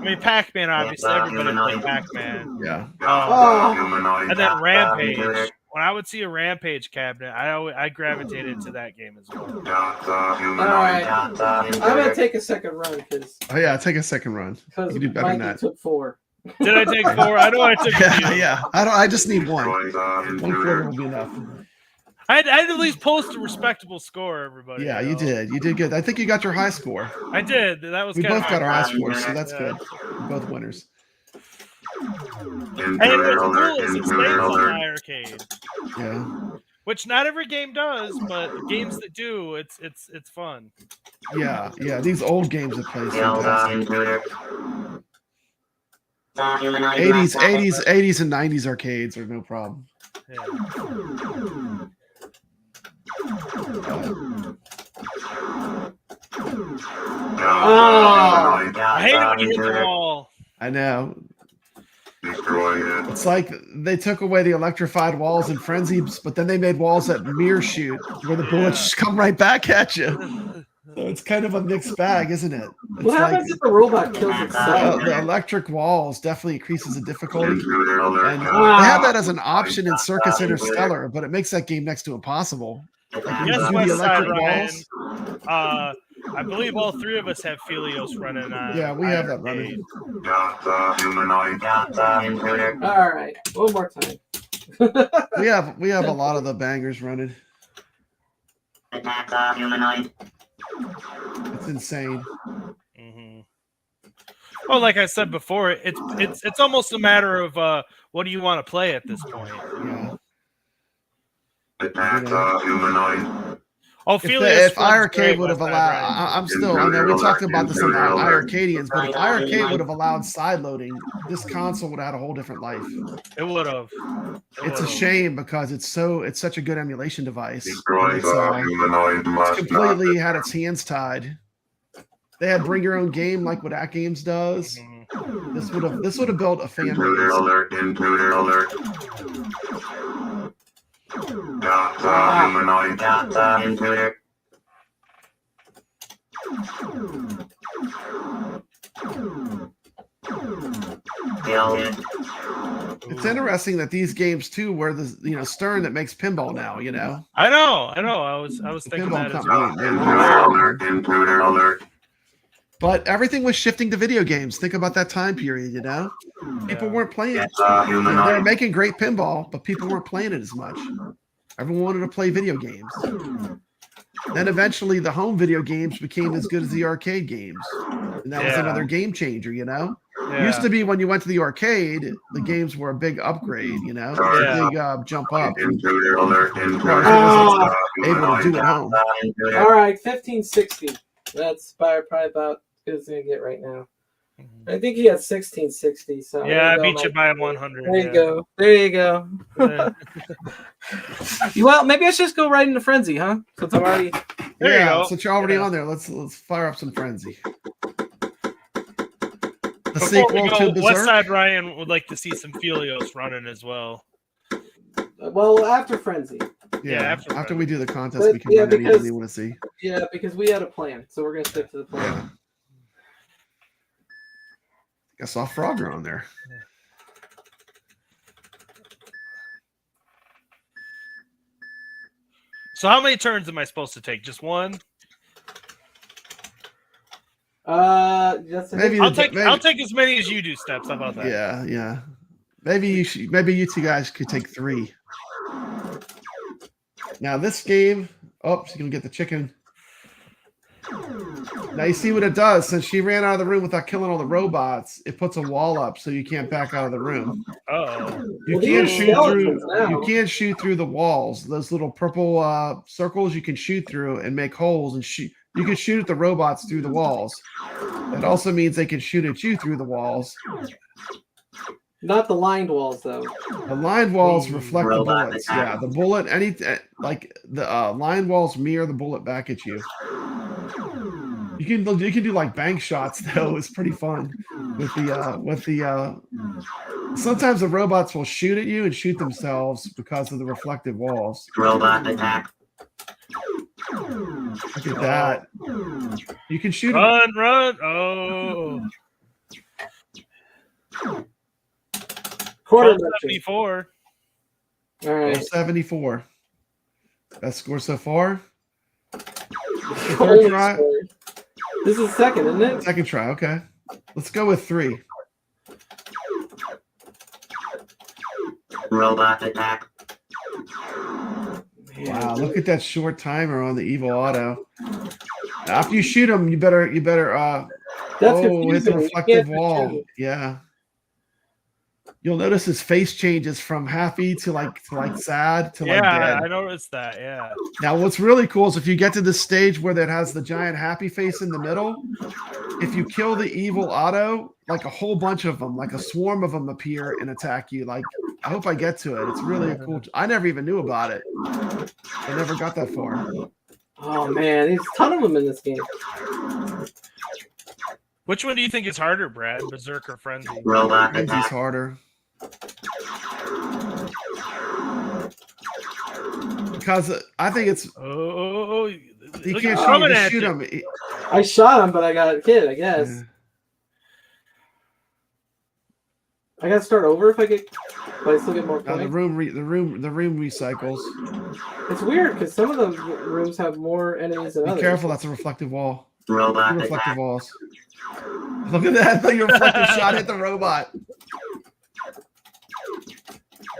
mean, Pac-Man, obviously, everybody played Pac-Man. Yeah. And then Rampage. When I would see a Rampage cabinet, I gravitated to that game as well. All right, I'm gonna take a second run because. Oh yeah, take a second run. You can do better than that. Took 4. Did I take 4? I know I took a few. Yeah. I just need 1. 1 quarter will be enough. I'd at least post a respectable score, everybody. Yeah, you did. You did good. I think you got your high score. I did. That was. We kind both of got our high scores, so that's good. We're both winners. And what's cool is it stays on my arcade. Yeah. Which not every game does, but the games that do, it's fun. Yeah. These old games that play fantastic. 80s and 90s arcades are no problem. Yeah. I hate it when you hit the wall. I know. It's like they took away the electrified walls in Frenzy, but then they made walls that mirror shoot, where the bullets just come right back at you. So it's kind of a mixed bag, isn't it? It's What happens if the robot kills itself? The electric walls definitely increases the difficulty. And they have that as an option in Circus Interstellar, but it makes that game next to impossible. Like when you Yes, do the West Side electric Ryan. walls. I believe all 3 of us have Felios running on. Yeah, we have that running. All right, one more time. We have a lot of the bangers running. It's insane. Mm-hmm. Well, like I said before, it's almost a matter of what do you want to play at this point? Yeah. Oh, if iArcade would have allowed, I'm still, I know we talked about this on iArcadians, but if iArcade would have allowed side loading, this console would have had a whole different life. It would have. It's a shame because it's such a good emulation device. It's completely had its hands tied. They had bring your own game like what At Games does. Mm-hmm. This would have built a fan base. Intruder alert! Intruder. It's interesting that these games too, where the Stern that makes pinball now. I know. I was thinking that as well. Intruder alert! But everything was shifting to video games. Think about that time period. People weren't playing it. They were making great pinball, but people weren't playing it as much. Everyone wanted to play video games. Then eventually the home video games became as good as the arcade games. And that was another game changer, It used to be when you went to the arcade, the games were a big upgrade, a big jump up. Intruder alert! Able to do at home. All right, 1560. That's probably about as good as I get right now. I think he had 1660. So yeah, I beat you by 100. There you go. There you go. Well, maybe I should just go right into Frenzy, huh? Since I'm already. There you go. Since you're already on there, let's fire up some Frenzy. The Before sequel we go, to Bezerk. West Side Ryan would like to see some Felios running as well. Well, after Frenzy. Yeah, after after we do the contest, we can run anything you want to see. Yeah, because we had a plan, so we're gonna stick to the plan. I saw Frogger on there. So how many turns am I supposed to take? Just one? Maybe I'll take as many as you do, Steps. How about that? Yeah. Maybe you two guys could take 3. Now this game, oh, she's gonna get the chicken. Now you see what it does. Since she ran out of the room without killing all the robots, it puts a wall up so you can't back out of the room. Oh, You can't shoot through. You can't shoot through the walls. Those little purple circles you can shoot through and make holes and shoot. You can shoot at the robots through the walls. That also means they can shoot at you through the walls. Not the lined walls, though. The lined walls reflect the bullets. Yeah, the bullet. Like the lined walls mirror the bullet back at you. You can do like bank shots though. It's pretty fun with the. Sometimes the robots will shoot at you and shoot themselves because of the reflective walls. Robot attack. Look at that. You can shoot. run! Oh, Quarter 74. All right. 74. Best score so far. Holy try. story. This is second, isn't it? Second try. Okay. Let's go with 3. Robot attack. Wow, look at that short timer on the Evil Auto. After you shoot him, you better That's hit the confusing. You reflective can't wall. shoot. Yeah. You'll notice his face changes from happy to like sad to like Yeah, dead. I noticed that. Yeah. Now, what's really cool is if you get to the stage where it has the giant happy face in the middle, if you kill the Evil Auto, like a whole bunch of them, like a swarm of them appear and attack you. Like, I hope I get to it. It's really a cool. I never even knew about it. I never got that far. Oh man, there's a ton of them in this game. Which one do you think is harder, Brad? Bezerk or Frenzy? Robot Frenzy's attack. harder. Because I think it's Oh, you look can't at coming shoot, at shoot you. him. I shot him, but I got hit, I guess. Yeah. I gotta start over if I still get more Now the points. room recycles. It's weird because some of the rooms have more enemies than Be others. careful, that's a reflective wall. Two Robot reflective attack. walls. Look at that! Your reflective shot hit the robot.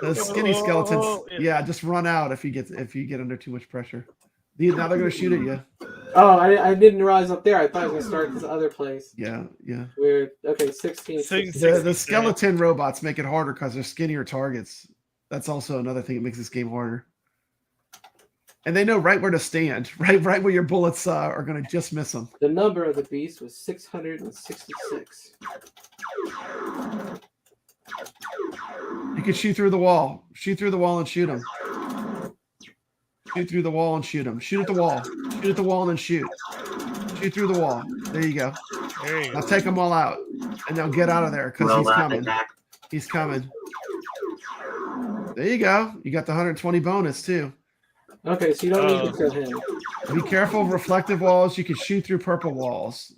The skinny skeletons. Oh, Yeah, just run out if you get under too much pressure. Now they're gonna shoot at you. Oh, I didn't realize up there. I thought I was gonna start this other place. Yeah. Weird. Okay, 16. Six- The skeleton robots make it harder because they're skinnier targets. That's also another thing that makes this game harder. And they know right where to stand, right where your bullets are going to just miss them. The number of the beast was 666. You can shoot through the wall. Shoot through the wall and shoot them. Shoot through the wall and shoot them. Shoot at the wall. Shoot at the wall and then shoot. Shoot through the wall. There you go. There you Now go. take them all out. And now get out of there because he's Robot coming. attack. He's coming. There you go. You got the 120 bonus too. Okay, so you don't need to kill him. Be careful of reflective walls. You can shoot through purple walls.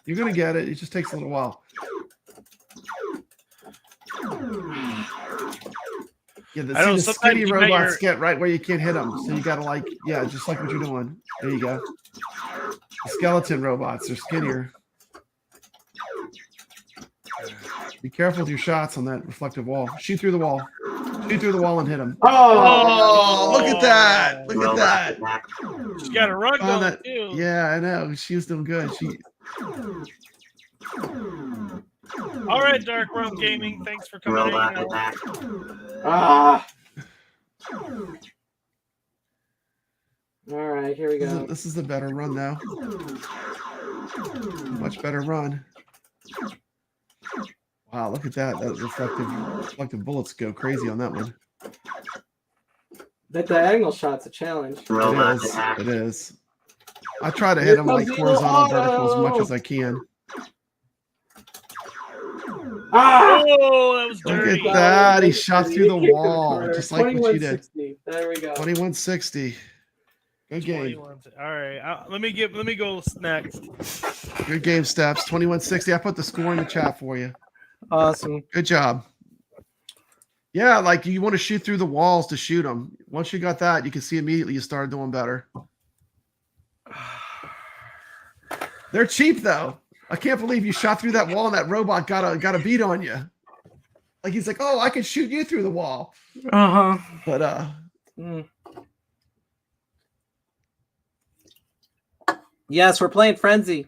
You're going to get it. It just takes a little while. Yeah, I know, the sometimes skinny you got robots get right where you can't hit them. So you got to just like what you're doing. There you go. The skeleton robots are skinnier. Be careful with your shots on that reflective wall. Shoot through the wall. Shoot through the wall and hit him. Oh, Look at that. Look at Robot that. attack. She's got a run Oh, going too. yeah, I know. She was doing good. All right, Dark Realm Gaming. Thanks for coming Robot in. attack. Ah. All right, here we go. This is the better run now. Much better run. Wow, look at that. That reflective bullets go crazy on that one. That diagonal shot's a challenge. Robot It is. attack. It is. I try to hit them like comes horizontal the vertical as much auto. as I can. Ah! Oh, that was Look dirty. at that. He shot through the wall, just like what you did. 2160. There we go. 2160. Good game. 21. All right, let me go next. Good game, Steps. 2160. I put the score in the chat for you. Awesome. Good job. Yeah, like you want to shoot through the walls to shoot them. Once you got that, you can see immediately you started doing better. They're cheap though. I can't believe you shot through that wall and that robot got a beat on you. Like he's like, oh, I can shoot you through the wall. Uh-huh. But Yes, we're playing Frenzy.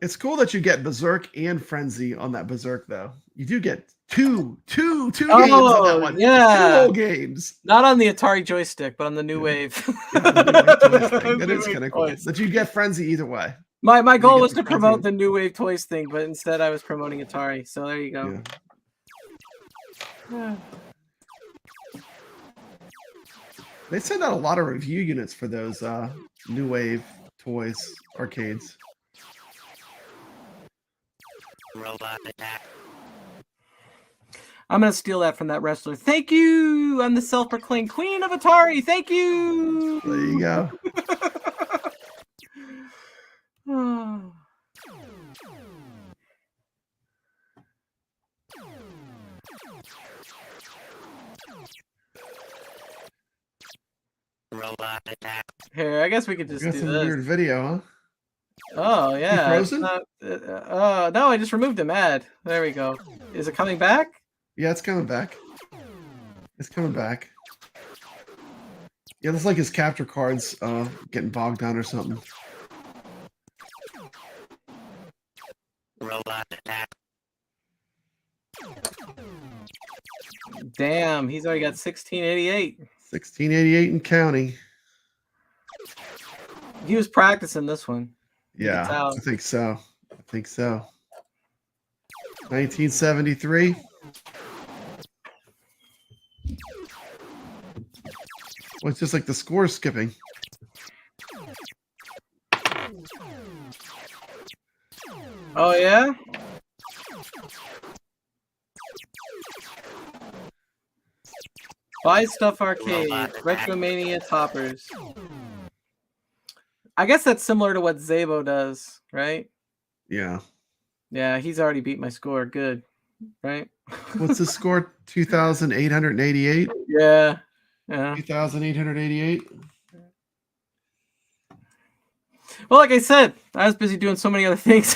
It's cool that you get Berserk and Frenzy on that Berserk, though. You do get two games on that one. Yeah. 2 whole games. Not on the Atari joystick, but on the New Wave. Yeah, the New Wave Toys thing. That New is Wave kind of cool. Toys. That you get Frenzy either way. My goal get was the to Frenzy. promote the New Wave Toys thing, but instead I was promoting Atari. So there you go. Yeah. They send out a lot of review units for those New Wave Toys arcades. Robot attack. I'm gonna steal that from that wrestler. Thank you. I'm the self-proclaimed queen of Atari. Thank you. There you go. Robot attack. Here, I guess we could just Got do some this. weird video, huh? Oh yeah. frozen? No, I just removed him. Ad. There we go. Is it coming back? Yeah, it's coming back. It's coming back. Yeah, looks like his capture cards getting bogged down or something. Robot attack. Damn, he's already got 1688. 1688 and counting. He was practicing this one. Yeah, tell. I think so. I think so. 1973. Well, it's just like the score skipping. Oh yeah. Buy Stuff Arcade, Retromania Toppers. I guess that's similar to what Zabo does, right? Yeah. Yeah, he's already beat my score. Good, right? What's the score? 2,888? Yeah. Yeah. 2,888? Well, like I said, I was busy doing so many other things.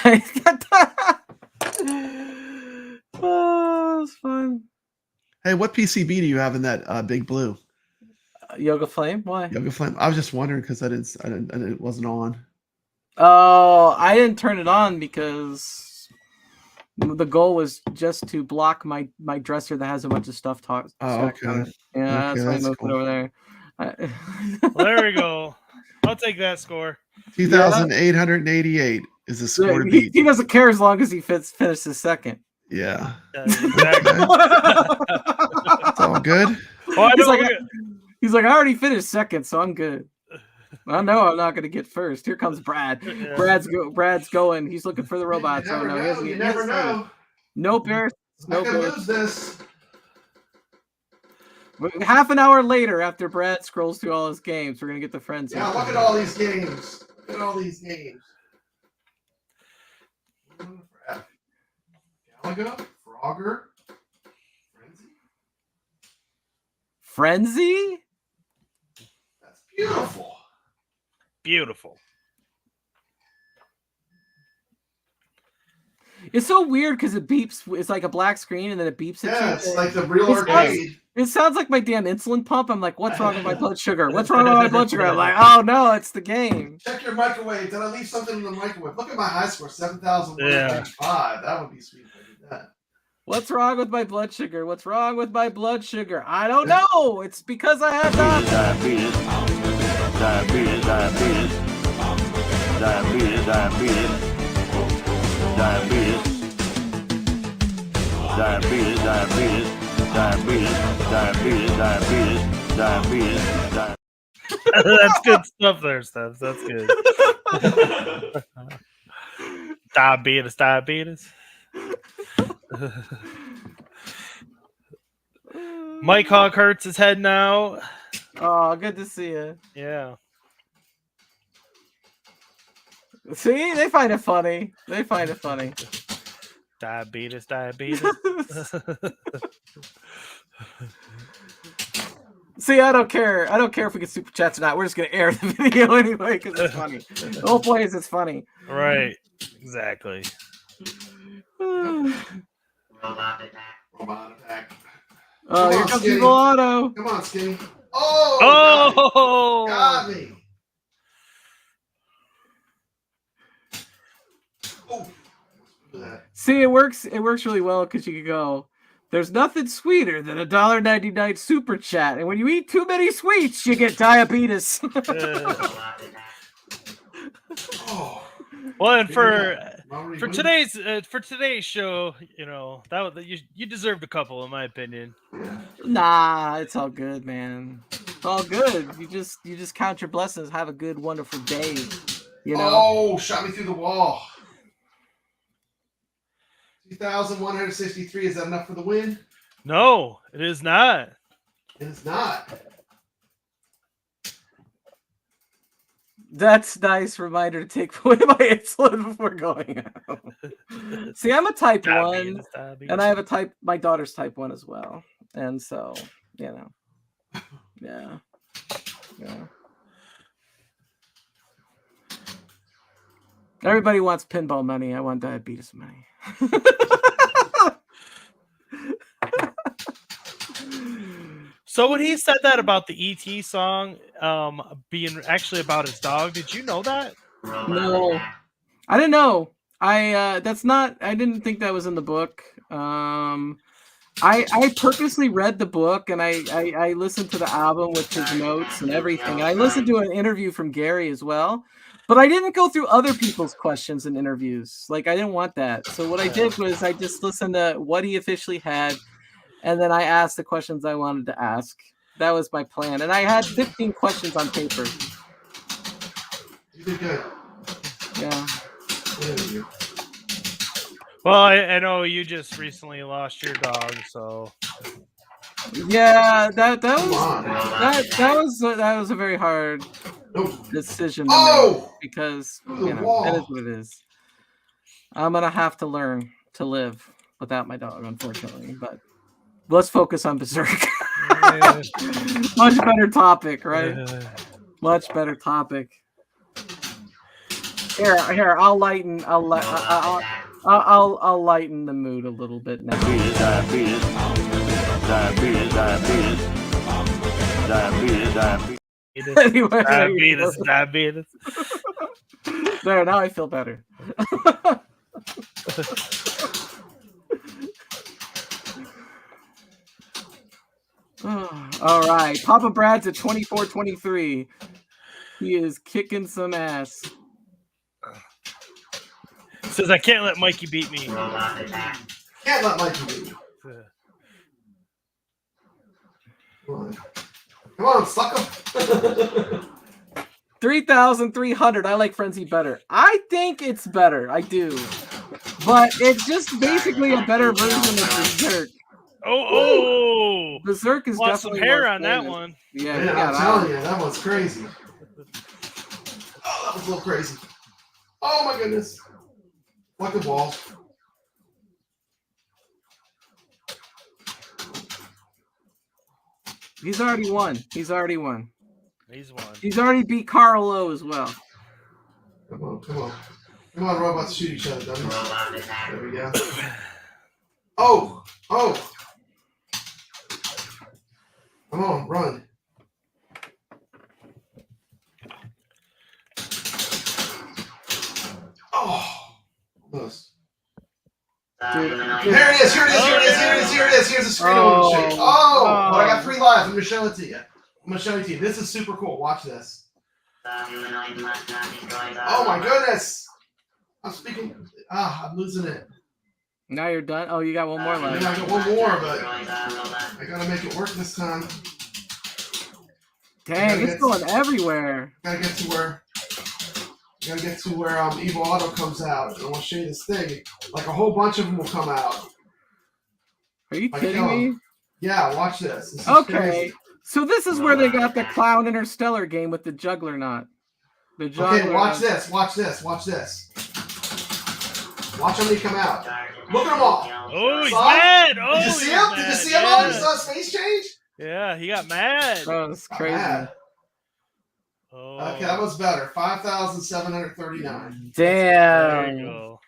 Oh, it's fun. Hey, what PCB do you have in that big blue? Yoga Flame? Why? Yoga Flame. I was just wondering because it wasn't on. Oh, I didn't turn it on because the goal was just to block my dresser that has a bunch of stuff. Oh, okay. Yeah, Okay, that's why I that's moved cool. it over there. Well, there we go. I'll take that score. 2,888 is the score to he beat. doesn't care as long as he finishes second. Yeah. Yeah, exactly. It's all good. Oh, I know. He's like, I already finished second, so I'm good. I know I'm not going to get first. Here comes Brad. Yeah. Brad's going. He's looking for the robots. Oh, no, he hasn't You he hasn't never started. know. No Bears. No I could Bears. lose this. Half an hour later, after Brad scrolls through all his games, we're going to get the Frenzy. Yeah, look at all these games. Look at all these games. Galaga, Frogger, Frenzy. Frenzy? That's beautiful. Beautiful. It's so weird because it beeps. It's like a black screen and then it beeps at Yeah, you. it's like the real It's arcade. It sounds like my damn insulin pump. I'm like, what's wrong with my blood sugar? What's wrong with my blood sugar? I'm like, oh no, it's the game. Check your microwave. Did I leave something in the microwave? Look at my high score, 7,105. That would be sweet if I did that. What's wrong with my blood sugar? What's wrong with my blood sugar? I don't know. It's because I have diabetes. Diabetes. That's good stuff there, Steph. That's good. Diabetes. Mike Hawk hurts his head now. Oh, good to see you. Yeah. See, they find it funny. They find it funny. Diabetes. See, I don't care. I don't care if we get super chats or not. We're just gonna air the video anyway because it's funny. The whole point is it's funny. Right. Exactly. Robot attack. Robot attack. Oh, Come here on, comes Skinny. Evil Auto. Come on, Skinny. Oh! Oh! Got me. Oh. See, it works. It works really well because you can go. There's nothing sweeter than $1.99 super chat, and when you eat too many sweets, you get diabetes. Oh. Well, and Robbery for win. today's show, you know that you deserved a couple, in my opinion. Nah, it's all good, man. It's all good. You just count your blessings. Have a good, wonderful day. You know. Oh, shot me through the wall. 2,163. Is that enough for the win? No, it is not. And it's not. That's nice reminder to take away my insulin before going out. See, I'm a type 1, and I have my daughter's type 1 as well. And so, you know, yeah. Everybody wants pinball money. I want diabetes money. So when he said that about the ET song being actually about his dog, did you know that? No, I didn't know. I didn't think that was in the book. I purposely read the book and I listened to the album with his notes and everything. And I listened to an interview from Gary as well, but I didn't go through other people's questions and interviews. Like I didn't want that. So what I did was I just listened to what he officially had, and then I asked the questions I wanted to ask. That was my plan, and I had 15 questions on paper. You did good. Yeah. Well, I know you just recently lost your dog, so Yeah, that was a very hard decision to make because you know it is what it is. I'm gonna have to learn to live without my dog, unfortunately. But let's focus on Bezerk. Much better topic, right? Much better topic. Here, I'll lighten the mood a little bit now. Anyway, diabetes. There, now I feel better. All right, Papa Brad's at 24-23. He is kicking some ass. Says I can't let Mikey beat me. Can't let Mikey beat you. Come on, suck him. 3,300. I like Frenzy better. I think it's better. I do. But it's just basically a better version of Bezerk. Oh! Bezerk is Lost some definitely hair more on that famous. one. Yeah, Man, I'm telling you, that one's crazy. Oh, that was a little crazy. Oh my goodness. Like a ball. He's already won. He's already won. He's won. He's already beat Carlo as well. Come on, come on. Come on, robots shoot each other, dummies. There we go. Oh! Oh! Come on, run. Oh! Almost. Dude, Here it is, here it is, here it is, here it is, here it is. Here's a screen I want to show you. Oh! But I got 3 live. I'm going to show it to you. I'm going to show it to you. This is super cool. Watch this. Oh my goodness! I'm speaking. I'm losing it. now you're done. Oh, you got one more I left. got one more, but I gotta make it work this time. Dang, it's going everywhere. Gotta get to where Evil Auto comes out, and I want to show you this thing. Like a whole bunch of them will come out. Are you Like, kidding me? Yeah, watch this. This is Okay. crazy. So this is where they got the Clown Interstellar game with the juggler knot. The juggler. Okay, watch this. Watch this. Watch this. Watch how many come out. Look at them all. Oh, he's Saw? mad. Oh, Did you see him? Did you see him all? You saw his face change? Yeah, he got mad. That was Not crazy. bad. Oh. Okay, that was better. 5,739. There you Damn. go.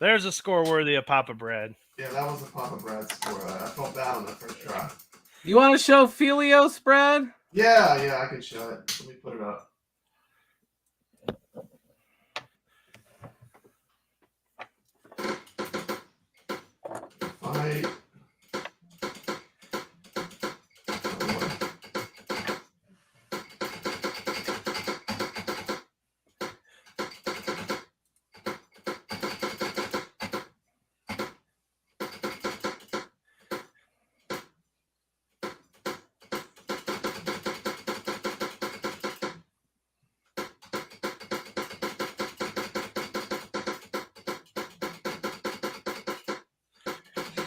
There's a score worthy of Papa Bread. Yeah, that was the Papa Bread score. I felt bad on that first try. You want to show Felios, Brad? Yeah, I can show it. Let me put it up. Fight.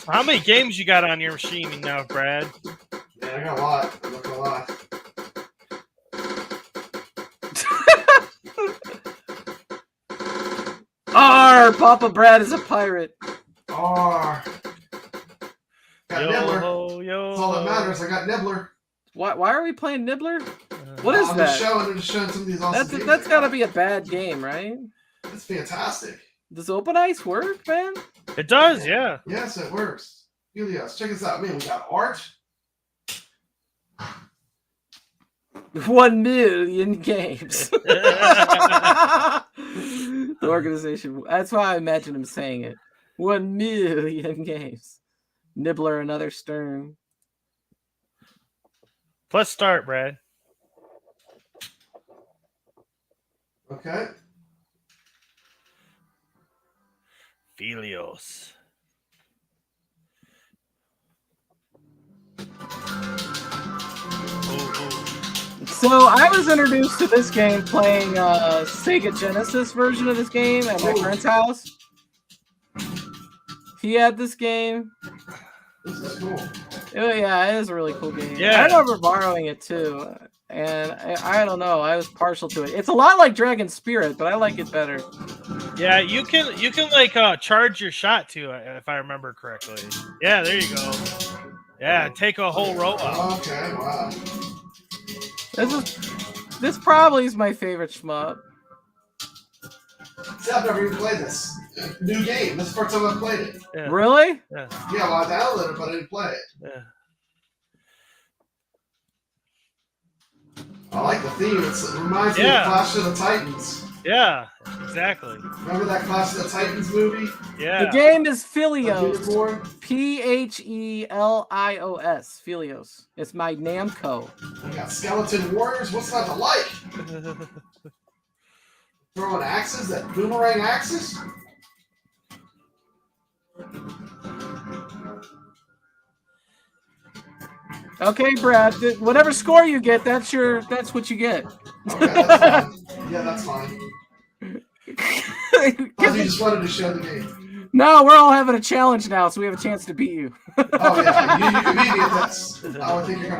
How many games you got on your machine now, Brad? Yeah, I got a lot. I'm not gonna lie. Papa Brad is a pirate. Got Nibbler. Yo. That's all that matters. I got Nibbler. Why are we playing Nibbler? What is I'm that? just showing some of these awesome games That's I got to got. be a bad game, right? It's fantastic. Does Open Ice work, man? It does, yeah. Yes, it works. Helios, check this out. Man, we got art. 1 million games. The organization. That's why I imagine him saying it. 1 million games. Nibbler, another Stern. Let's start, Brad. Okay. Felios. So I was introduced to this game playing Sega Genesis version of this game at my friend's house. He had this game. This is cool. Yeah, it is a really cool game. Yeah. I remember borrowing it too. And I don't know, I was partial to it. It's a lot like Dragon Spirit, but I like it better. Yeah, you can like charge your shot too, if I remember correctly. Yeah, there you go. Yeah, take a whole row up. Okay, wow. This probably is my favorite shmup. See, I've never even played this. New game. This is the first time I've played it. Yeah. Really? Yeah. Yeah, well, I downloaded it, but I didn't play it. Yeah. I like the theme. It reminds me of Clash of the Titans. Yeah, exactly. Remember that Clash of the Titans movie? Yeah. The game is Felios. Leaderboard? Phelios. Felios. It's my Namco. We got Skeleton Warriors. What's not to like? Throwing axes, that boomerang axes? Okay, Brad. Whatever score you get, that's what you get. Okay, that's fine. Yeah, that's fine. I just wanted to show the game. No, we're all having a challenge now, so we have a chance to beat you. Oh yeah, you can beat me at this. I would think you're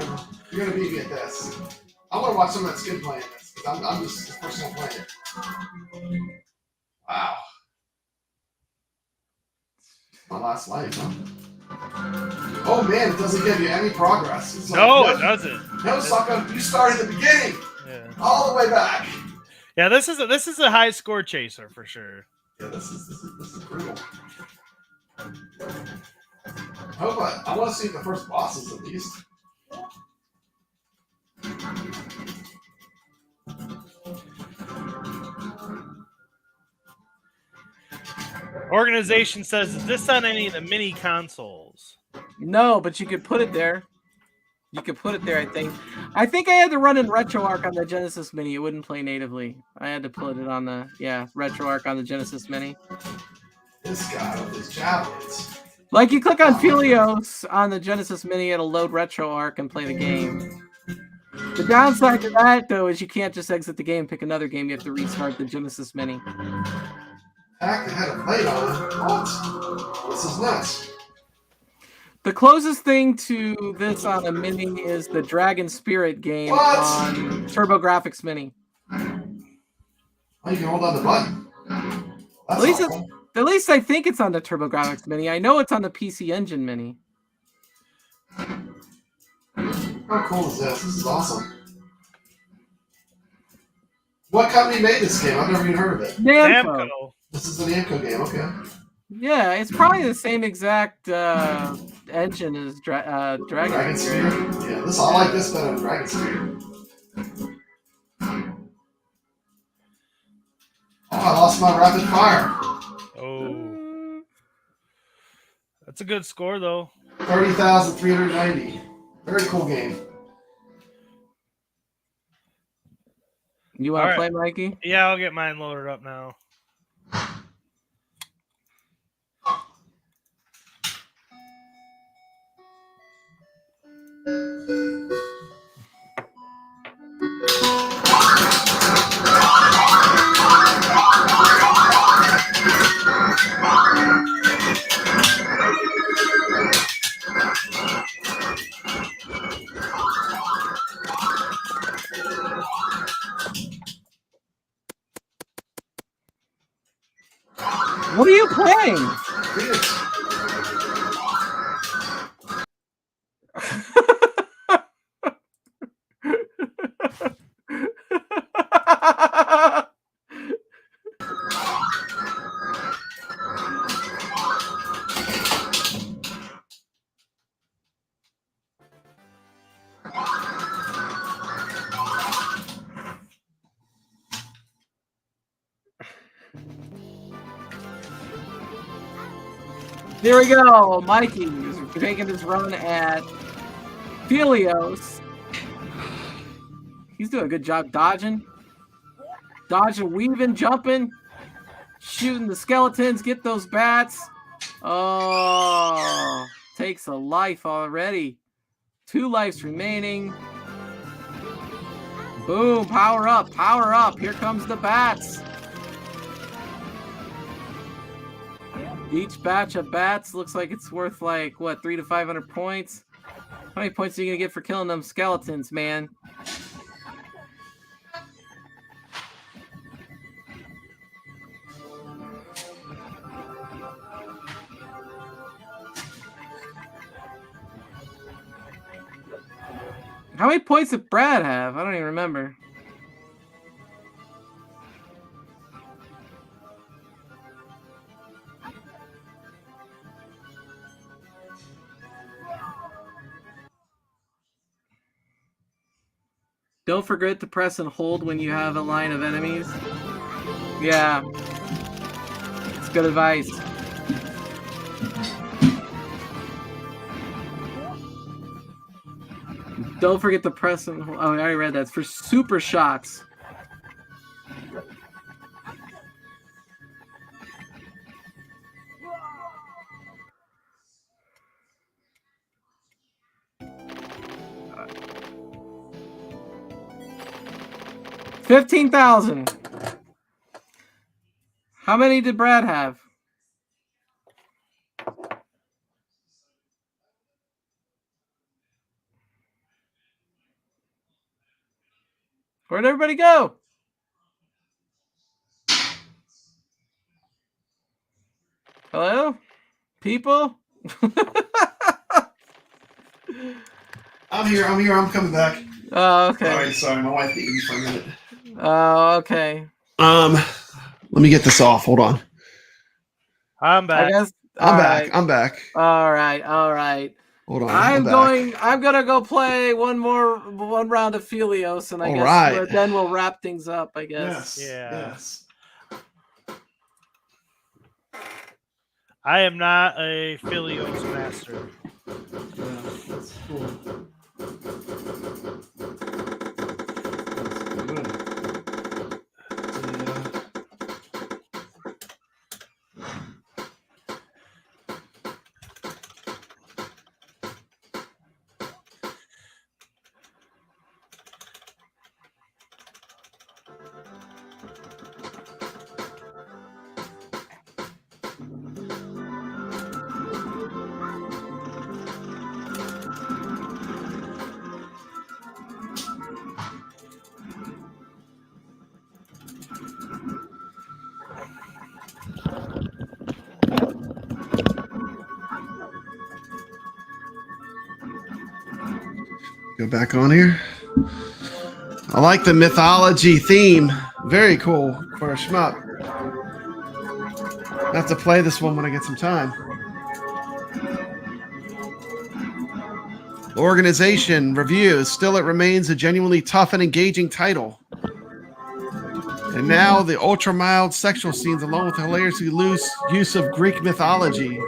gonna beat me at this. I want to watch someone that's good playing this because I'm just the first one playing it. Wow. My last life, huh? Oh man, it doesn't give you any progress. It's like, No, it doesn't. No, sucker, you start at the beginning, Yeah. all the way back. Yeah, this is a high score chaser for sure. Yeah, this is brutal. I want to see the first bosses at least. Organization says, is this on any of the mini consoles? No, but you could put it there. You could put it there, I think. I think I had to run in RetroArch on the Genesis Mini. It wouldn't play natively. I had to put it on the, RetroArch on the Genesis Mini. This guy with his javelins. Like, you click on Felios on the Genesis Mini, it'll load RetroArch and play the game. The downside to that, though, is you can't just exit the game and pick another game. You have to restart the Genesis Mini. Heck, they had a plate on it. What? This is nuts. The closest thing to this on a Mini is the Dragon Spirit game on TurboGrafx Mini. Oh, you can hold on the button. That's awesome. At least I think it's on the TurboGrafx Mini. I know it's on the PC Engine Mini. How cool is this? This is awesome. What company made this game? I've never even heard of it. Namco. This is the Namco game, okay. Yeah, it's probably the same exact engine as Dragon Dragon Spear. Spear. Yeah, I like this better than Dragon Spear. Oh, I lost my rapid fire. Oh, that's a good score though. 30,390. Very cool game. You want to All play, right. Mikey? Yeah, I'll get mine loaded up now. What are you playing? Here we go. Mikey is making his run at Helios. He's doing a good job dodging, weaving, jumping, shooting the skeletons. Get those bats. Oh, takes a life already. 2 lives remaining. Boom, power up, power up. Here comes the bats. Each batch of bats looks like it's worth like, what, 300 to 500 points? How many points are you going to get for killing them skeletons, man? How many points did Brad have? I don't even remember. Don't forget to press and hold when you have a line of enemies. Yeah. It's good advice. Don't forget to press and hold. Oh, I already read that. It's for super shots. $15,000. How many did Brad have? Where'd everybody go? Hello? People? I'm here. I'm coming back. Oh, okay. All right, sorry, my wife beat me for a minute. Oh, okay. Let me get this off. Hold on. I'm back. I guess I'm all back. right. I'm back. All right. Hold on. I'm gonna go play one round of Helios, and I All guess right. then we'll wrap things up, I guess. Yes. Yeah. Yes. I am not a Philios master. Yeah, that's cool. That's good. Yeah. Go back on here. I like the mythology theme. Very cool for a shmup. I have to play this one when I get some time. The organization reviews. Still, it remains a genuinely tough and engaging title. And now the ultra-mild sexual scenes, along with the hilariously loose use of Greek mythology.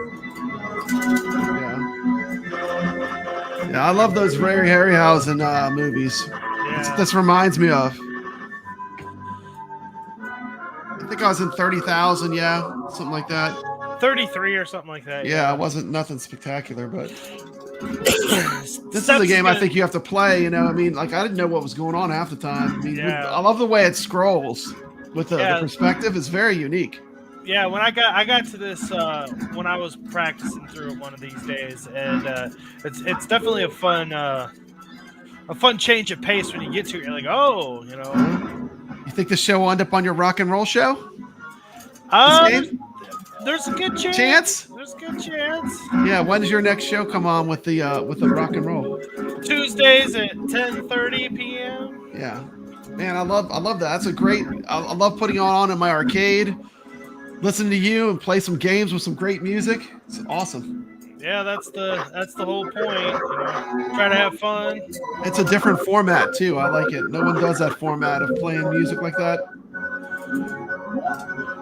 Yeah, I love those Ray Harryhausen movies. That's what this reminds me of. I think I was in 30,000, yeah, something like that. 33 or something like that. Yeah, it wasn't nothing spectacular, but this is a game I think you have to play. You know, I mean, like I didn't know what was going on half the time. I mean, I love the way it scrolls with the perspective. It's very unique. Yeah, when I got to this when I was practicing through it one of these days, and it's definitely a fun change of pace when you get to it. You're like, oh, you know. You think the show will end up on your rock and roll show? There's a good chance. There's a good chance. Yeah, when does your next show come on with the rock and roll? Tuesdays at 10:30 p.m. Yeah, man, I love that. That's a great. I love putting it on in my arcade, listen to you, and play some games with some great music. It's awesome. Yeah, that's the whole point. You know, try to have fun. It's a different format too. I like it. No one does that format of playing music like that.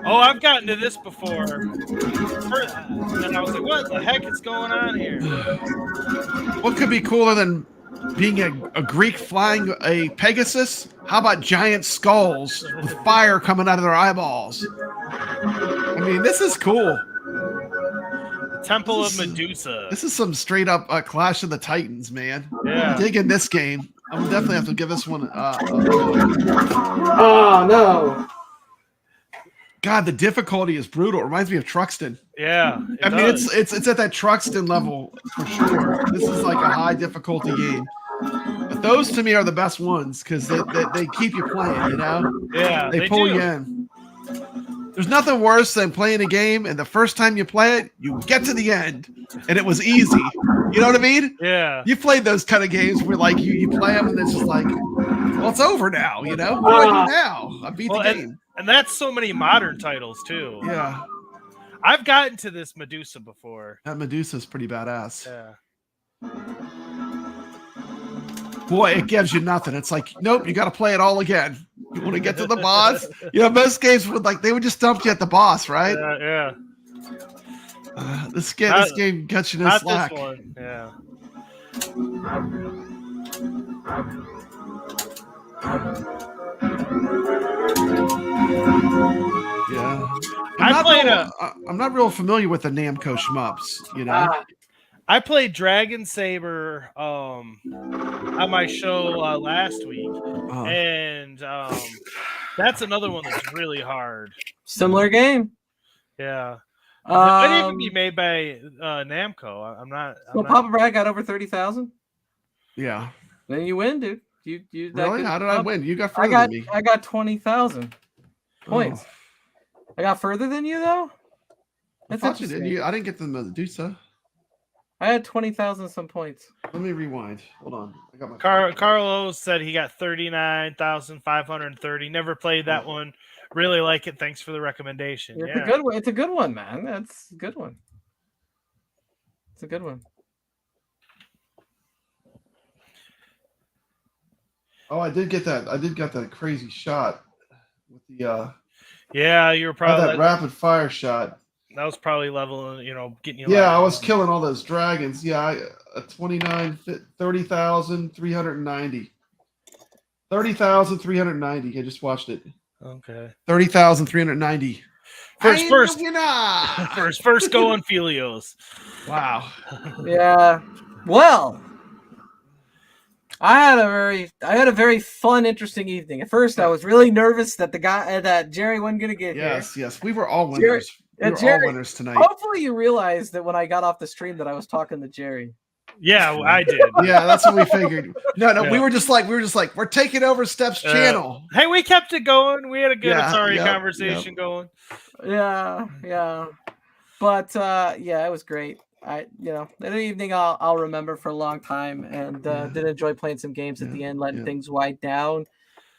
Oh, I've gotten to this before. And I was like, what the heck is going on here? What could be cooler than being a Greek flying a Pegasus? How about giant skulls with fire coming out of their eyeballs? I mean, this is cool. Temple of Medusa. This is some straight up Clash of the Titans, man. Yeah. I'm digging this game. I'm definitely have to give this one. Oh no! God, the difficulty is brutal. It reminds me of Truxton. Yeah. I mean, it's at that Truxton level for sure. This is like a high difficulty game. But those to me are the best ones because they keep you playing. You know? Yeah. They pull you in. There's nothing worse than playing a game and the first time you play it, you get to the end and it was easy. You know what I mean? Yeah. You played those kind of games where like you play them and it's just like, well, it's over now. You know? What do I do now? I beat the game. And that's so many modern titles too. Yeah. I've gotten to this Medusa before. That Medusa's pretty badass. Yeah. Boy, it gives you nothing. It's like, nope, you got to play it all again. You want to get to the boss? You know, most games they would just dump you at the boss, right? Yeah. This game got you no slack. This one. Yeah. Yeah. I'm not real familiar with the Namco shmups, you know. I played Dragon Saber on my show last week, and that's another one that's really hard. Similar game. Yeah. It might even be made by Namco. I'm not. Papa Brad got over 30,000. Yeah. Then you win, dude. You really? How did I win? You got further than me. I got 20,000 points. Oh. I got further than you though. I thought you did. I didn't get the Medusa. I had 20,000 some points. Let me rewind. Hold on. I got my Carlos said he got 39,530. Never played that one. Really like it. Thanks for the recommendation. It's a good one. It's a good one, man. That's a good one. It's a good one. Oh, I did get that. I did get that crazy shot with the yeah, you were probably that rapid fire shot. That was probably leveling, getting you. Yeah, I was killing all those dragons. Yeah, 30,390. 30,390. I just watched it. Okay. 30,390. First go on Felios. Wow. Yeah. Well, I had a very fun, interesting evening. At first, I was really nervous that Jerry wasn't gonna get here. Yes. We were all winners. Jerry, all winners tonight. Hopefully, you realized that when I got off the stream that I was talking to Jerry. Yeah, I did. Yeah, that's what we figured. No, yeah. we were just like, we're taking over Steps' channel. Hey, we kept it going. We had a good Atari conversation going. Yeah. But it was great. The evening I'll remember for a long time, and did enjoy playing some games at the end, letting things wind down.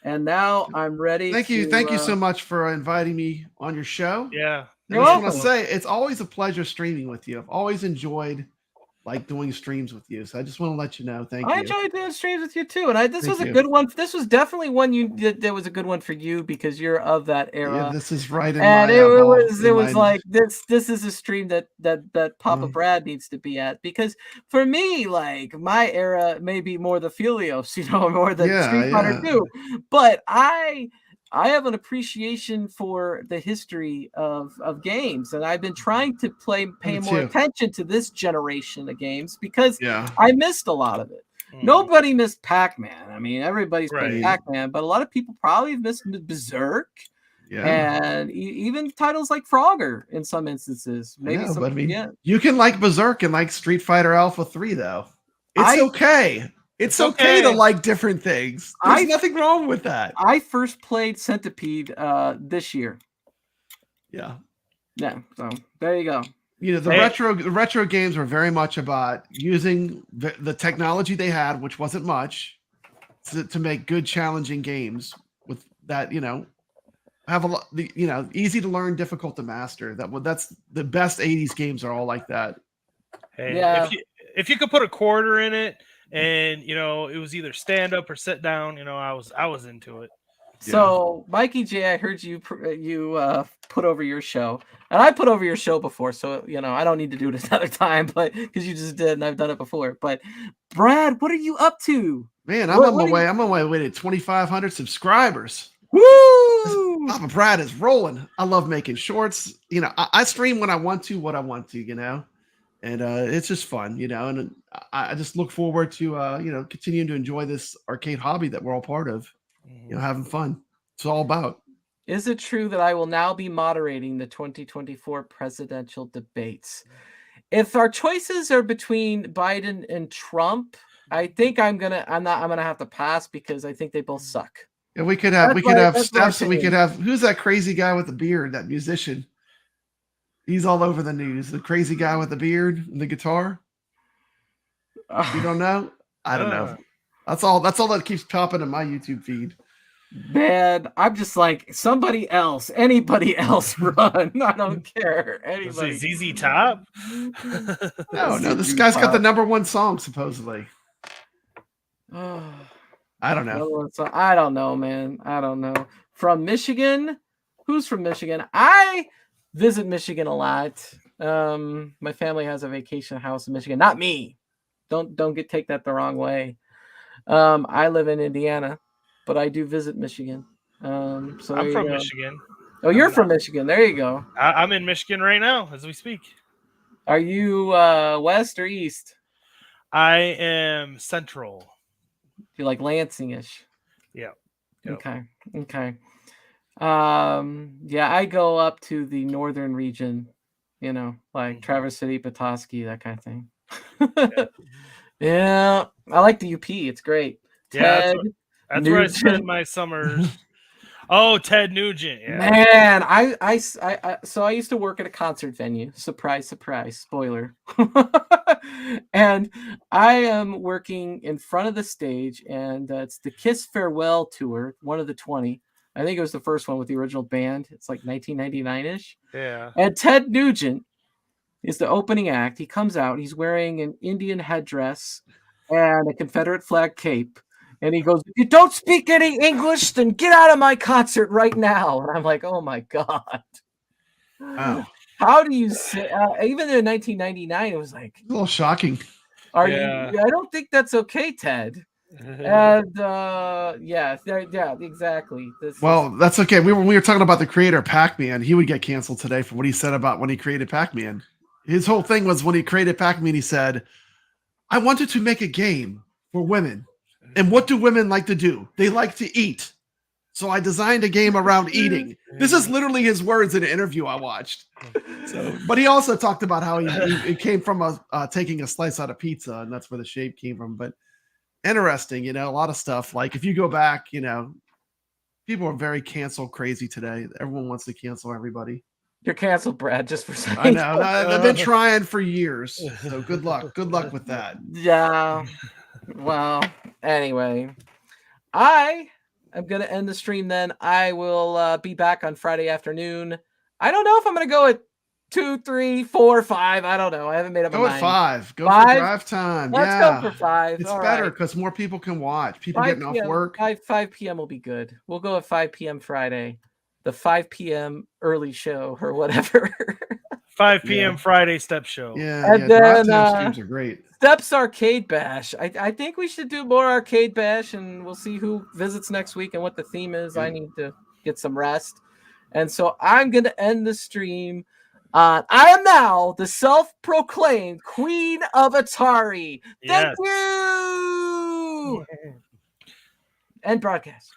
And now I'm ready. Thank you so much for inviting me on your show. Yeah, I You're just want welcome. to say it's always a pleasure streaming with you. I've always enjoyed like doing streams with you. So I just want to let you know. Thank I you. enjoyed doing streams with you too, and this Thank was a you. good one. This was definitely one you did. That was a good one for you because you're of that era. Yeah, this is right in And my it was like this is a stream that Papa Mm. Brad needs to be at, because for me, like, my era may be more the Filios, you know, more the Street Fighter 2, but I have an appreciation for the history of games, and I've been trying to pay more attention to this generation of games because I missed a lot of it. Nobody missed Pac-Man. I mean, everybody's played Pac-Man, but a lot of people probably missed Berserk. And even titles like Frogger in some instances. Maybe but I mean, yeah. you can like Berserk and like Street Fighter Alpha 3, though. It's okay. It's okay to like different things. There's nothing wrong with that. I first played Centipede this year. Yeah. So there you go. You know, the retro games were very much about using the technology they had, which wasn't much, to make good, challenging games with that, you know, have a lot, you know, easy to learn, difficult to master. That's the best 80s games are all like that. Hey, if you could put a quarter in it, and you know it was either stand up or sit down, you know, I was into it. So Mikey J, I heard you put over your show, and I put over your show before, so you know I don't need to do it another time, but because you just did, and I've done it before. But Brad, what are you up to? Man, I'm on my way to 2,500 subscribers. Woo! Papa Brad is rolling. I love making shorts. You know, I stream when I want to, what I want to, you know, and it's just fun, you know, and I just look forward to, you know, continuing to enjoy this arcade hobby that we're all part of, you know, having fun. It's all about. Is it true that I will now be moderating the 2024 presidential debates? If our choices are between Biden and Trump, I think I'm gonna have to pass because I think they both suck. Yeah, we could have Steps, and we could have, who's that crazy guy with the beard, that musician? He's all over the news. The crazy guy with the beard and the guitar. You don't know? I don't know. That's all that keeps popping in my YouTube feed. Man, I'm just like, anybody else run. I don't care. Anybody. ZZ Top? No, this guy's got the #1 song supposedly. I don't know. I don't know, man. I don't know. From Michigan? Who's from Michigan? I visit Michigan a lot. My family has a vacation house in Michigan. Not me. Don't take that the wrong way. I live in Indiana, but I do visit Michigan. So I'm from Michigan. Oh, you're from Michigan. There you go. I'm in Michigan right now as we speak. Are you west or east? I am central. You're like Lansing-ish. Yeah. Yep. Okay. Yeah, I go up to the northern region, you know, like Traverse City, Petoskey, that kind of thing. Yeah, I like the UP. It's great. Yeah, Ted that's where I spend my summers. Oh, Ted Nugent. Yeah. Man, so I used to work at a concert venue. Surprise, surprise, spoiler. And I am working in front of the stage, and it's the Kiss Farewell Tour, one of the 20. I think it was the first one with the original band. It's like 1999-ish. Yeah. And Ted Nugent is the opening act. He comes out. He's wearing an Indian headdress and a Confederate flag cape. And he goes, "If you don't speak any English, then get out of my concert right now." And I'm like, oh, my God. Wow. How do you say, even in 1999, it was like, a little shocking. I don't think that's okay, Ted. And yeah, exactly. That's okay. When we were talking about the creator Pac-Man, he would get canceled today for what he said about when he created Pac-Man. His whole thing was when he created Pac-Man, he said, "I wanted to make a game for women. And what do women like to do? They like to eat. So I designed a game around eating." This is literally his words in an interview I watched. But he also talked about how he came from taking a slice out of pizza, and that's where the shape came from. But interesting, you know, a lot of stuff. Like if you go back, you know, people are very cancel crazy today. Everyone wants to cancel everybody. You're canceled, Brad, just for saying. I know. I've been trying for years. So good luck. Good luck with that. Yeah. Well, anyway, I am going to end the stream then. I will be back on Friday afternoon. I don't know if I'm gonna go at 2, 3, 4, 5. I don't know. I haven't made up my Go with mind. 5. Go 5? for drive time. Let's yeah. go for 5. It's All better right. because more people can watch. People 5 getting off p.m. work. 5 p.m. will be good. We'll go at 5 p.m. Friday, the 5 p.m. early show or whatever. 5 p.m. Yeah. Friday step show. Yeah, And yeah. then, Drive time streams are great. Steps Arcade Bash. I think we should do more Arcade Bash, and we'll see who visits next week and what the theme is. I need to get some rest. And so I'm going to end the stream. I am now the self-proclaimed Queen of Atari. Thank Yes. you! End broadcast.